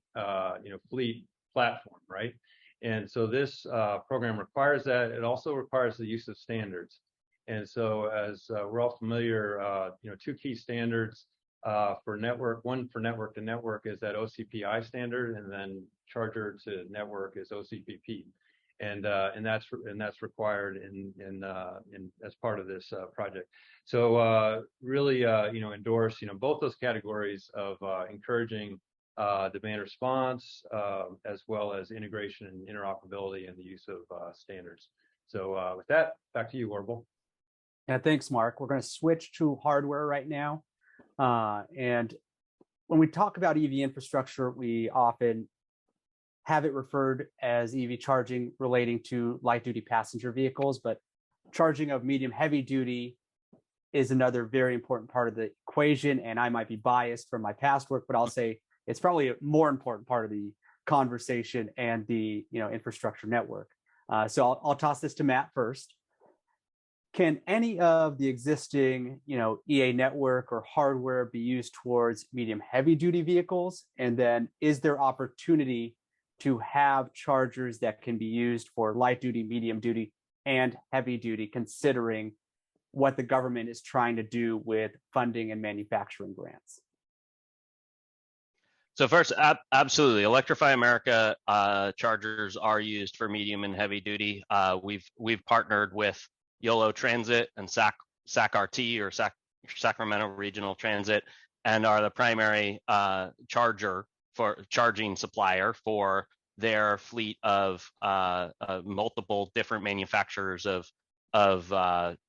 fleet platform, right? And so this program requires that. It also requires the use of standards. And so as we're all familiar, two key standards for network, one for network to network is that OCPI standard, and then charger to network is OCPP, and that's required in as part of this project. So really endorse both those categories of encouraging demand response, as well as integration and interoperability and the use of standards. So with that, back to you, Orville. Yeah, thanks, Mark. We're going to switch to hardware right now. And when we talk about EV infrastructure, we often have it referred as EV charging relating to light duty passenger vehicles, but charging of medium heavy duty is another very important part of the equation. And I might be biased from my past work, but I'll say it's probably a more important part of the conversation and the infrastructure network. So I'll toss this to Matt first. Can any of the existing EA network or hardware be used towards medium heavy duty vehicles? And then is there opportunity to have chargers that can be used for light duty, medium duty, and heavy duty, considering what the government is trying to do with funding and manufacturing grants? So first, absolutely, Electrify America chargers are used for medium and heavy duty. We've partnered with YOLO Transit and SAC-RT, or Sacramento Regional Transit, and are the primary charging supplier for their fleet of multiple different manufacturers of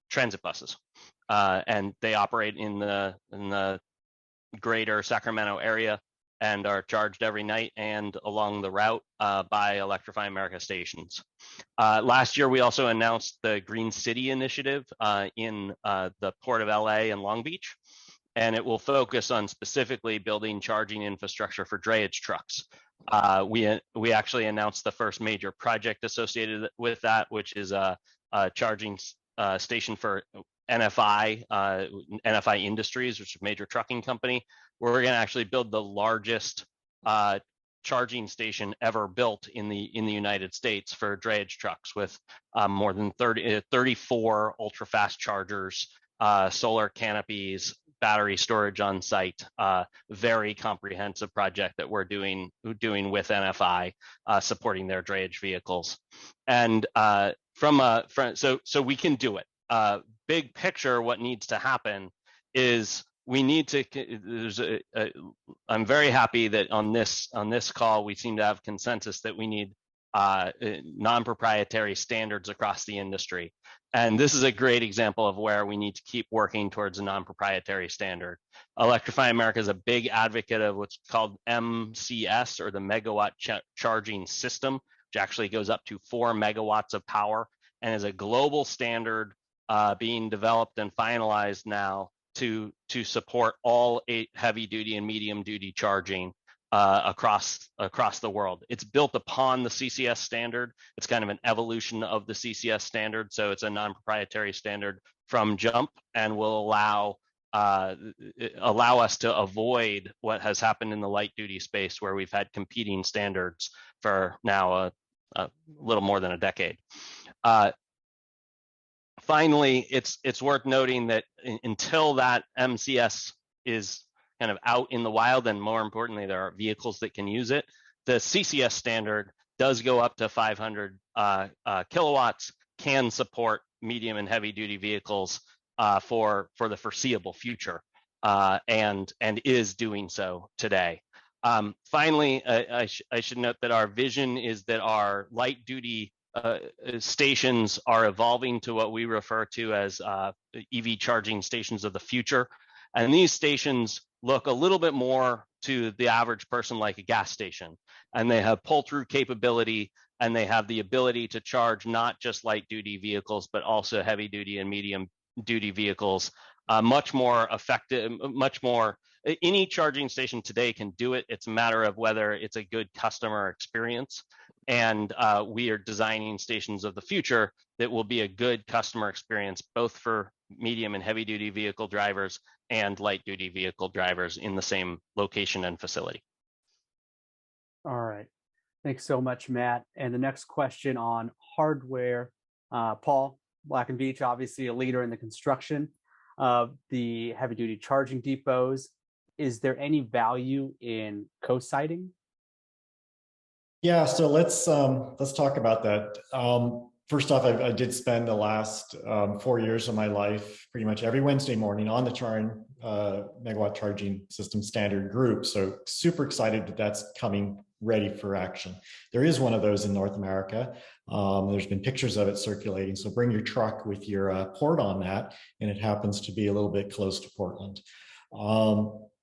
transit buses, and they operate in the greater Sacramento area and are charged every night and along the route by Electrify America stations. Last year, we also announced the Green City Initiative in the Port of LA and Long Beach, and it will focus on specifically building charging infrastructure for drayage trucks. We actually announced the first major project associated with that, which is a charging station for NFI Industries, which is a major trucking company, where we're going to actually build the largest charging station ever built in the United States for drayage trucks, with more than 34 ultra-fast chargers, solar canopies, battery storage on site. Very comprehensive project that we're doing with NFI, supporting their drayage vehicles. And so we can do it. Big picture, what needs to happen is we need to. I'm very happy that on this call we seem to have consensus that we need non-proprietary standards across the industry, and this is a great example of where we need to keep working towards a non-proprietary standard. Electrify America is a big advocate of what's called MCS, or the megawatt charging system, which actually goes up to 4 megawatts of power and is a global standard being developed and finalized now to support all heavy duty and medium duty charging across the world. It's built upon the CCS standard. It's kind of an evolution of the CCS standard, so it's a non-proprietary standard from jump, and will allow us to avoid what has happened in the light duty space, where we've had competing standards for now a little more than a decade. Finally, it's worth noting that until that MCS is kind of out in the wild, and more importantly, there are vehicles that can use it, the CCS standard does go up to 500 kilowatts, can support medium and heavy duty vehicles for the foreseeable future, and is doing so today. Finally, I should note that our vision is that our light duty stations are evolving to what we refer to as EV charging stations of the future. And these stations look a little bit more to the average person like a gas station. And they have pull-through capability, and they have the ability to charge not just light duty vehicles, but also heavy duty and medium duty vehicles. Much more effective, any charging station today can do it. It's a matter of whether it's a good customer experience. And we are designing stations of the future that will be a good customer experience, both for medium and heavy duty vehicle drivers and light duty vehicle drivers in the same location and facility. All right. Thanks so much, Matt. And the next question on hardware, Paul, Black and Veatch, obviously a leader in the construction of the heavy duty charging depots. Is there any value in co-siting? Yeah, so let's talk about that. First off, I did spend the last 4 years of my life pretty much every Wednesday morning on the Charn megawatt charging system standard group. So super excited that that's coming ready for action. There is one of those in North America. There's been pictures of it circulating. So bring your truck with your port on that, and it happens to be a little bit close to Portland.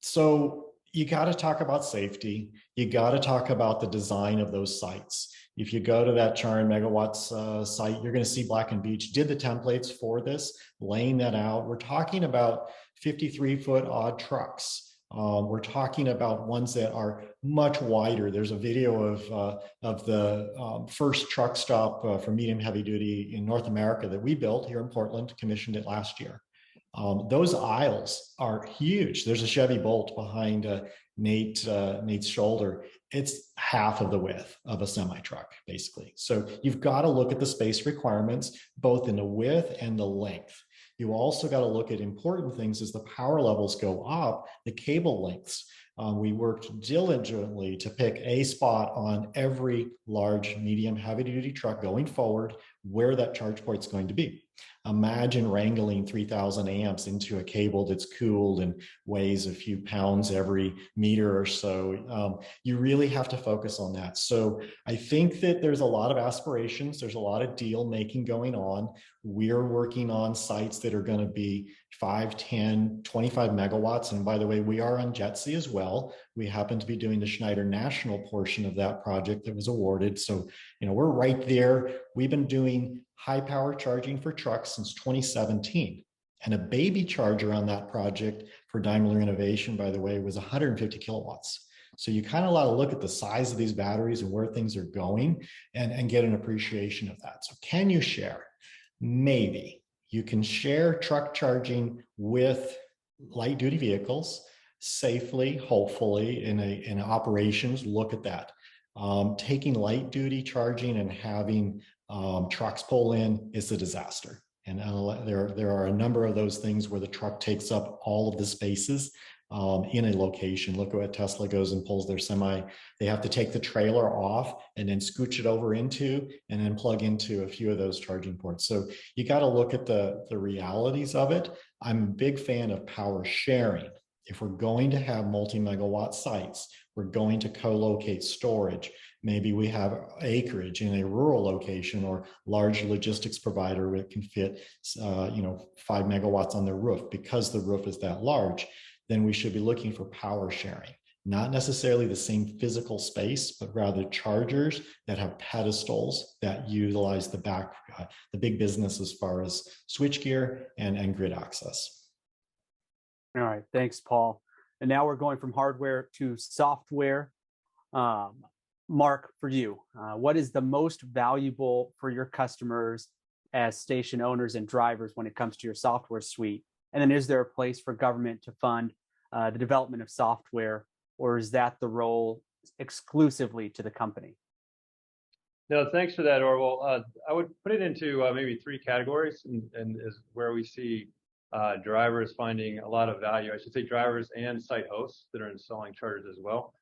So you got to talk about safety. You got to talk about the design of those sites. If you go to that Charn megawatts site, you're going to see Black & Beach did the templates for this, laying that out. We're talking about 53-foot odd trucks. We're talking about ones that are much wider. There's a video of the first truck stop for medium heavy duty in North America that we built here in Portland, commissioned it last year. Those aisles are huge. There's a Chevy Bolt behind Nate's shoulder. It's half of the width of a semi truck, basically. So you've got to look at the space requirements, both in the width and the length. You also got to look at important things as the power levels go up, the cable lengths. We worked diligently to pick a spot on every large, medium, heavy-duty truck going forward where that charge port's going to be. Imagine wrangling 3,000 amps into a cable that's cooled and weighs a few pounds every meter or so. You really have to focus on that. So I think that there's a lot of aspirations. There's a lot of deal making going on. We're working on sites that are going to be 5, 10, 25 megawatts. And by the way, we are on JETSI as well. We happen to be doing the Schneider National portion of that project that was awarded. So, we're right there. We've been doing high power charging for trucks since 2017. And a baby charger on that project for Daimler Innovation, by the way, was 150 kilowatts. So you kind of want to look at the size of these batteries and where things are going and get an appreciation of that. So can you share? Maybe. You can share truck charging with light duty vehicles safely, hopefully, in operations. Look at that. Taking light duty charging and having trucks pull in is a disaster. And there are a number of those things where the truck takes up all of the spaces in a location. Look at what Tesla goes and pulls their semi. They have to take the trailer off and then scooch it over into and then plug into a few of those charging ports. So you got to look at the realities of it. I'm a big fan of power sharing. If we're going to have multi-megawatt sites, we're going to co-locate storage. Maybe we have acreage in a rural location or large logistics provider that can fit 5 megawatts on their roof. Because the roof is that large, then we should be looking for power sharing. Not necessarily the same physical space, but rather chargers that have pedestals that utilize the big business as far as switchgear and grid access. All right, thanks, Paul. And now we're going from hardware to software. Mark, for you, what is the most valuable for your customers as station owners and drivers when it comes to your software suite? And then is there a place for government to fund the development of software, or is that the role exclusively to the company? No, thanks for that, Orville. I would put it into maybe 3 categories, and is where we see drivers finding a lot of value. I should say drivers and site hosts that are installing chargers as well,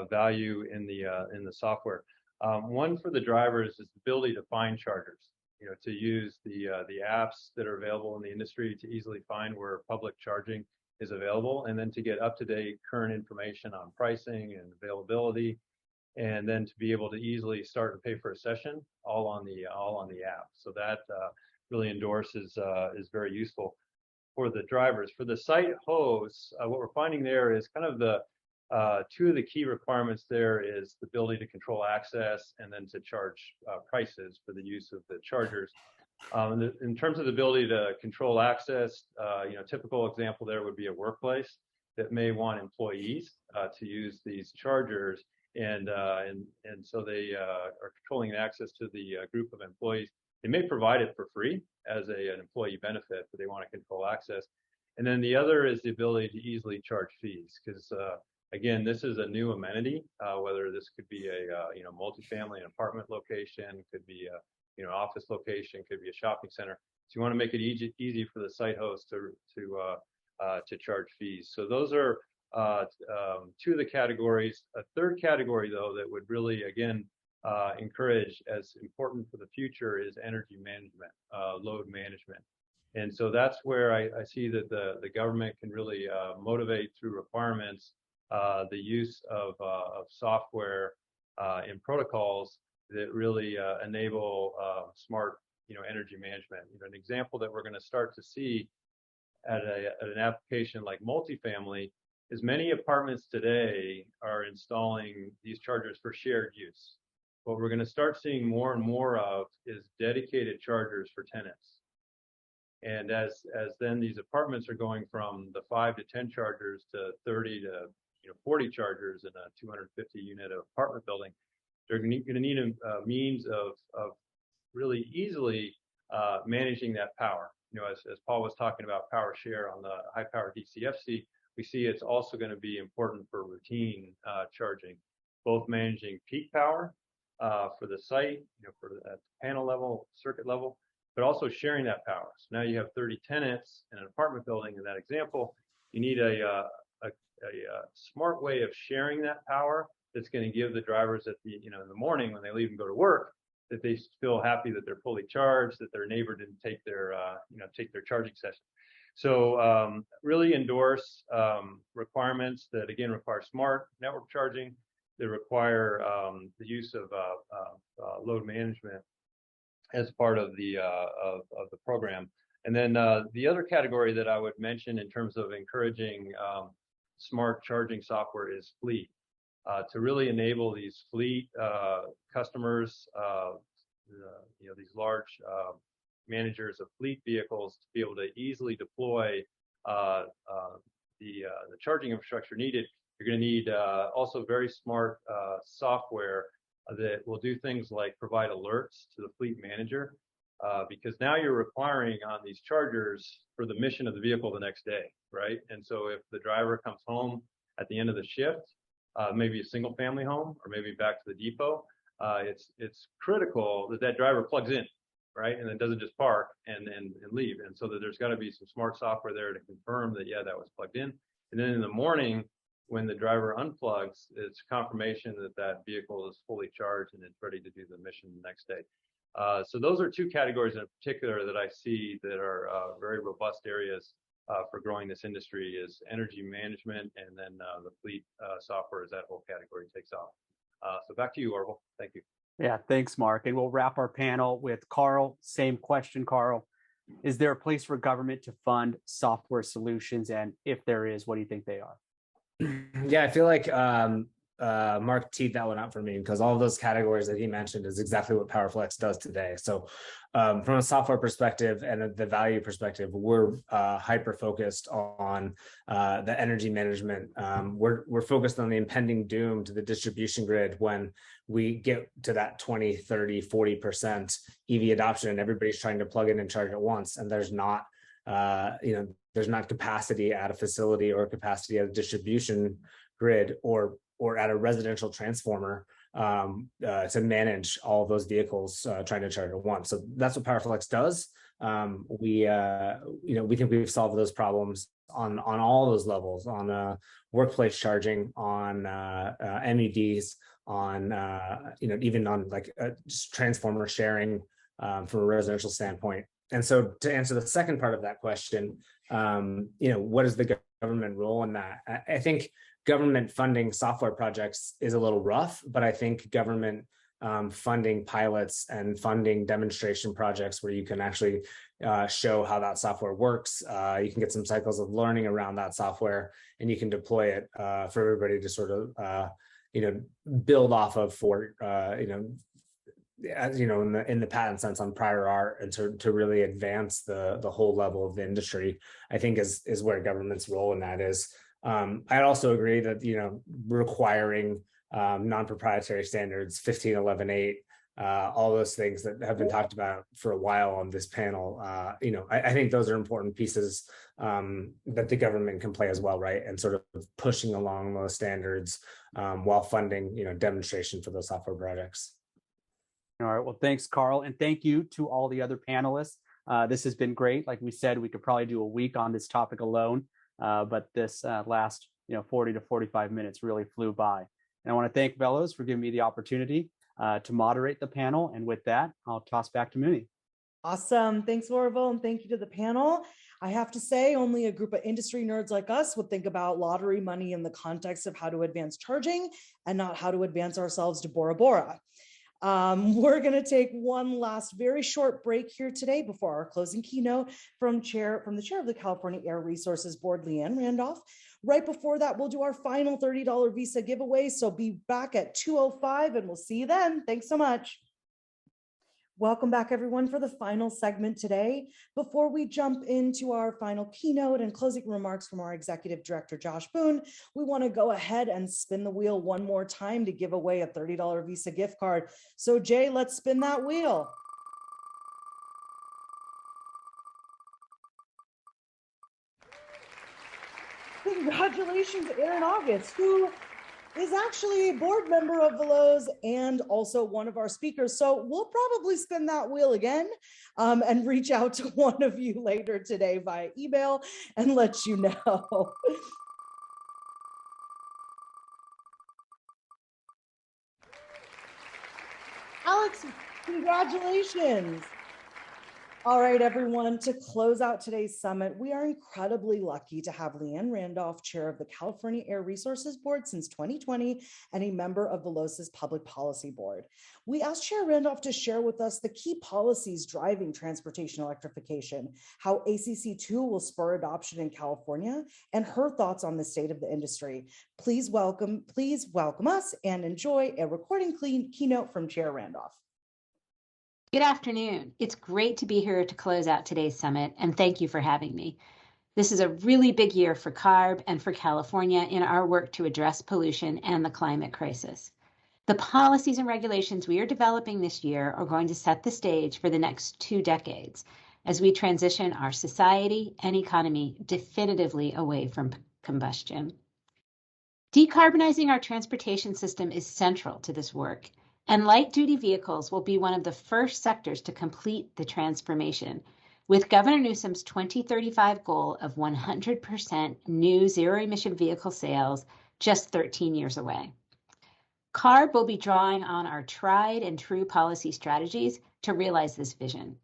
value in the software. One for the drivers is the ability to find chargers. To use the apps that are available in the industry to easily find where public charging is available, and then to get up-to-date current information on pricing and availability, and then to be able to easily start and pay for a session all on the app. So that really endorses is very useful for the drivers. For the site hosts, what we're finding there is kind of the 2 of the key requirements there is the ability to control access and then to charge prices for the use of the chargers. In terms of the ability to control access, typical example there would be a workplace that may want employees to use these chargers, and so they are controlling access to the group of employees. They may provide it for free as an employee benefit, but they want to control access. And then the other is the ability to easily charge fees, because again, this is a new amenity, whether this could be a multifamily and apartment location, could be a office location, could be a shopping center. So you want to make it easy for the site host to charge fees. So those are 2 of the categories. A third category, though, that would really, again, encourage as important for the future is energy management, load management. And so that's where I see that the government can really motivate through requirements the use of software and protocols that really enable smart, energy management. An example that we're going to start to see at an application like multifamily is many apartments today are installing these chargers for shared use. What we're going to start seeing more and more of is dedicated chargers for tenants. And as then these apartments are going from the 5 to 10 chargers to 30 to 40 chargers in a 250 unit apartment building, they're going to need a means of really easily managing that power. As Paul was talking about power share on the high power DCFC, we see it's also going to be important for routine charging, both managing peak power for the site, for the panel level, circuit level, but also sharing that power. So now you have 30 tenants in an apartment building. In that example, you need a smart way of sharing that power that's going to give the drivers at the in the morning when they leave and go to work, that they feel happy that they're fully charged, that their neighbor didn't take their take their charging session. So really endorse requirements that again require smart network charging, that require the use of load management as part of the program. And then the other category that I would mention in terms of encouraging smart charging software is fleet. To really enable these fleet customers, these large managers of fleet vehicles to be able to easily deploy the charging infrastructure needed. You're going to need also very smart software that will do things like provide alerts to the fleet manager, because now you're requiring on these chargers for the mission of the vehicle the next day, right? And so if the driver comes home at the end of the shift, maybe a single family home or maybe back to the depot, it's critical that that driver plugs in, right? And then doesn't just park and leave. And so that there's got to be some smart software there to confirm that, yeah, that was plugged in. And then in the morning, when the driver unplugs, it's confirmation that that vehicle is fully charged and it's ready to do the mission the next day. So those are two categories in particular that I see that are very robust areas for growing this industry, is energy management, and then the fleet software as that whole category takes off. So back to you, Orville. Thank you. Yeah, thanks, Mark. And we'll wrap our panel with Carl. Same question, Carl. Is there a place for government to fund software solutions? And if there is, what do you think they are? Yeah, I feel like Mark teed that one up for me, because all of those categories that he mentioned is exactly what PowerFlex does today. So from a software perspective and the value perspective, we're hyper focused on the energy management. We're focused on the impending doom to the distribution grid when we get to that 20, 30, 40% EV adoption and everybody's trying to plug in and charge at once. And there's not, there's not capacity at a facility or capacity at a distribution grid or at a residential transformer to manage all of those vehicles trying to charge at once. So that's what PowerFlex does. We think we've solved those problems on all those levels, on workplace charging, on MUDs, on even on like just transformer sharing from a residential standpoint. And so to answer the second part of that question, what is the government role in that? I think government funding software projects is a little rough, but I think government funding pilots and funding demonstration projects where you can actually show how that software works, you can get some cycles of learning around that software, and you can deploy it for everybody to sort of build off of for as in the patent sense on prior art, and to really advance the whole level of the industry, I think is where government's role in that is. I also agree that requiring non-proprietary standards, 15.11.8, all those things that have been talked about for a while on this panel, I think those are important pieces that the government can play as well, right? And sort of pushing along those standards while funding demonstration for those software projects. All right. Well, thanks, Carl. And thank you to all the other panelists. This has been great. Like we said, we could probably do a week on this topic alone, but this last 40 to 45 minutes really flew by. And I want to thank Veloz for giving me the opportunity. to moderate the panel. And with that, I'll toss back to Mooney. Awesome. Thanks, Orville, and thank you to the panel. I have to say, only a group of industry nerds like us would think about lottery money in the context of how to advance charging and not how to advance ourselves to Bora Bora. We're going to take one last very short break here today before our closing keynote from the chair of the California Air Resources Board, Leanne Randolph. Right before that, we'll do our final $30 Visa giveaway. So be back at 2:05 and we'll see you then. Thanks so much. Welcome back, everyone, for the final segment today. Before we jump into our final keynote and closing remarks from our Executive Director, Josh Boone, we want to go ahead and spin the wheel one more time to give away a $30 Visa gift card. So, Jay, let's spin that wheel. Congratulations, Aaron August, who is actually a board member of Veloz and also one of our speakers. So we'll probably spin that wheel again and reach out to one of you later today via email and let you know. Alex, congratulations. All right, everyone, to close out today's summit, we are incredibly lucky to have Leanne Randolph, chair of the California Air Resources Board since 2020 and a member of Veloz's Public Policy Board. We asked Chair Randolph to share with us the key policies driving transportation electrification, how ACC2 will spur adoption in California, and her thoughts on the state of the industry. Please welcome us and enjoy a recording keynote from Chair Randolph. Good afternoon. It's great to be here to close out today's summit, and thank you for having me. This is a really big year for CARB and for California in our work to address pollution and the climate crisis. The policies and regulations we are developing this year are going to set the stage for the next 2 decades as we transition our society and economy definitively away from combustion. Decarbonizing our transportation system is central to this work. And light-duty vehicles will be one of the first sectors to complete the transformation, with Governor Newsom's 2035 goal of 100% new zero-emission vehicle sales just 13 years away. CARB will be drawing on our tried and true policy strategies to realize this vision.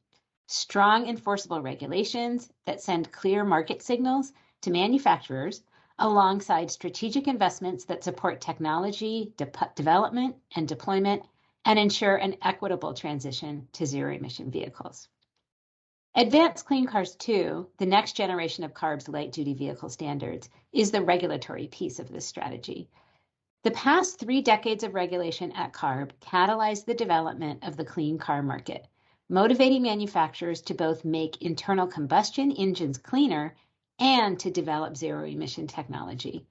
Strong enforceable regulations that send clear market signals to manufacturers alongside strategic investments that support technology development and deployment and ensure an equitable transition to zero-emission vehicles. Advanced Clean Cars 2, the next generation of CARB's light-duty vehicle standards, is the regulatory piece of this strategy. The past 3 decades of regulation at CARB catalyzed the development of the clean car market, motivating manufacturers to both make internal combustion engines cleaner and to develop zero-emission technology.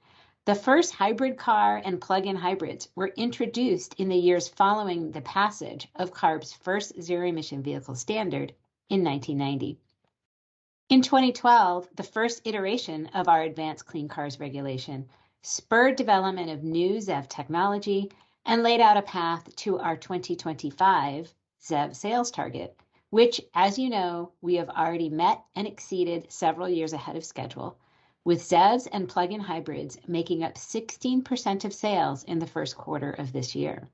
The first hybrid car and plug-in hybrids were introduced in the years following the passage of CARB's first zero-emission vehicle standard in 1990. In 2012, the first iteration of our Advanced Clean Cars regulation spurred development of new ZEV technology and laid out a path to our 2025 ZEV sales target, which, as you know, we have already met and exceeded several years ahead of schedule, with ZEVs and plug-in hybrids making up 16% of sales in the first quarter of this year.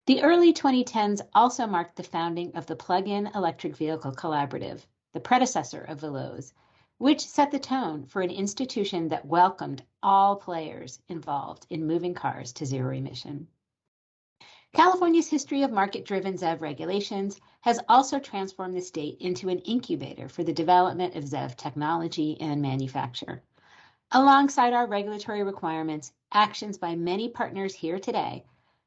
The early 2010s also marked the founding of the Plug-in Electric Vehicle Collaborative, the predecessor of Veloz, which set the tone for an institution that welcomed all players involved in moving cars to zero emission. California's history of market-driven ZEV regulations has also transformed the state into an incubator for the development of ZEV technology and manufacture. Alongside our regulatory requirements, actions by many partners here today,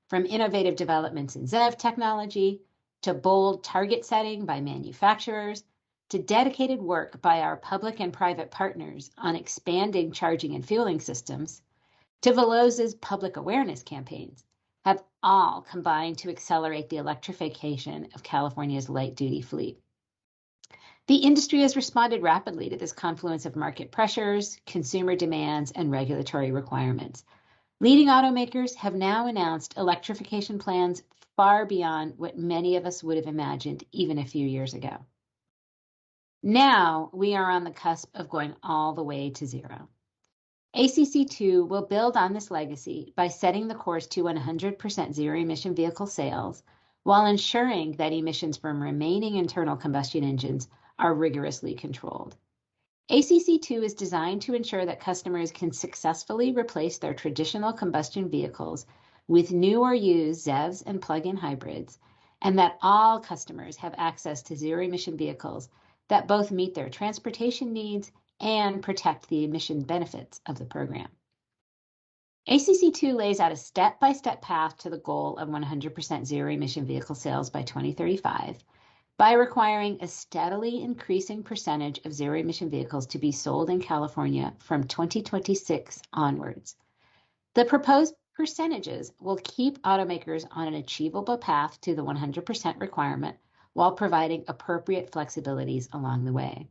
from innovative developments in ZEV technology, to bold target setting by manufacturers, to dedicated work by our public and private partners on expanding charging and fueling systems, to Veloz's public awareness campaigns, have all combined to accelerate the electrification of California's light-duty fleet. The industry has responded rapidly to this confluence of market pressures, consumer demands, and regulatory requirements. Leading automakers have now announced electrification plans far beyond what many of us would have imagined even a few years ago. Now we are on the cusp of going all the way to zero. ACC2 will build on this legacy by setting the course to 100% zero-emission vehicle sales while ensuring that emissions from remaining internal combustion engines are rigorously controlled. ACC2 is designed to ensure that customers can successfully replace their traditional combustion vehicles with new or used ZEVs and plug-in hybrids, and that all customers have access to zero-emission vehicles that both meet their transportation needs and protect the emission benefits of the program. ACC2 lays out a step-by-step path to the goal of 100% zero-emission vehicle sales by 2035 by requiring a steadily increasing percentage of zero-emission vehicles to be sold in California from 2026 onwards. The proposed percentages will keep automakers on an achievable path to the 100% requirement while providing appropriate flexibilities along the way.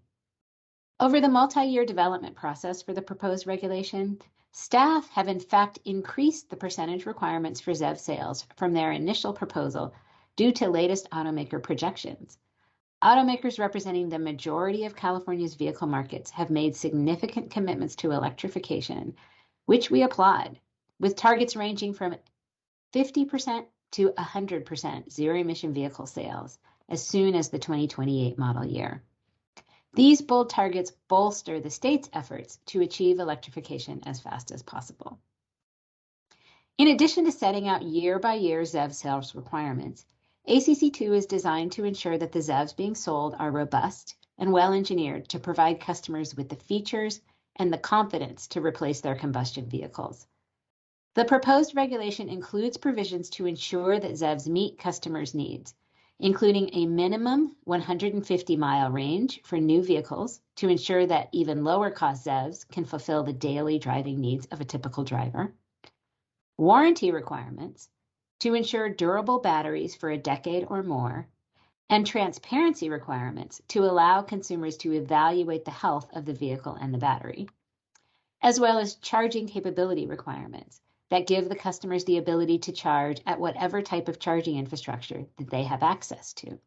Over the multi-year development process for the proposed regulation, staff have in fact increased the percentage requirements for ZEV sales from their initial proposal due to latest automaker projections. Automakers representing the majority of California's vehicle markets have made significant commitments to electrification, which we applaud, with targets ranging from 50% to 100% zero-emission vehicle sales as soon as the 2028 model year. These bold targets bolster the state's efforts to achieve electrification as fast as possible. In addition to setting out year-by-year ZEV sales requirements, ACC2 is designed to ensure that the ZEVs being sold are robust and well-engineered to provide customers with the features and the confidence to replace their combustion vehicles. The proposed regulation includes provisions to ensure that ZEVs meet customers' needs, including a minimum 150-mile range for new vehicles to ensure that even lower-cost ZEVs can fulfill the daily driving needs of a typical driver, warranty requirements to ensure durable batteries for a decade or more, and transparency requirements to allow consumers to evaluate the health of the vehicle and the battery, as well as charging capability requirements that give the customers the ability to charge at whatever type of charging infrastructure that they have access to.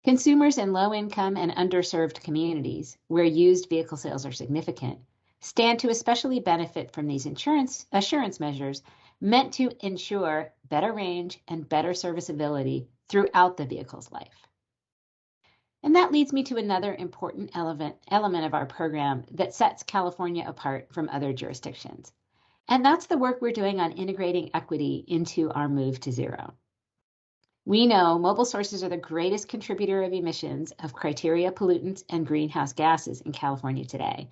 Consumers in low-income and underserved communities, where used vehicle sales are significant, stand to especially benefit from these assurance measures meant to ensure better range and better serviceability throughout the vehicle's life. And that leads me to another important element of our program that sets California apart from other jurisdictions. And that's the work we're doing on integrating equity into our move to zero. We know mobile sources are the greatest contributor of emissions of criteria pollutants and greenhouse gases in California today.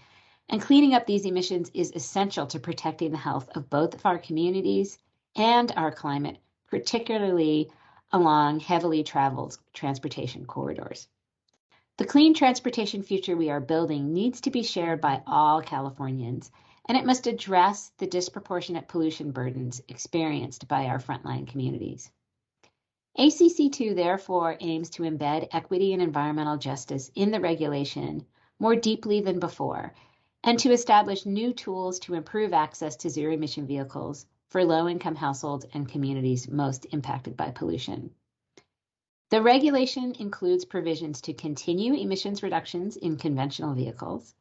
And cleaning up these emissions is essential to protecting the health of both of our communities and our climate, particularly along heavily traveled transportation corridors. The clean transportation future we are building needs to be shared by all Californians, and it must address the disproportionate pollution burdens experienced by our frontline communities. ACC2 therefore aims to embed equity and environmental justice in the regulation more deeply than before, and to establish new tools to improve access to zero-emission vehicles for low-income households and communities most impacted by pollution. The regulation includes provisions to continue emissions reductions in conventional vehicles,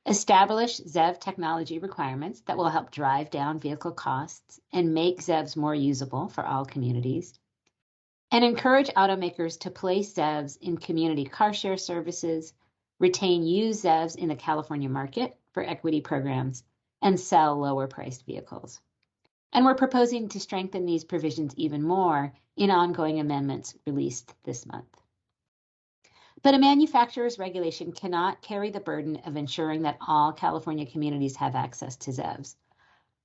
establish ZEV technology requirements that will help drive down vehicle costs and make ZEVs more usable for all communities, and encourage automakers to place ZEVs in community car share services, retain used ZEVs in the California market for equity programs, and sell lower-priced vehicles. And we're proposing to strengthen these provisions even more in ongoing amendments released this month. But a manufacturer's regulation cannot carry the burden of ensuring that all California communities have access to ZEVs.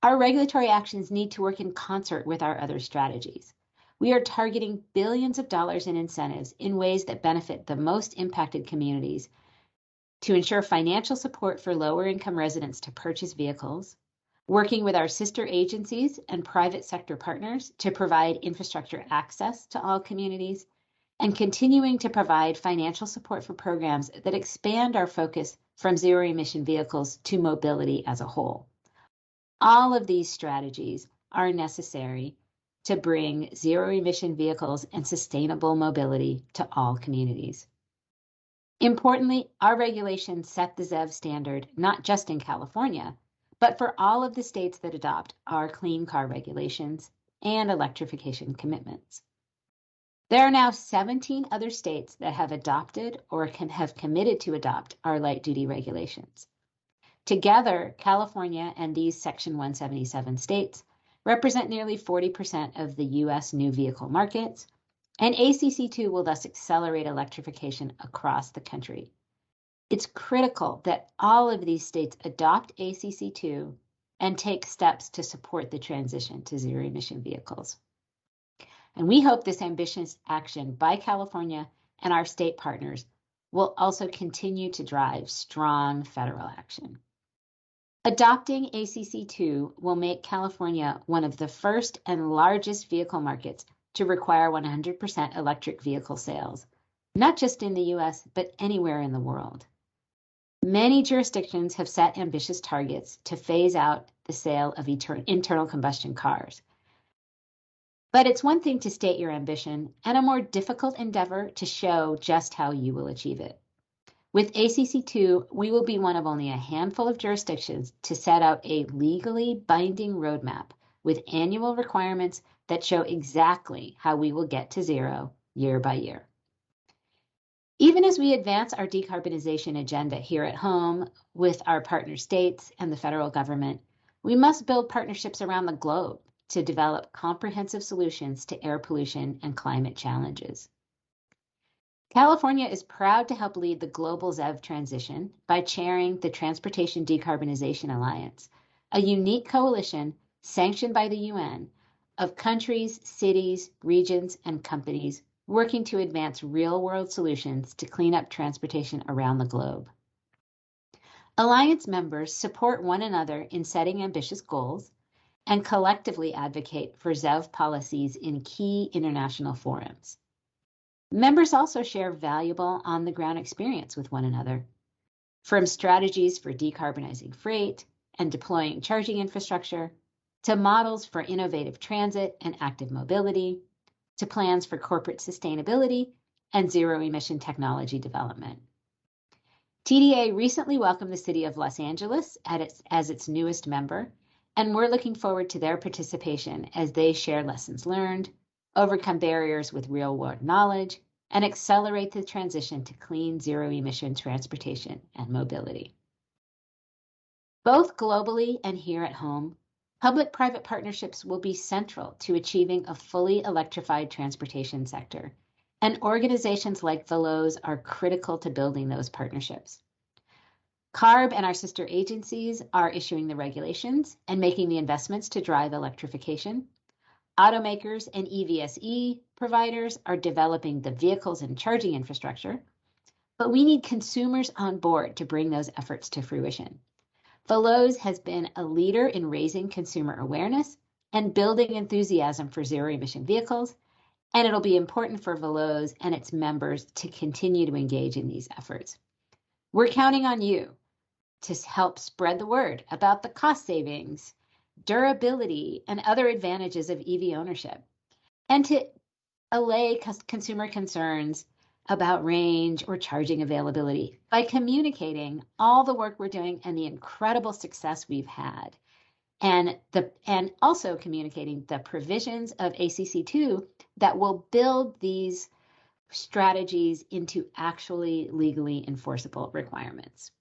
Our regulatory actions need to work in concert with our other strategies. We are targeting billions of dollars in incentives in ways that benefit the most impacted communities to ensure financial support for lower-income residents to purchase vehicles, working with our sister agencies and private sector partners to provide infrastructure access to all communities, and continuing to provide financial support for programs that expand our focus from zero-emission vehicles to mobility as a whole. All of these strategies are necessary to bring zero-emission vehicles and sustainable mobility to all communities. Importantly, our regulations set the ZEV standard not just in California, but for all of the states that adopt our clean car regulations and electrification commitments. There are now 17 other states that have adopted or have committed to adopt our light-duty regulations. Together, California and these Section 177 states represent nearly 40% of the U.S. new vehicle markets, and ACC2 will thus accelerate electrification across the country. It's critical that all of these states adopt ACC2 and take steps to support the transition to zero-emission vehicles. And we hope this ambitious action by California and our state partners will also continue to drive strong federal action. Adopting ACC2 will make California one of the first and largest vehicle markets to require 100% electric vehicle sales, not just in the US, but anywhere in the world. Many jurisdictions have set ambitious targets to phase out the sale of internal combustion cars. But it's one thing to state your ambition and a more difficult endeavor to show just how you will achieve it. With ACC2, we will be one of only a handful of jurisdictions to set out a legally binding roadmap with annual requirements that show exactly how we will get to zero year by year. Even as we advance our decarbonization agenda here at home with our partner states and the federal government, we must build partnerships around the globe to develop comprehensive solutions to air pollution and climate challenges. California is proud to help lead the global ZEV transition by chairing the Transportation Decarbonization Alliance, a unique coalition sanctioned by the UN of countries, cities, regions, and companies working to advance real-world solutions to clean up transportation around the globe. Alliance members support one another in setting ambitious goals and collectively advocate for ZEV policies in key international forums. Members also share valuable on-the-ground experience with one another, from strategies for decarbonizing freight and deploying charging infrastructure, to models for innovative transit and active mobility, to plans for corporate sustainability and zero-emission technology development. TDA recently welcomed the city of Los Angeles as its newest member, and we're looking forward to their participation as they share lessons learned, overcome barriers with real-world knowledge, and accelerate the transition to clean zero-emission transportation and mobility. Both globally and here at home, public-private partnerships will be central to achieving a fully electrified transportation sector, and organizations like Veloz are critical to building those partnerships. CARB and our sister agencies are issuing the regulations and making the investments to drive electrification. Automakers and EVSE providers are developing the vehicles and charging infrastructure, but we need consumers on board to bring those efforts to fruition. Veloz has been a leader in raising consumer awareness and building enthusiasm for zero-emission vehicles, and it'll be important for Veloz and its members to continue to engage in these efforts. We're counting on you to help spread the word about the cost savings, durability, and other advantages of EV ownership, and to allay consumer concerns about range or charging availability by communicating all the work we're doing and the incredible success we've had, and also communicating the provisions of ACC2 that will build these strategies into actually legally enforceable requirements.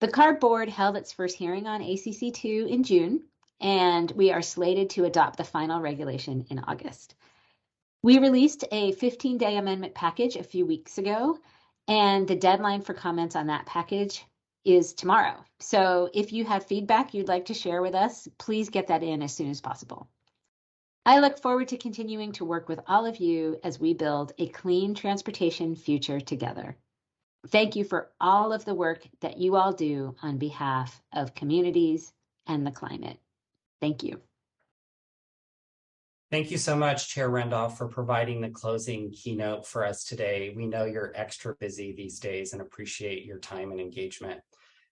The CARB board held its first hearing on ACC2 in June, and we are slated to adopt the final regulation in August. We released a 15-day amendment package a few weeks ago, and the deadline for comments on that package is tomorrow. So if you have feedback you'd like to share with us, please get that in as soon as possible. I look forward to continuing to work with all of you as we build a clean transportation future together. Thank you for all of the work that you all do on behalf of communities and the climate. Thank you. Thank you so much, Chair Randolph, for providing the closing keynote for us today. We know you're extra busy these days and appreciate your time and engagement.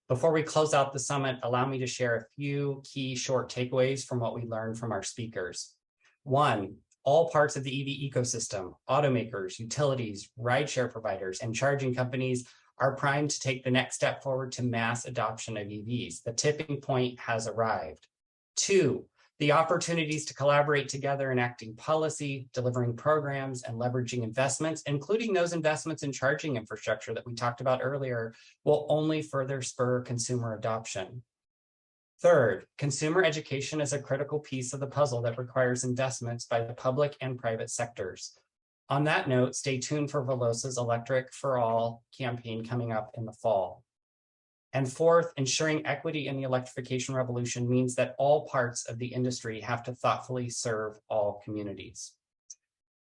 Before we close out the summit, allow me to share a few key short takeaways from what we learned from our speakers. One, all parts of the EV ecosystem, automakers, utilities, rideshare providers, and charging companies are primed to take the next step forward to mass adoption of EVs. The tipping point has arrived. 2, the opportunities to collaborate together enacting policy, delivering programs, and leveraging investments, including those investments in charging infrastructure that we talked about earlier, will only further spur consumer adoption. 3rd, consumer education is a critical piece of the puzzle that requires investments by the public and private sectors. On that note, stay tuned for Veloz's Electric for All campaign coming up in the fall. And 4th, ensuring equity in the electrification revolution means that all parts of the industry have to thoughtfully serve all communities.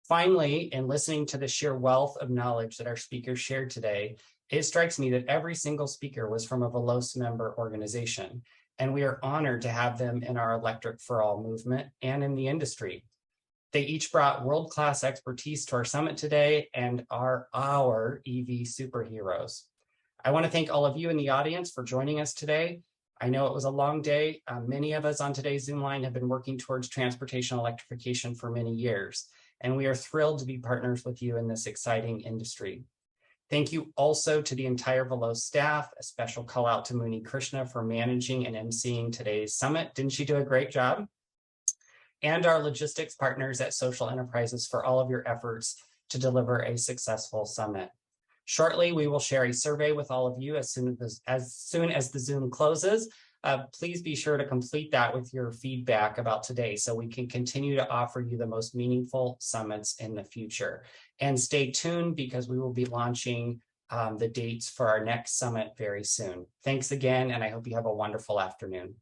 Finally, in listening to the sheer wealth of knowledge that our speakers shared today, it strikes me that every single speaker was from a Veloz member organization, and we are honored to have them in our Electric for All movement and in the industry. They each brought world-class expertise to our summit today and are our EV superheroes. I want to thank all of you in the audience for joining us today. I know it was a long day. Many of us on today's Zoom line have been working towards transportation electrification for many years, and we are thrilled to be partners with you in this exciting industry. Thank you also to the entire Veloz staff. A special call out to Muni Krishna for managing and emceeing today's summit. Didn't she do a great job? And our logistics partners at Social Enterprises for all of your efforts to deliver a successful summit. Shortly, we will share a survey with all of you as soon as the Zoom closes. Please be sure to complete that with your feedback about today so we can continue to offer you the most meaningful summits in the future. And stay tuned because we will be launching the dates for our next summit very soon. Thanks again, and I hope you have a wonderful afternoon.